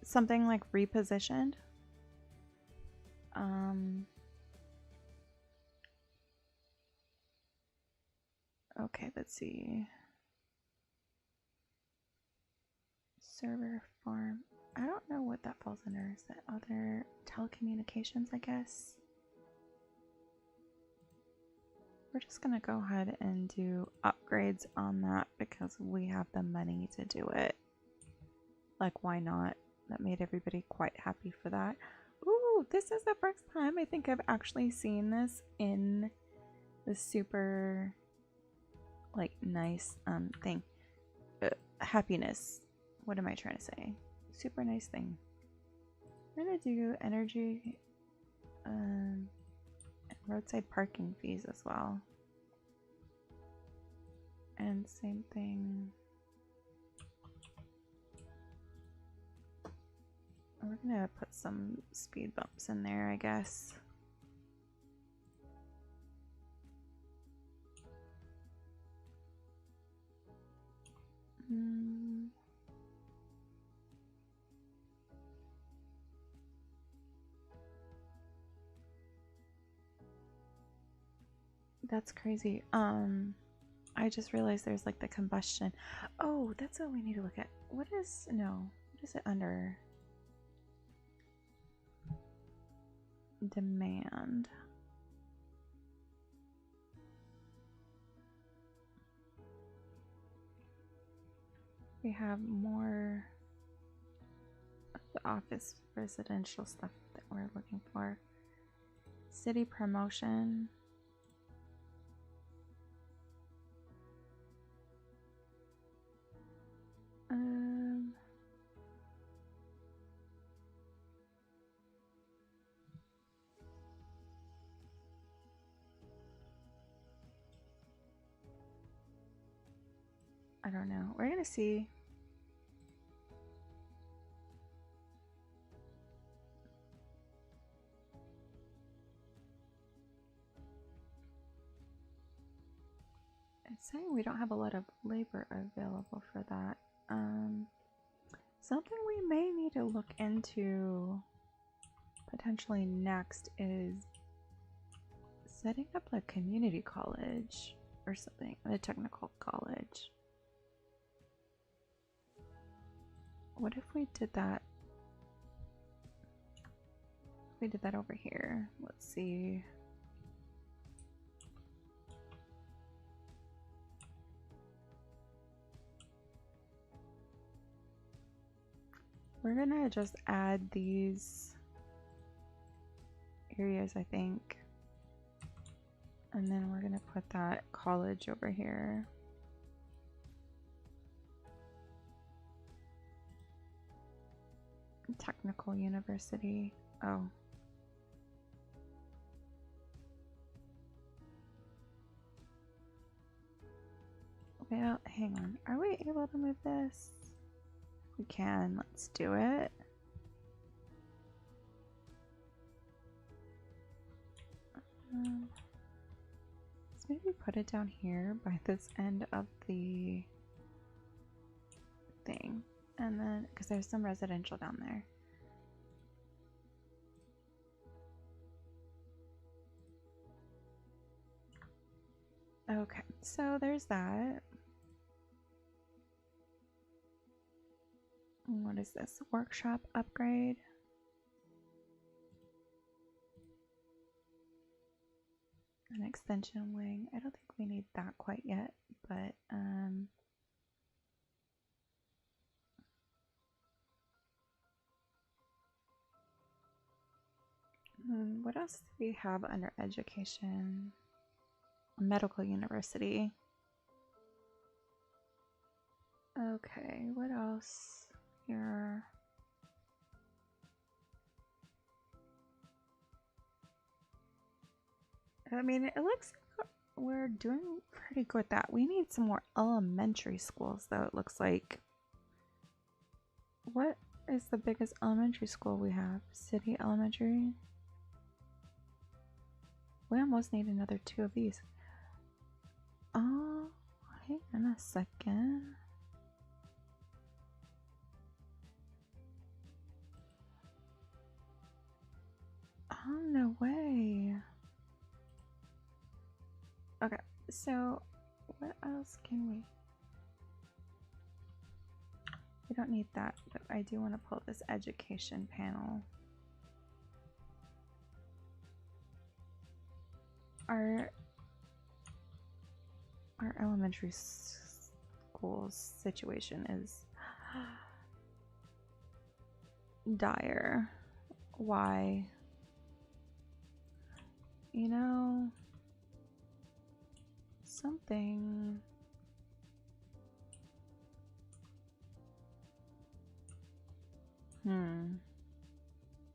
something like repositioned. Okay, let's see. Server farm. I don't know what that falls under. Is that other telecommunications, I guess? We're just gonna go ahead and do upgrades on that because we have the money to do it. Like, why not? That made everybody quite happy for that. Ooh, this is the first time I think I've actually seen this in the super, like, nice thing. Happiness. What am I trying to say? Super nice thing. We're gonna do energy and roadside parking fees as well. And same thing. We're gonna put some speed bumps in there, I guess. That's crazy. I just realized there's like the combustion. Oh, that's what we need to look at. What is, no, what is it under? Demand. We have more of the office residential stuff that we're looking for. City promotion. I don't know. We're gonna see. It's saying we don't have a lot of labor available for that. Something we may need to look into potentially next is setting up a community college or something, a technical college. What if we did that? If we did that over here. Let's see. We're gonna just add these areas, I think. And then we're gonna put that college over here. Technical University. Oh. Well, hang on. Are we able to move this? We can. Let's do it. Let's maybe put it down here by this end of the thing. And then, because there's some residential down there. Okay, so there's that. What is this? Workshop upgrade. An extension wing. I don't think we need that quite yet, but what else do we have under education? Medical university. Okay, what else here? I mean, it looks like we're doing pretty good with that. We need some more elementary schools, though, it looks like. What is the biggest elementary school we have? City Elementary. We almost need another 2 of these. Oh, hang on a second. Oh, no way. Okay, so what else can we? We don't need that, but I do want to pull this education panel. Our elementary school situation is dire. Why? You know, something.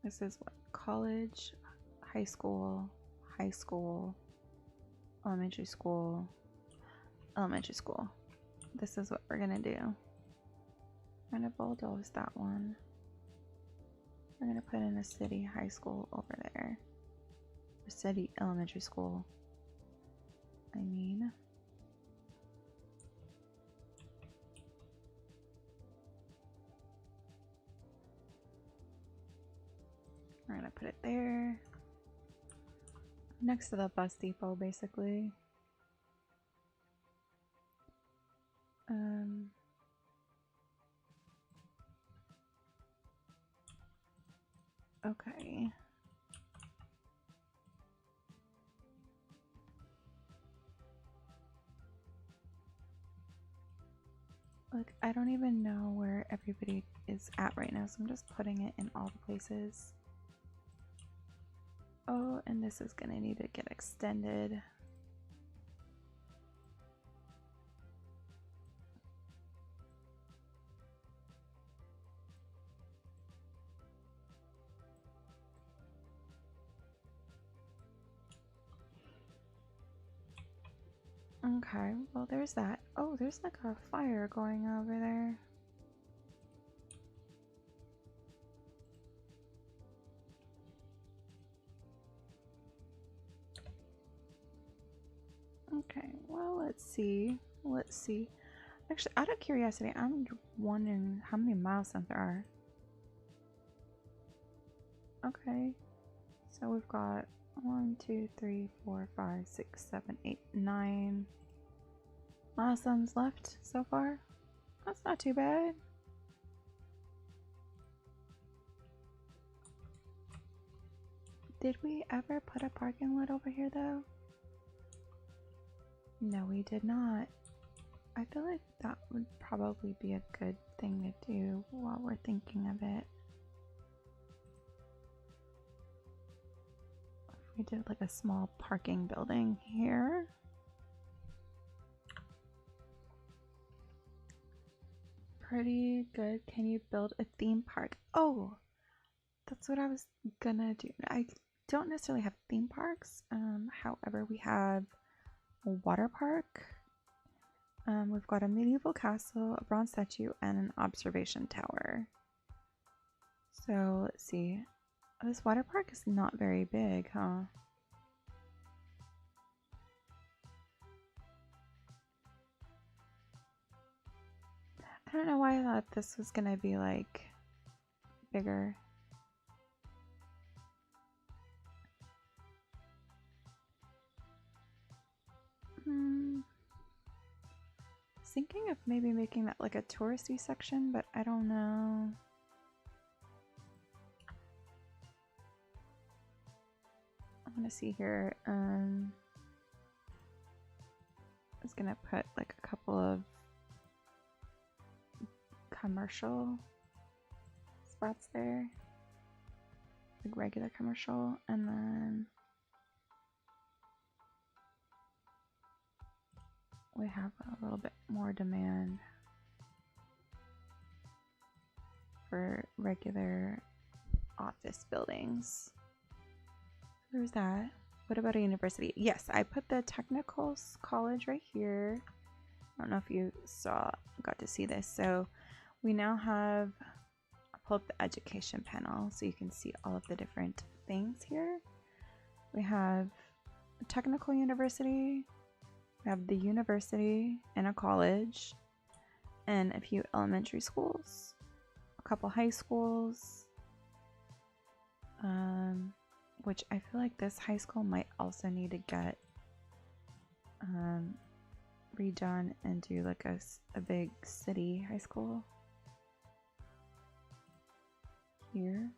This is what? College, high school, elementary school, elementary school. This is what we're gonna do. We're gonna bulldoze that one. We're gonna put in a city high school over there. Or city elementary school. I mean. We're gonna put it there. Next to the bus depot, basically. Okay. Look, I don't even know where everybody is at right now, so I'm just putting it in all the places. Oh, and this is gonna need to get extended. Okay, well there's that. Oh, there's like a fire going over there. Okay, well let's see. Let's see. Actually, out of curiosity, I'm wondering how many milestones there are. Okay, so we've got 1, 2, 3, 4, 5, 6, 7, 8, 9 milestones left so far. That's not too bad. Did we ever put a parking lot over here though? No, we did not. I feel like that would probably be a good thing to do while we're thinking of it. If we did like a small parking building here. Pretty good. Can you build a theme park? Oh, that's what I was gonna do. I don't necessarily have theme parks. However, we have a water park. We've got a medieval castle, a bronze statue, and an observation tower. So let's see. This water park is not very big, huh? I don't know why I thought this was gonna be like bigger. Thinking of maybe making that like a touristy section, but I don't know. I want to see here. I was gonna put like a couple of commercial spots there, like regular commercial, and then we have a little bit more demand for regular office buildings. There's that. What about a university? Yes, I put the technical college right here. I don't know if you got to see this. So we now have a pull up the education panel so you can see all of the different things here. We have a technical university, we have the university and a college, and a few elementary schools, a couple high schools, which I feel like this high school might also need to get redone and do like a big city high school here.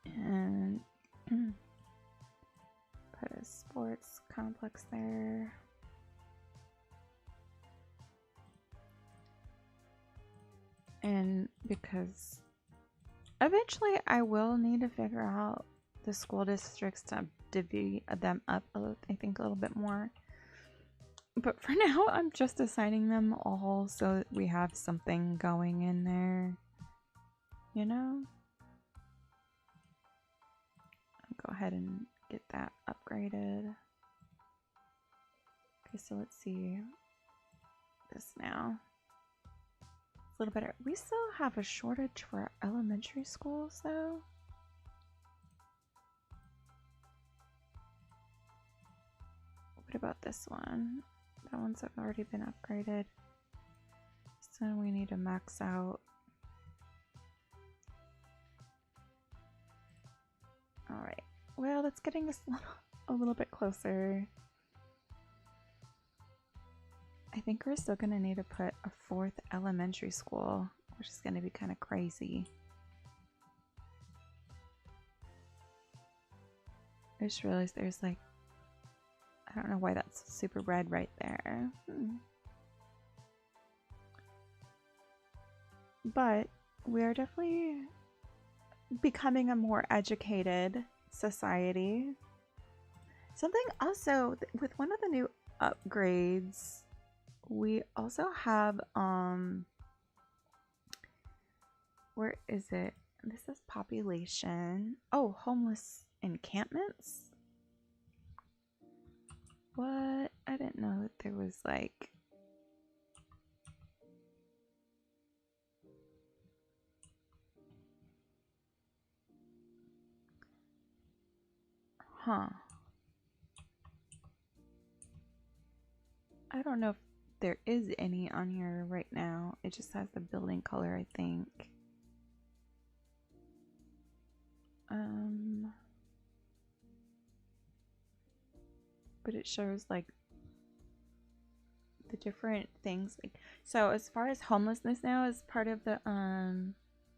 And put a sports complex there. And because eventually I will need to figure out the school districts to divvy them up, I think, a little bit more. But for now, I'm just assigning them all so that we have something going in there, you know? I'll go ahead and get that upgraded. Okay, so let's see this now. It's a little better. We still have a shortage for elementary schools, though. What about this one? That one's already been upgraded. So we need to max out. Alright. Well, that's getting us a little bit closer. I think we're still going to need to put a 4th elementary school, which is going to be kind of crazy. I just realized there's like, I don't know why that's super red right there. But we are definitely becoming a more educated society. Something also, with one of the new upgrades, we also have, where is it? This is population. Oh, homeless encampments? What? I didn't know that there was like... Huh. I don't know if there is any on here right now. It just has the building color, I think. But it shows like the different things. Like, so as far as homelessness now is part of the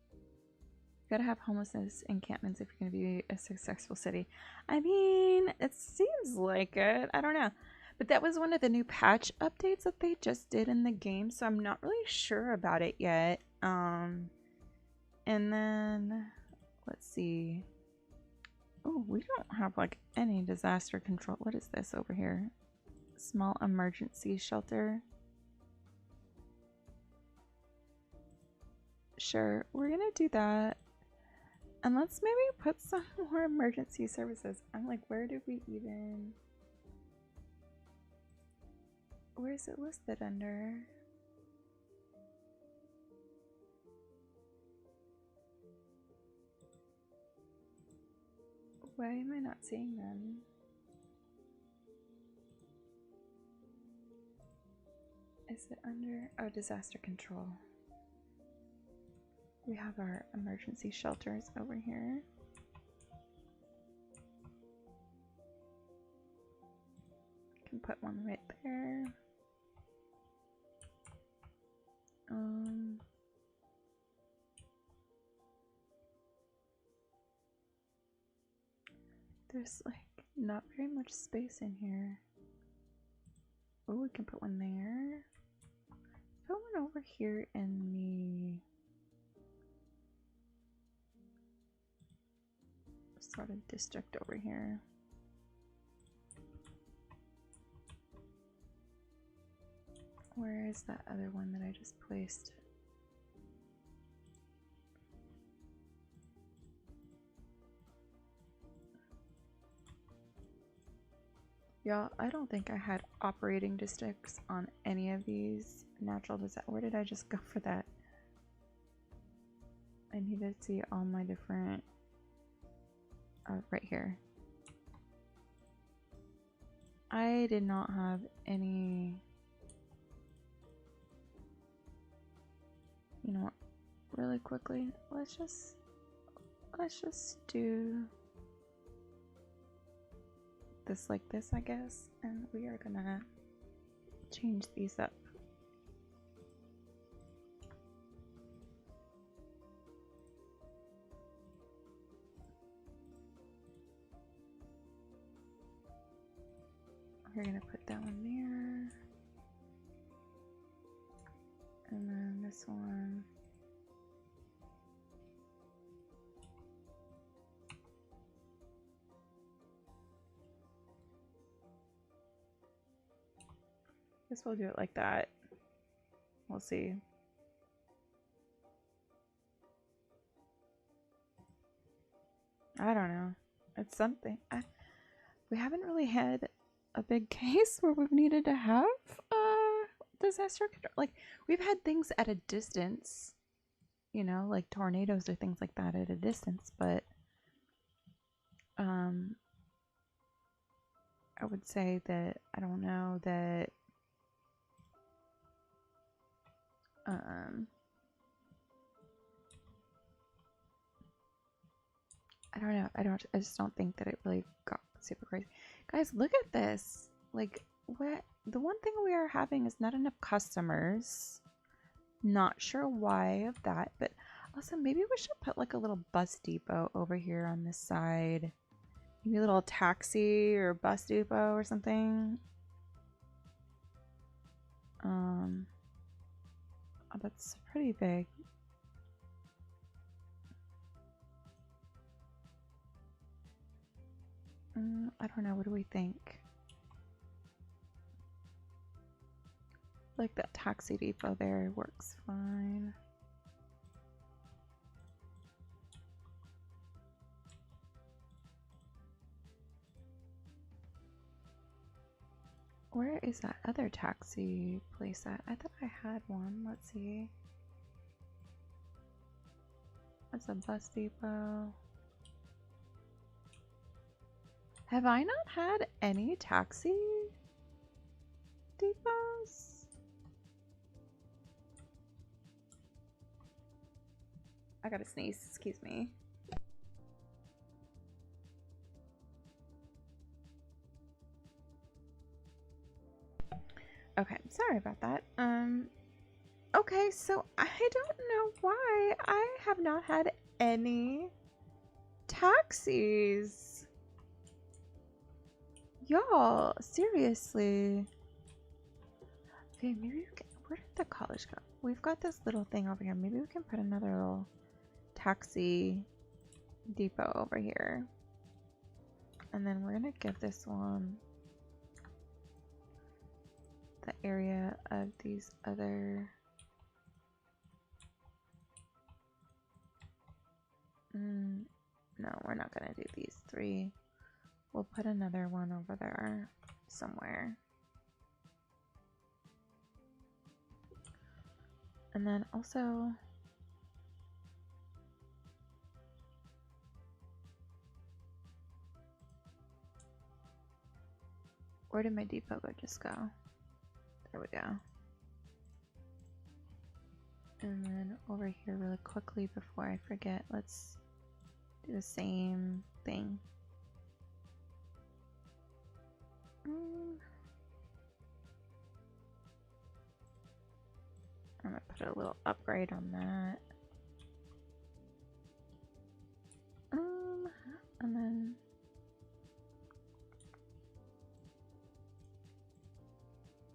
you gotta have homelessness encampments if you're gonna be a successful city. I mean, it seems like it. I don't know. But that was one of the new patch updates that they just did in the game, so I'm not really sure about it yet. And then let's see. Oh, we don't have like any disaster control. What is this over here? Small emergency shelter. Sure, we're gonna do that. And let's maybe put some more emergency services. I'm like, where do we even... Where is it listed under? Why am I not seeing them? Is it under... Oh, disaster control. We have our emergency shelters over here. Can put one right there. There's like not very much space in here. Oh, we can put one there. Put one over here in the sort of district over here. Where is that other one that I just placed? Y'all, I don't think I had operating districts on any of these natural disasters. Where did I just go for that? I need to see all my different... right here. I did not have any... You know what? Really quickly, let's just do this like this, I guess, and we are gonna change these up. We're gonna put that one there, and then this one. Guess we'll do it like that. We'll see. I don't know. It's something. We haven't really had a big case where we've needed to have disaster control. Like, we've had things at a distance, you know, like tornadoes or things like that at a distance, but I would say that I don't know that I don't know. I just don't think that it really got super crazy. Guys, look at this. Like, what? The one thing we are having is not enough customers. Not sure why of that, but also maybe we should put like a little bus depot over here on this side. Maybe a little taxi or bus depot or something. Oh, that's pretty big. I don't know. What do we think? Like that taxi depot there works fine. Where is that other taxi place at? I thought I had one. Let's see. That's a bus depot. Have I not had any taxi depots? I gotta sneeze, excuse me. Okay, sorry about that. Okay, so I don't know why I have not had any taxis. Y'all, seriously. Okay, maybe we can, where did the college go? We've got this little thing over here. Maybe we can put another little taxi depot over here. And then we're gonna give this one the area of these other no, we're not gonna do these three. We'll put another one over there somewhere. And then also where did my depot just go? There we go. And then over here really quickly before I forget, let's do the same thing. I'm gonna put a little upgrade on that. And then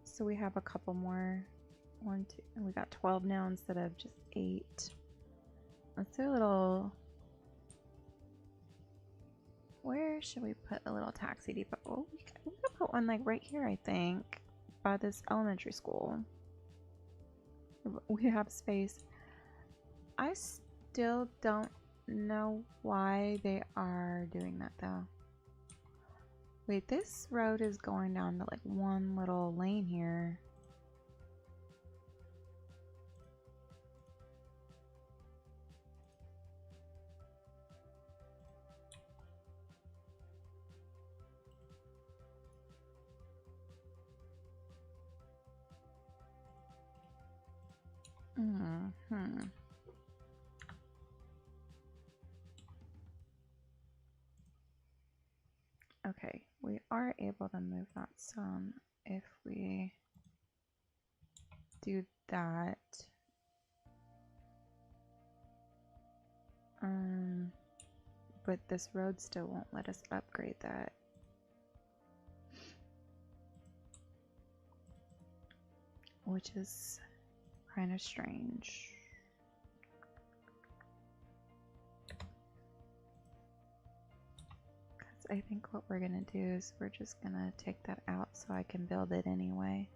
so we have a couple more. 1, 2, and we got 12 now instead of just 8. Let's do a little. Where should we put a little taxi depot? Oh, we can put one like right here, I think, by this elementary school. We have space. I still don't know why they are doing that though. Wait, this road is going down to like one little lane here. Hmm. Okay, we are able to move that some if we do that. But this road still won't let us upgrade that. Which is kind of strange. Because I think what we're going to do is we're just going to take that out so I can build it anyway.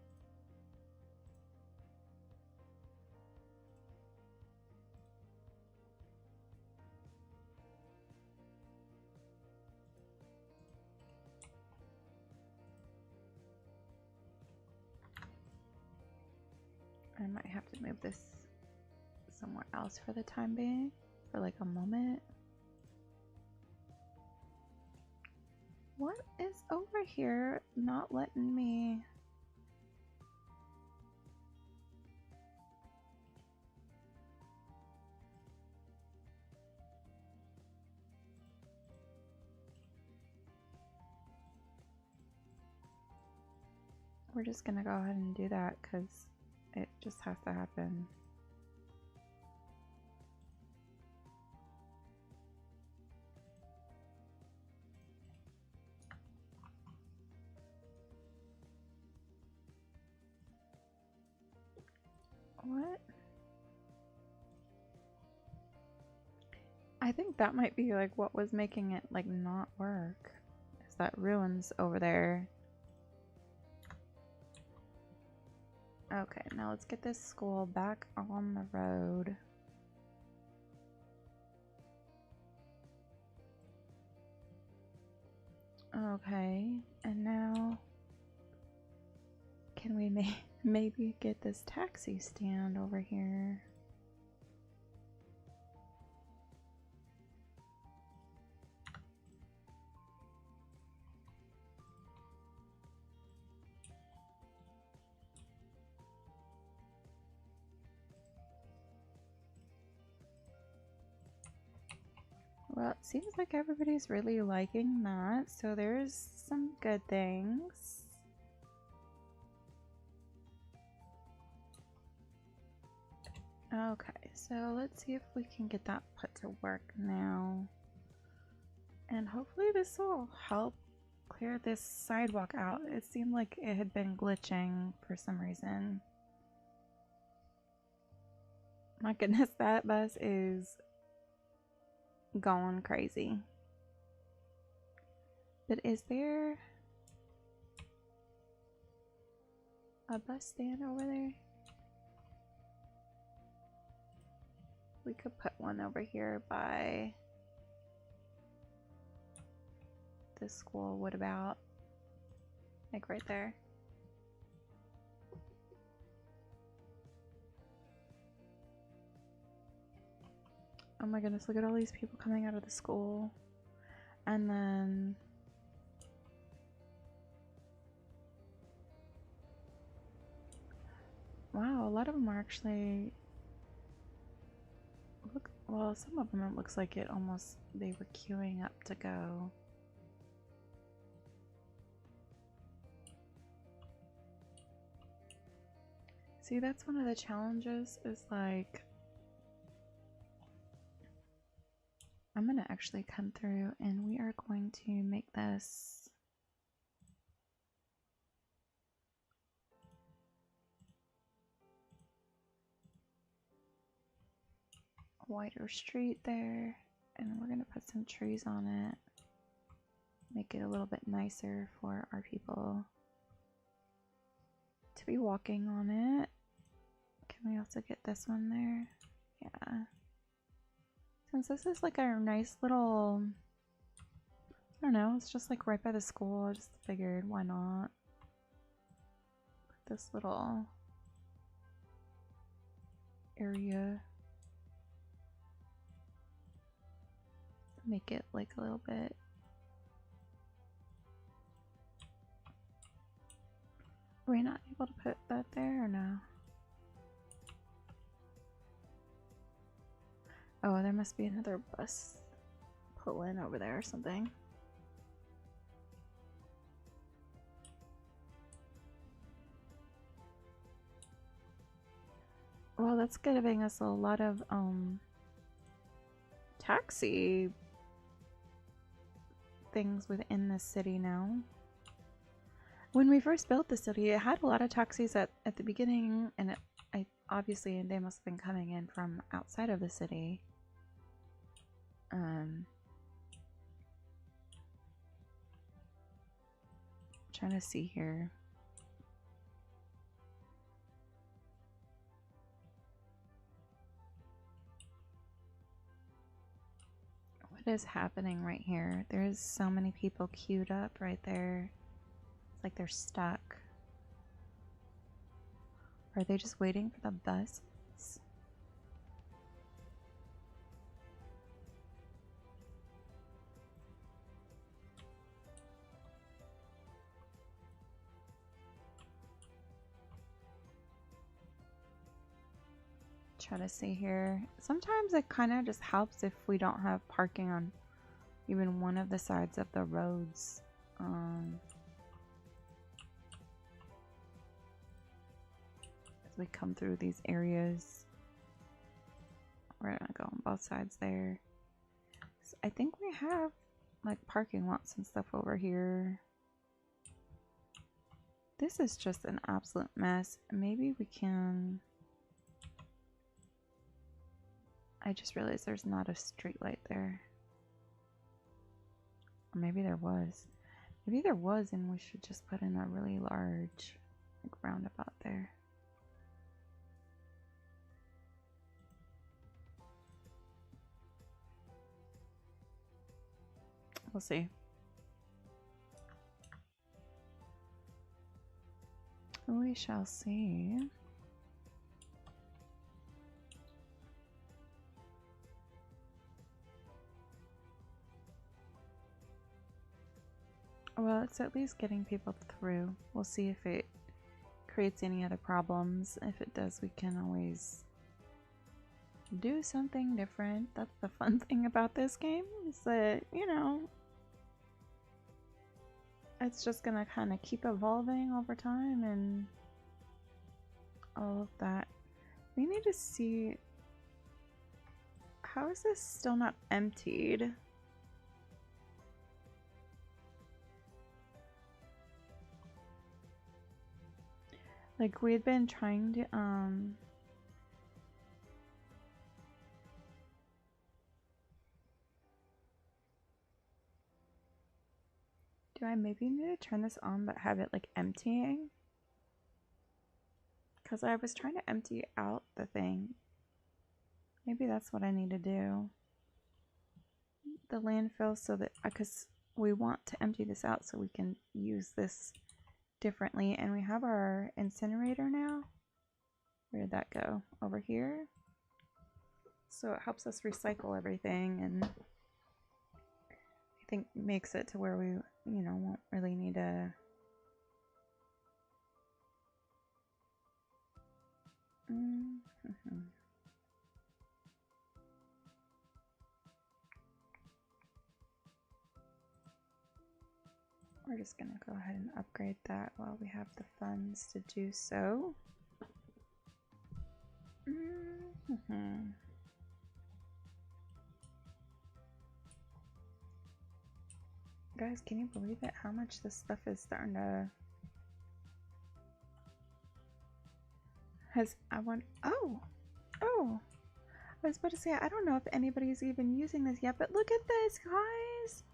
I might have to move this somewhere else for the time being, for like a moment. What is over here not letting me? We're just gonna go ahead and do that because it just has to happen. What? I think that might be like what was making it like not work. Is that ruins over there? Okay, now let's get this school back on the road. Okay, and now can we maybe get this taxi stand over here? Well, it seems like everybody's really liking that, so there's some good things. Okay, so let's see if we can get that put to work now. And hopefully this will help clear this sidewalk out. It seemed like it had been glitching for some reason. My goodness, that bus is going crazy. But is there a bus stand over there? We could put one over here by the school. What about like right there? Oh my goodness, look at all these people coming out of the school. And then wow, a lot of them are actually well, some of them it looks like it almost they were queuing up to go. See, that's one of the challenges is like I'm gonna actually come through and we are going to make this wider street there, and we're gonna put some trees on it, make it a little bit nicer for our people to be walking on it. Can we also get this one there? Yeah. Since this is like our nice little I don't know, it's just like right by the school. I just figured, why not? This little area. Make it like a little bit. Are we not able to put that there or no? Oh, there must be another bus pull in over there or something. Well, that's giving us a lot of taxi things within the city now. When we first built the city, it had a lot of taxis at the beginning, and obviously they must have been coming in from outside of the city. Trying to see here. What is happening right here? There's so many people queued up right there. It's like they're stuck. Are they just waiting for the bus? Try to see here. Sometimes it kind of just helps if we don't have parking on even one of the sides of the roads. As we come through these areas, we're gonna go on both sides there. So I think we have like parking lots and stuff over here. This is just an absolute mess. Maybe we can... I just realized there's not a street light there. Or maybe there was. Maybe there was and we should just put in a really large like roundabout there. We'll see. We shall see. Well, it's at least getting people through. We'll see if it creates any other problems. If it does, we can always do something different. That's the fun thing about this game, is that, you know, it's just gonna kind of keep evolving over time and all of that. We need to see, how is this still not emptied? Like, we had been trying to do I maybe need to turn this on but have it like emptying? Because I was trying to empty out the thing. Maybe that's what I need to do. The landfill, so that, because we want to empty this out so we can use this differently. And we have our incinerator now. Where did that go? Over here. So it helps us recycle everything, and I think makes it to where we, you know, won't really need to We're just gonna go ahead and upgrade that while we have the funds to do so. Guys, can you believe it? How much this stuff is starting to... Oh! I was about to say, I don't know if anybody's even using this yet, but look at this, guys!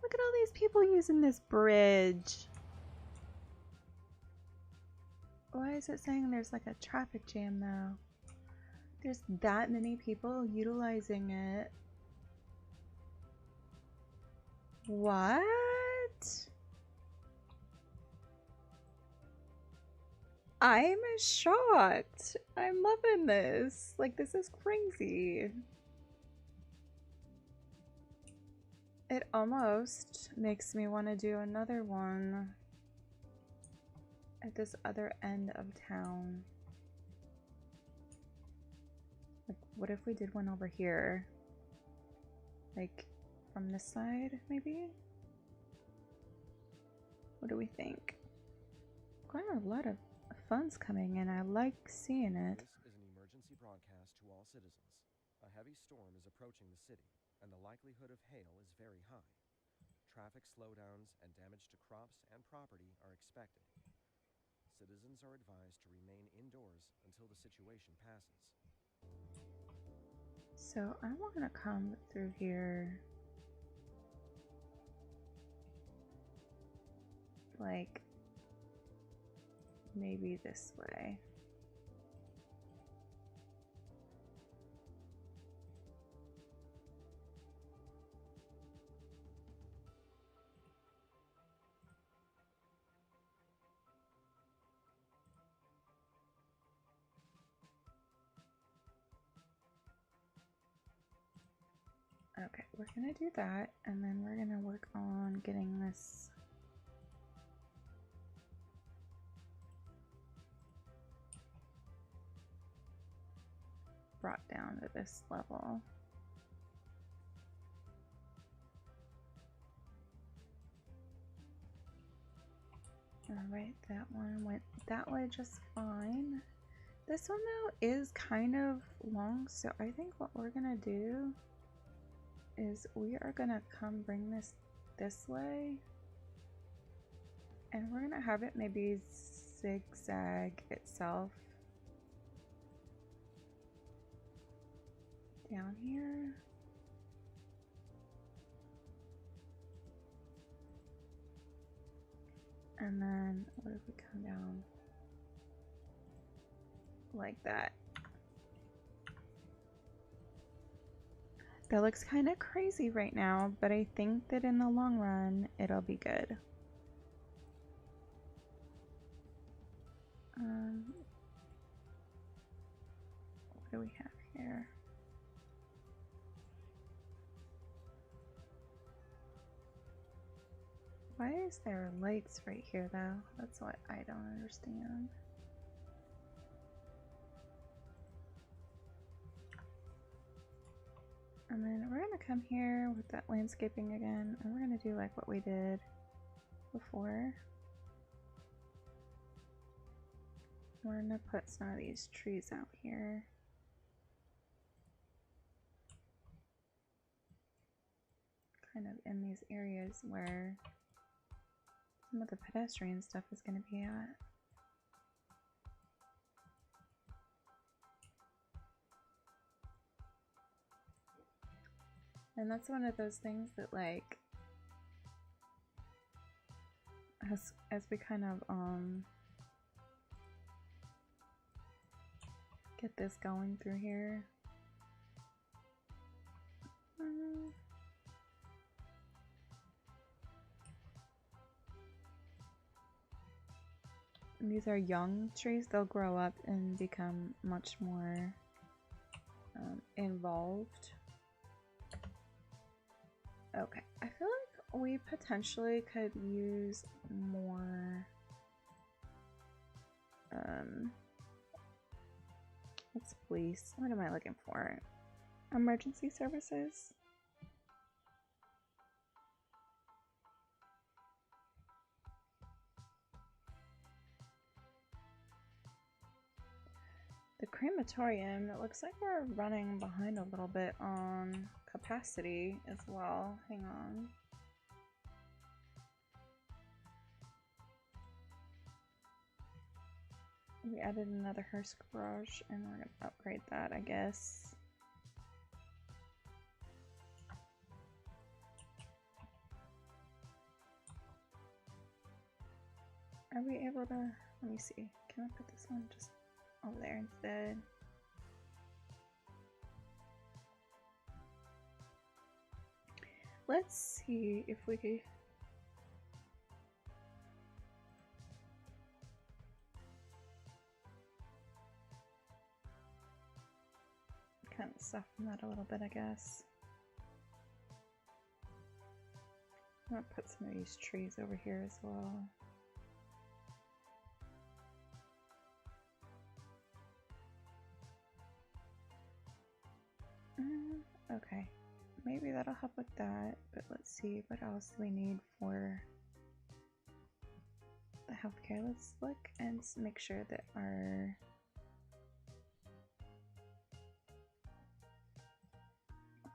Look at all these people using this bridge. Why is it saying there's like a traffic jam now? There's that many people utilizing it. What? I'm shocked. I'm loving this. Like, this is crazy. It almost makes me want to do another one at this other end of town. Like, what if we did one over here? Like, from this side, maybe? What do we think? Quite a lot of funds coming in. I like seeing it. This is an emergency broadcast to all citizens. A heavy storm is approaching the city, and the likelihood of hail is very high. Traffic slowdowns and damage to crops and property are expected. Citizens are advised to remain indoors until the situation passes. So I want to come through here. Like, maybe this way. Okay, we're gonna do that, and then we're gonna work on getting this brought down to this level. Alright, that one went that way just fine. This one though is kind of long, so I think what we're gonna do is we are gonna come bring this way, and we're gonna have it maybe zigzag itself down here. And then what if we come down like that? That looks kind of crazy right now, but I think that in the long run, it'll be good. What do we have here? Why is there lights right here though? That's what I don't understand. And then we're gonna come here with that landscaping again, and we're gonna do like what we did before. We're gonna put some of these trees out here. Kind of in these areas where some of the pedestrian stuff is gonna be at. And that's one of those things that, like, as we kind of get this going through here. And these are young trees. They'll grow up and become much more involved. Okay, I feel like we potentially could use more what's police? What am I looking for? Emergency services? The crematorium, it looks like we're running behind a little bit on capacity as well. Hang on. We added another hearse garage and we're gonna upgrade that, I guess. Are we able to, let me see, can I put this one just over there instead? Let's see if we could. Kind of soften that a little bit, I guess. I'm gonna put some of these trees over here as well. Okay, maybe that'll help with that, but let's see what else we need for the healthcare. Let's look and make sure that our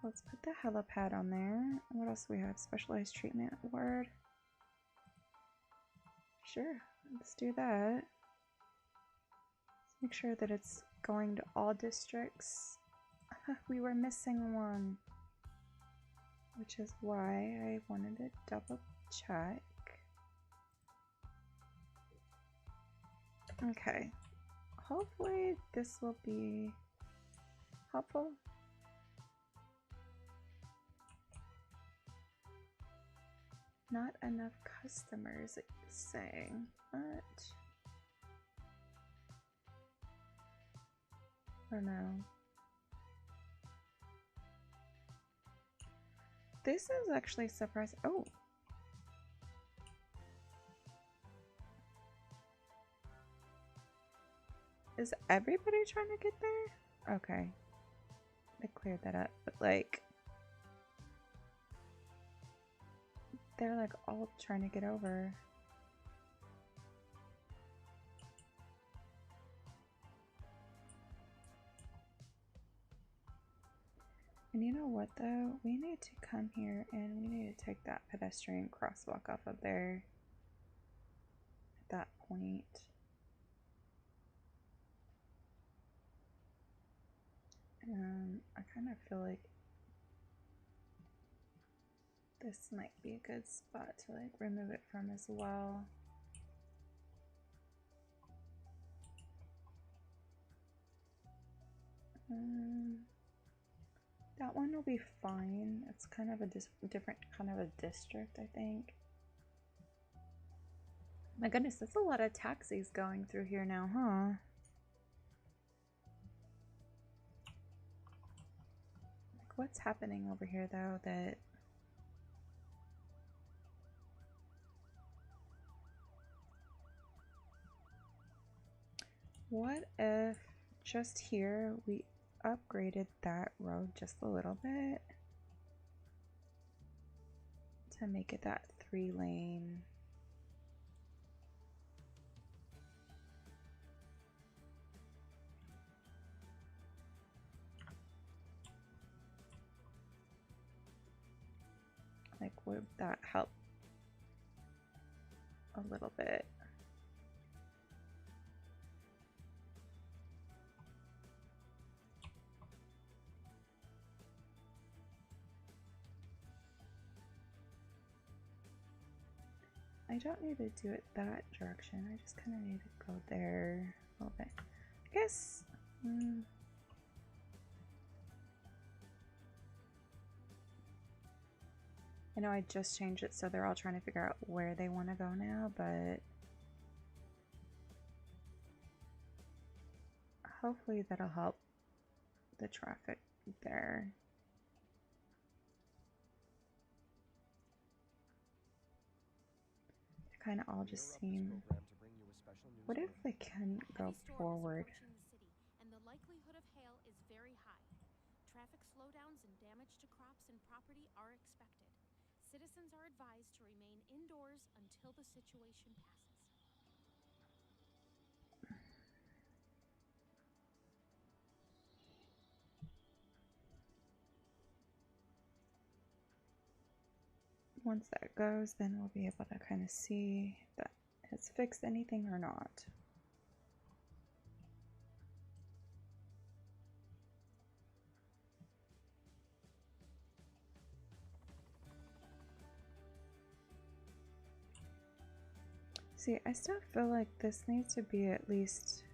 let's put the helipad on there. What else do we have? Specialized treatment ward. Sure, let's do that. Let's make sure that it's going to all districts. We were missing one, which is why I wanted to double check. Okay, hopefully this will be helpful. Not enough customers, it's saying, but I don't know. This is actually surprising. Oh, is everybody trying to get there? Okay, I cleared that up, but like they're like all trying to get over. And you know what though? We need to come here and we need to take that pedestrian crosswalk off of there at that point. I kind of feel like this might be a good spot to like remove it from as well. That one will be fine. It's kind of a different kind of a district, I think. My goodness, that's a lot of taxis going through here now, huh? Like, what's happening over here though that what if just here we upgraded that road just a little bit to make it that 3-lane. Like, would that help a little bit? I don't need to do it that direction. I just kind of need to go there a little bit. I guess. I know I just changed it so they're all trying to figure out where they want to go now, but hopefully that'll help the traffic there. Kind of all just seem. What if they can go forward? And the likelihood of hail is very high. Traffic slowdowns and damage to crops and property are expected. Citizens are advised to remain indoors until the situation passes. Once that goes, then we'll be able to kind of see if that has fixed anything or not. See, I still feel like this needs to be at least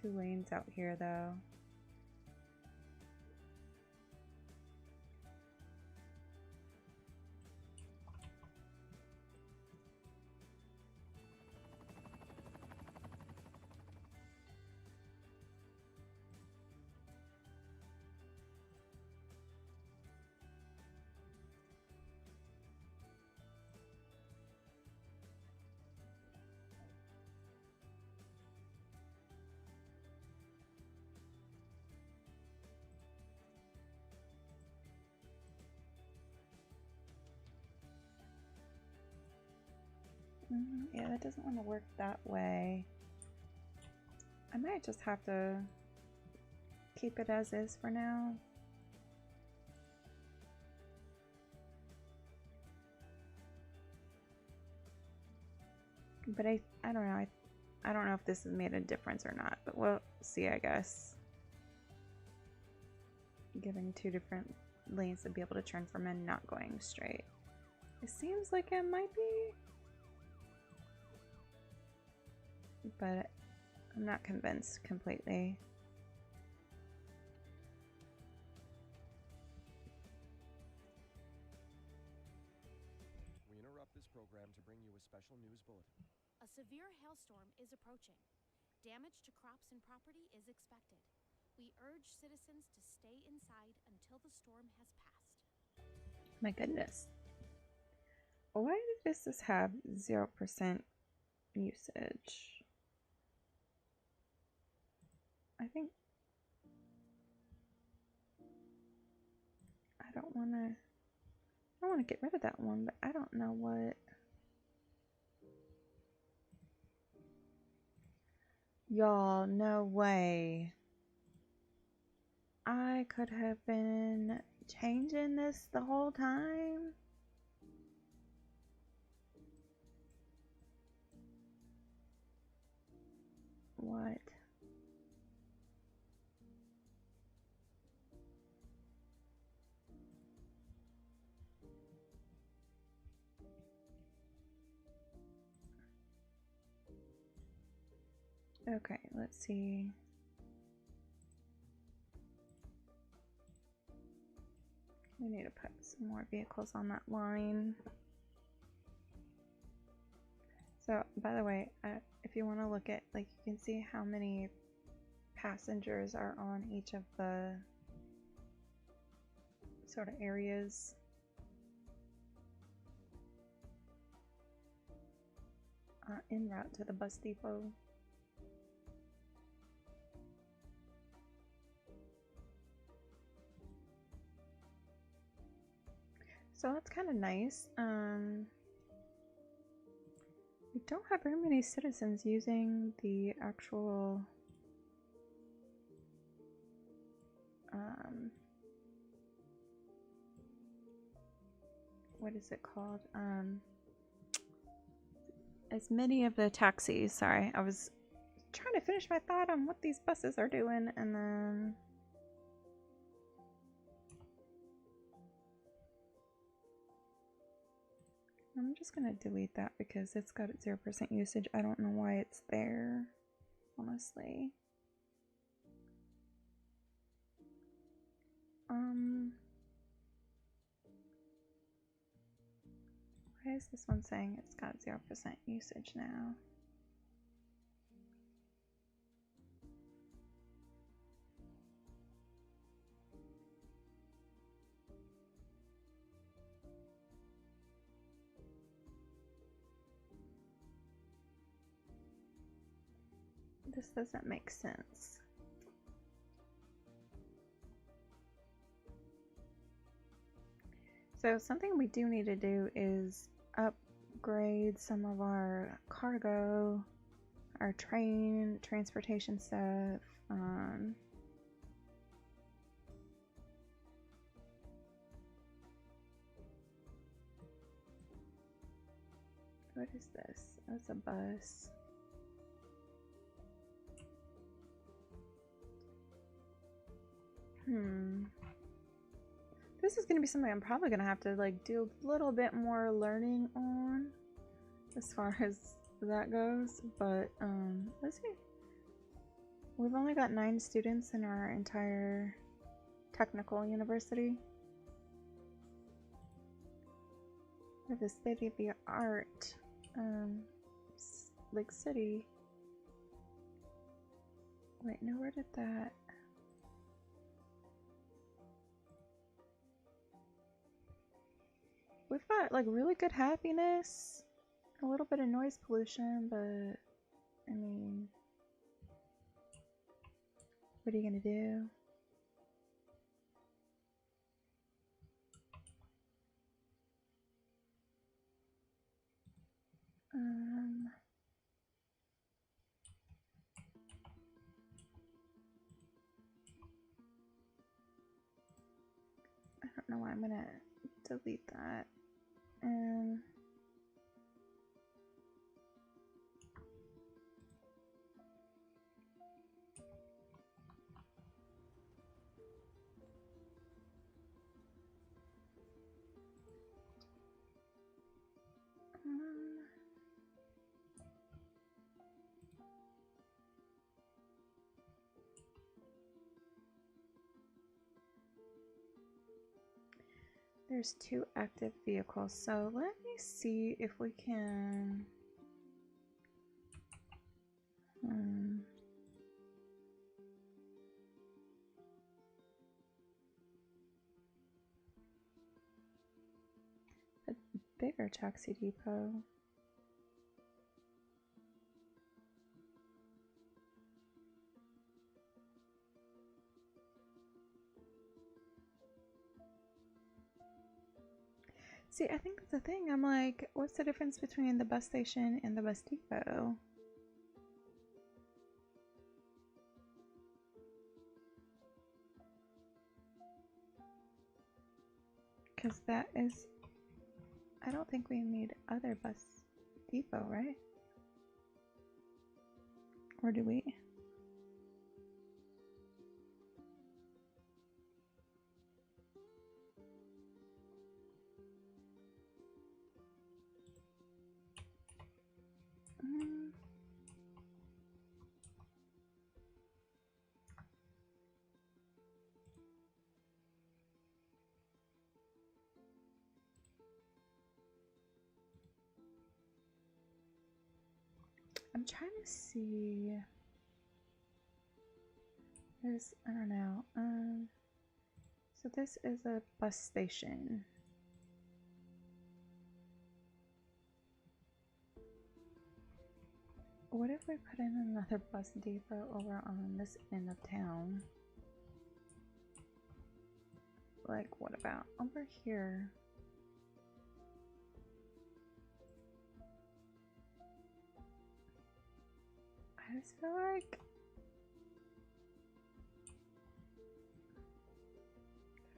2 lanes out here though. Yeah, that doesn't want to work that way. I might just have to keep it as is for now. But I don't know. I don't know if this has made a difference or not, but we'll see, I guess. Giving 2 different lanes to be able to turn from and not going straight. It seems like it might be, but I'm not convinced completely. We interrupt this program to bring you a special news bulletin. A severe hailstorm is approaching. Damage to crops and property is expected. We urge citizens to stay inside until the storm has passed. My goodness. Why does this have 0% usage? I think I don't want to get rid of that one, but I don't know what. Y'all, no way. I could have been changing this the whole time. What? Okay, let's see. We need to put some more vehicles on that line. So, by the way, if you want to look at, like, you can see how many passengers are on each of the sort of areas. En route to the bus depot. So that's kind of nice. We don't have very many citizens using the actual what is it called? As many of the taxis. Sorry, I was trying to finish my thought on what these buses are doing, and then I'm just gonna delete that because it's got 0% usage. I don't know why it's there, honestly. Why is this one saying it's got 0% usage now? This doesn't make sense. So something we do need to do is upgrade some of our cargo, our transportation stuff. What is this? That's a bus. This is going to be something I'm probably going to have to like do a little bit more learning on as far as that goes, but let's see. We've only got 9 students in our entire technical university. We have a state-of-the-art like city. Wait, no, where did that? We've got like really good happiness, a little bit of noise pollution, but I mean, what are you gonna do? don't know why I'm gonna delete that. And there's 2 active vehicles, so let me see if we can a bigger taxi depot. See, I think that's the thing. I'm like, what's the difference between the bus station and the bus depot? Because that is, I don't think we need other bus depot, right? Or do we? I'm trying to see. There's, I don't know. So this is a bus station. What if we put in another bus depot over on this end of town? Like, what about over here? I just feel like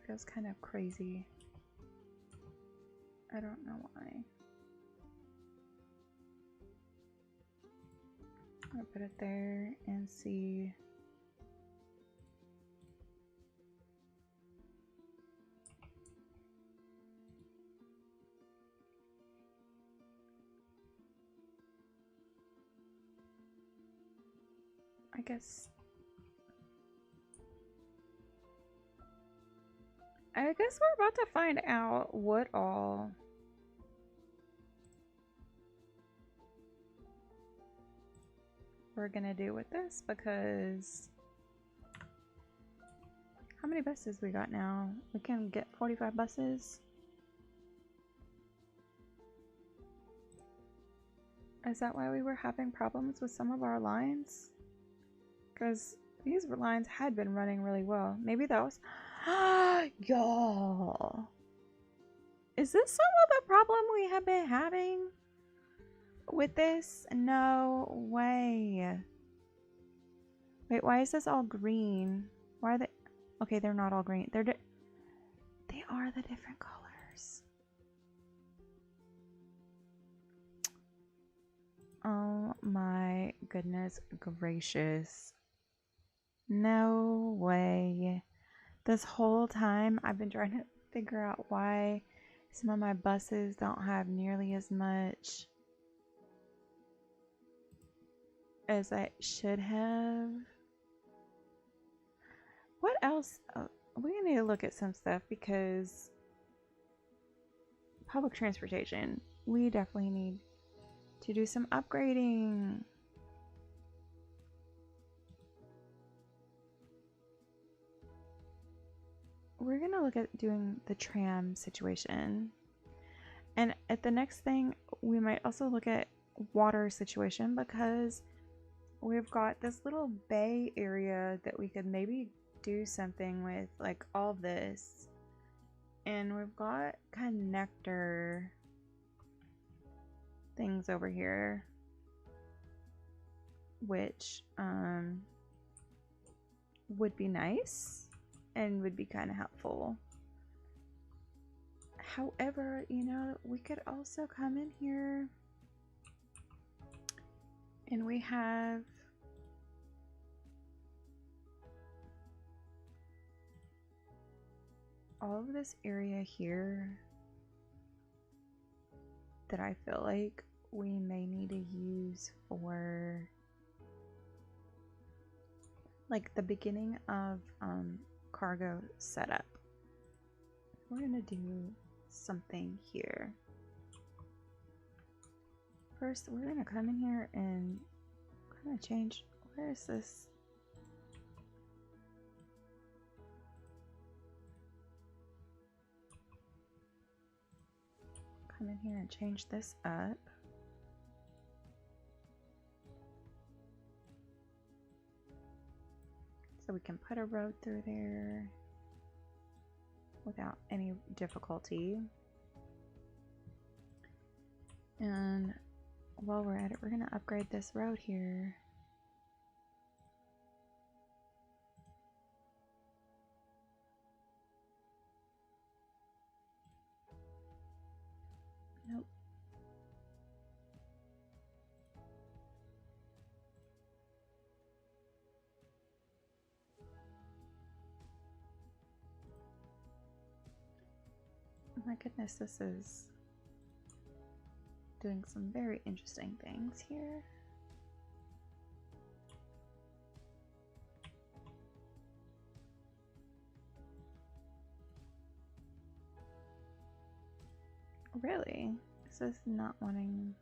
it feels kind of crazy. I don't know why. I'll put it there and see. I guess we're about to find out what all we're gonna do with this, because how many buses we got now? We can get 45 buses. Is that why we were having problems with some of our lines? Because these lines had been running really well. Maybe that was... Y'all! Is this some of the problem we have been having with this? No way. Wait, why is this all green? Why are they... Okay, they're not all green. They are the different colors. Oh my goodness gracious. No way. This whole time I've been trying to figure out why some of my buses don't have nearly as much as I should have. What else? We need to look at some stuff, because public transportation, we definitely need to do some upgrading. We're gonna look at doing the tram situation, and at the next thing we might also look at water situation, because we've got this little bay area that we could maybe do something with, like all this, and we've got connector things over here, which would be nice and would be kind of helpful. However, you know, we could also come in here and we have all of this area here that I feel like we may need to use for like the beginning of cargo setup. We're gonna do something here. First, we're gonna come in here and kind of change. Where is this? Come in here and change this up. So we can put a road through there without any difficulty. And while we're at it, we're gonna upgrade this road here. Nope. Oh my goodness, this is doing some very interesting things here. Really? This is not wanting...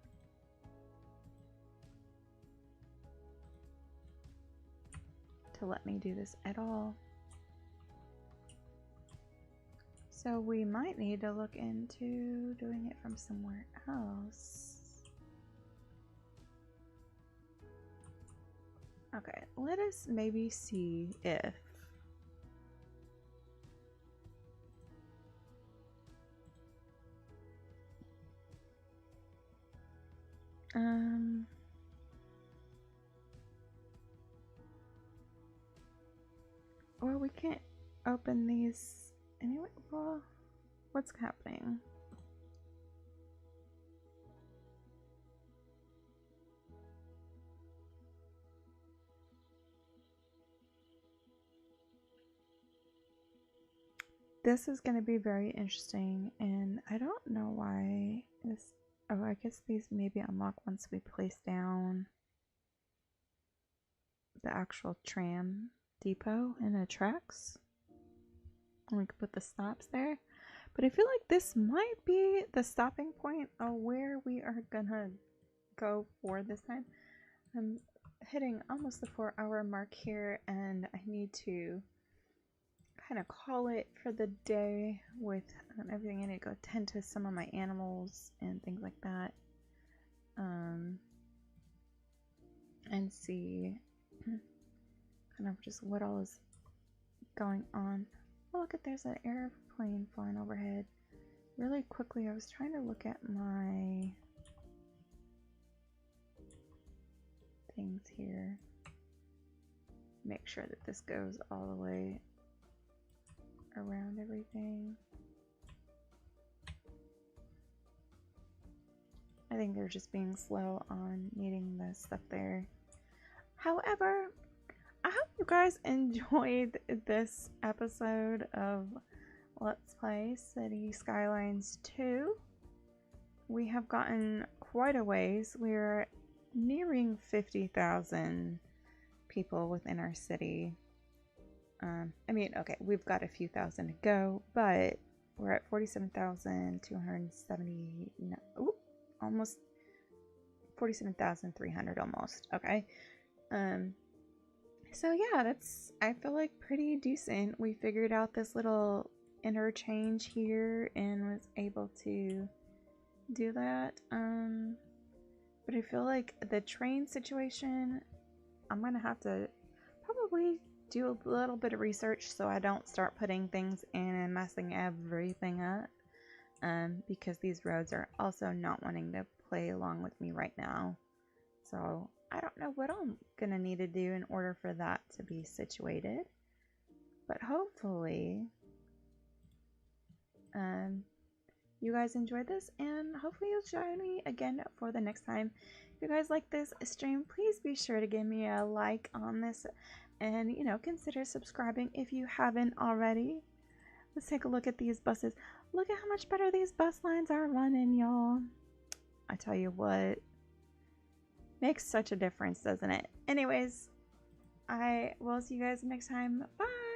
to let me do this at all. So we might need to look into doing it from somewhere else. Okay, let us maybe see if well, we can't open these anyway. Well, what's happening? This is going to be very interesting, and I don't know why this... Oh, I guess these maybe unlock once we place down the actual tram depot and the tracks. And we could put the stops there. But I feel like this might be the stopping point of where we are gonna go for this time. I'm hitting almost the 4-hour mark here, and I need to kind of call it for the day with everything. I need to go tend to some of my animals and things like that, and see kind of just what all is going on. Oh, look at, there's an airplane flying overhead. Really quickly, I was trying to look at my things here, make sure that this goes all the way around everything. I think they're just being slow on needing the stuff there. However, I hope you guys enjoyed this episode of Let's Play Cities Skylines II. We have gotten quite a ways. We're nearing 50,000 people within our city. I mean, okay, we've got a few thousand to go, but we're at 47,270, no, almost 47,300 almost. Okay. So yeah, that's, I feel like, pretty decent. We figured out this little interchange here and was able to do that. But I feel like the train situation, I'm gonna have to probably do a little bit of research so I don't start putting things in and messing everything up, because these roads are also not wanting to play along with me right now. So I don't know what I'm gonna need to do in order for that to be situated, but hopefully you guys enjoyed this, and hopefully you'll join me again for the next time. If you guys like this stream, please be sure to give me a like on this, and consider subscribing if you haven't already. Let's take a look at these buses. Look at how much better these bus lines are running, y'all. I tell you what, makes such a difference, doesn't it? Anyways, I will see you guys next time. Bye.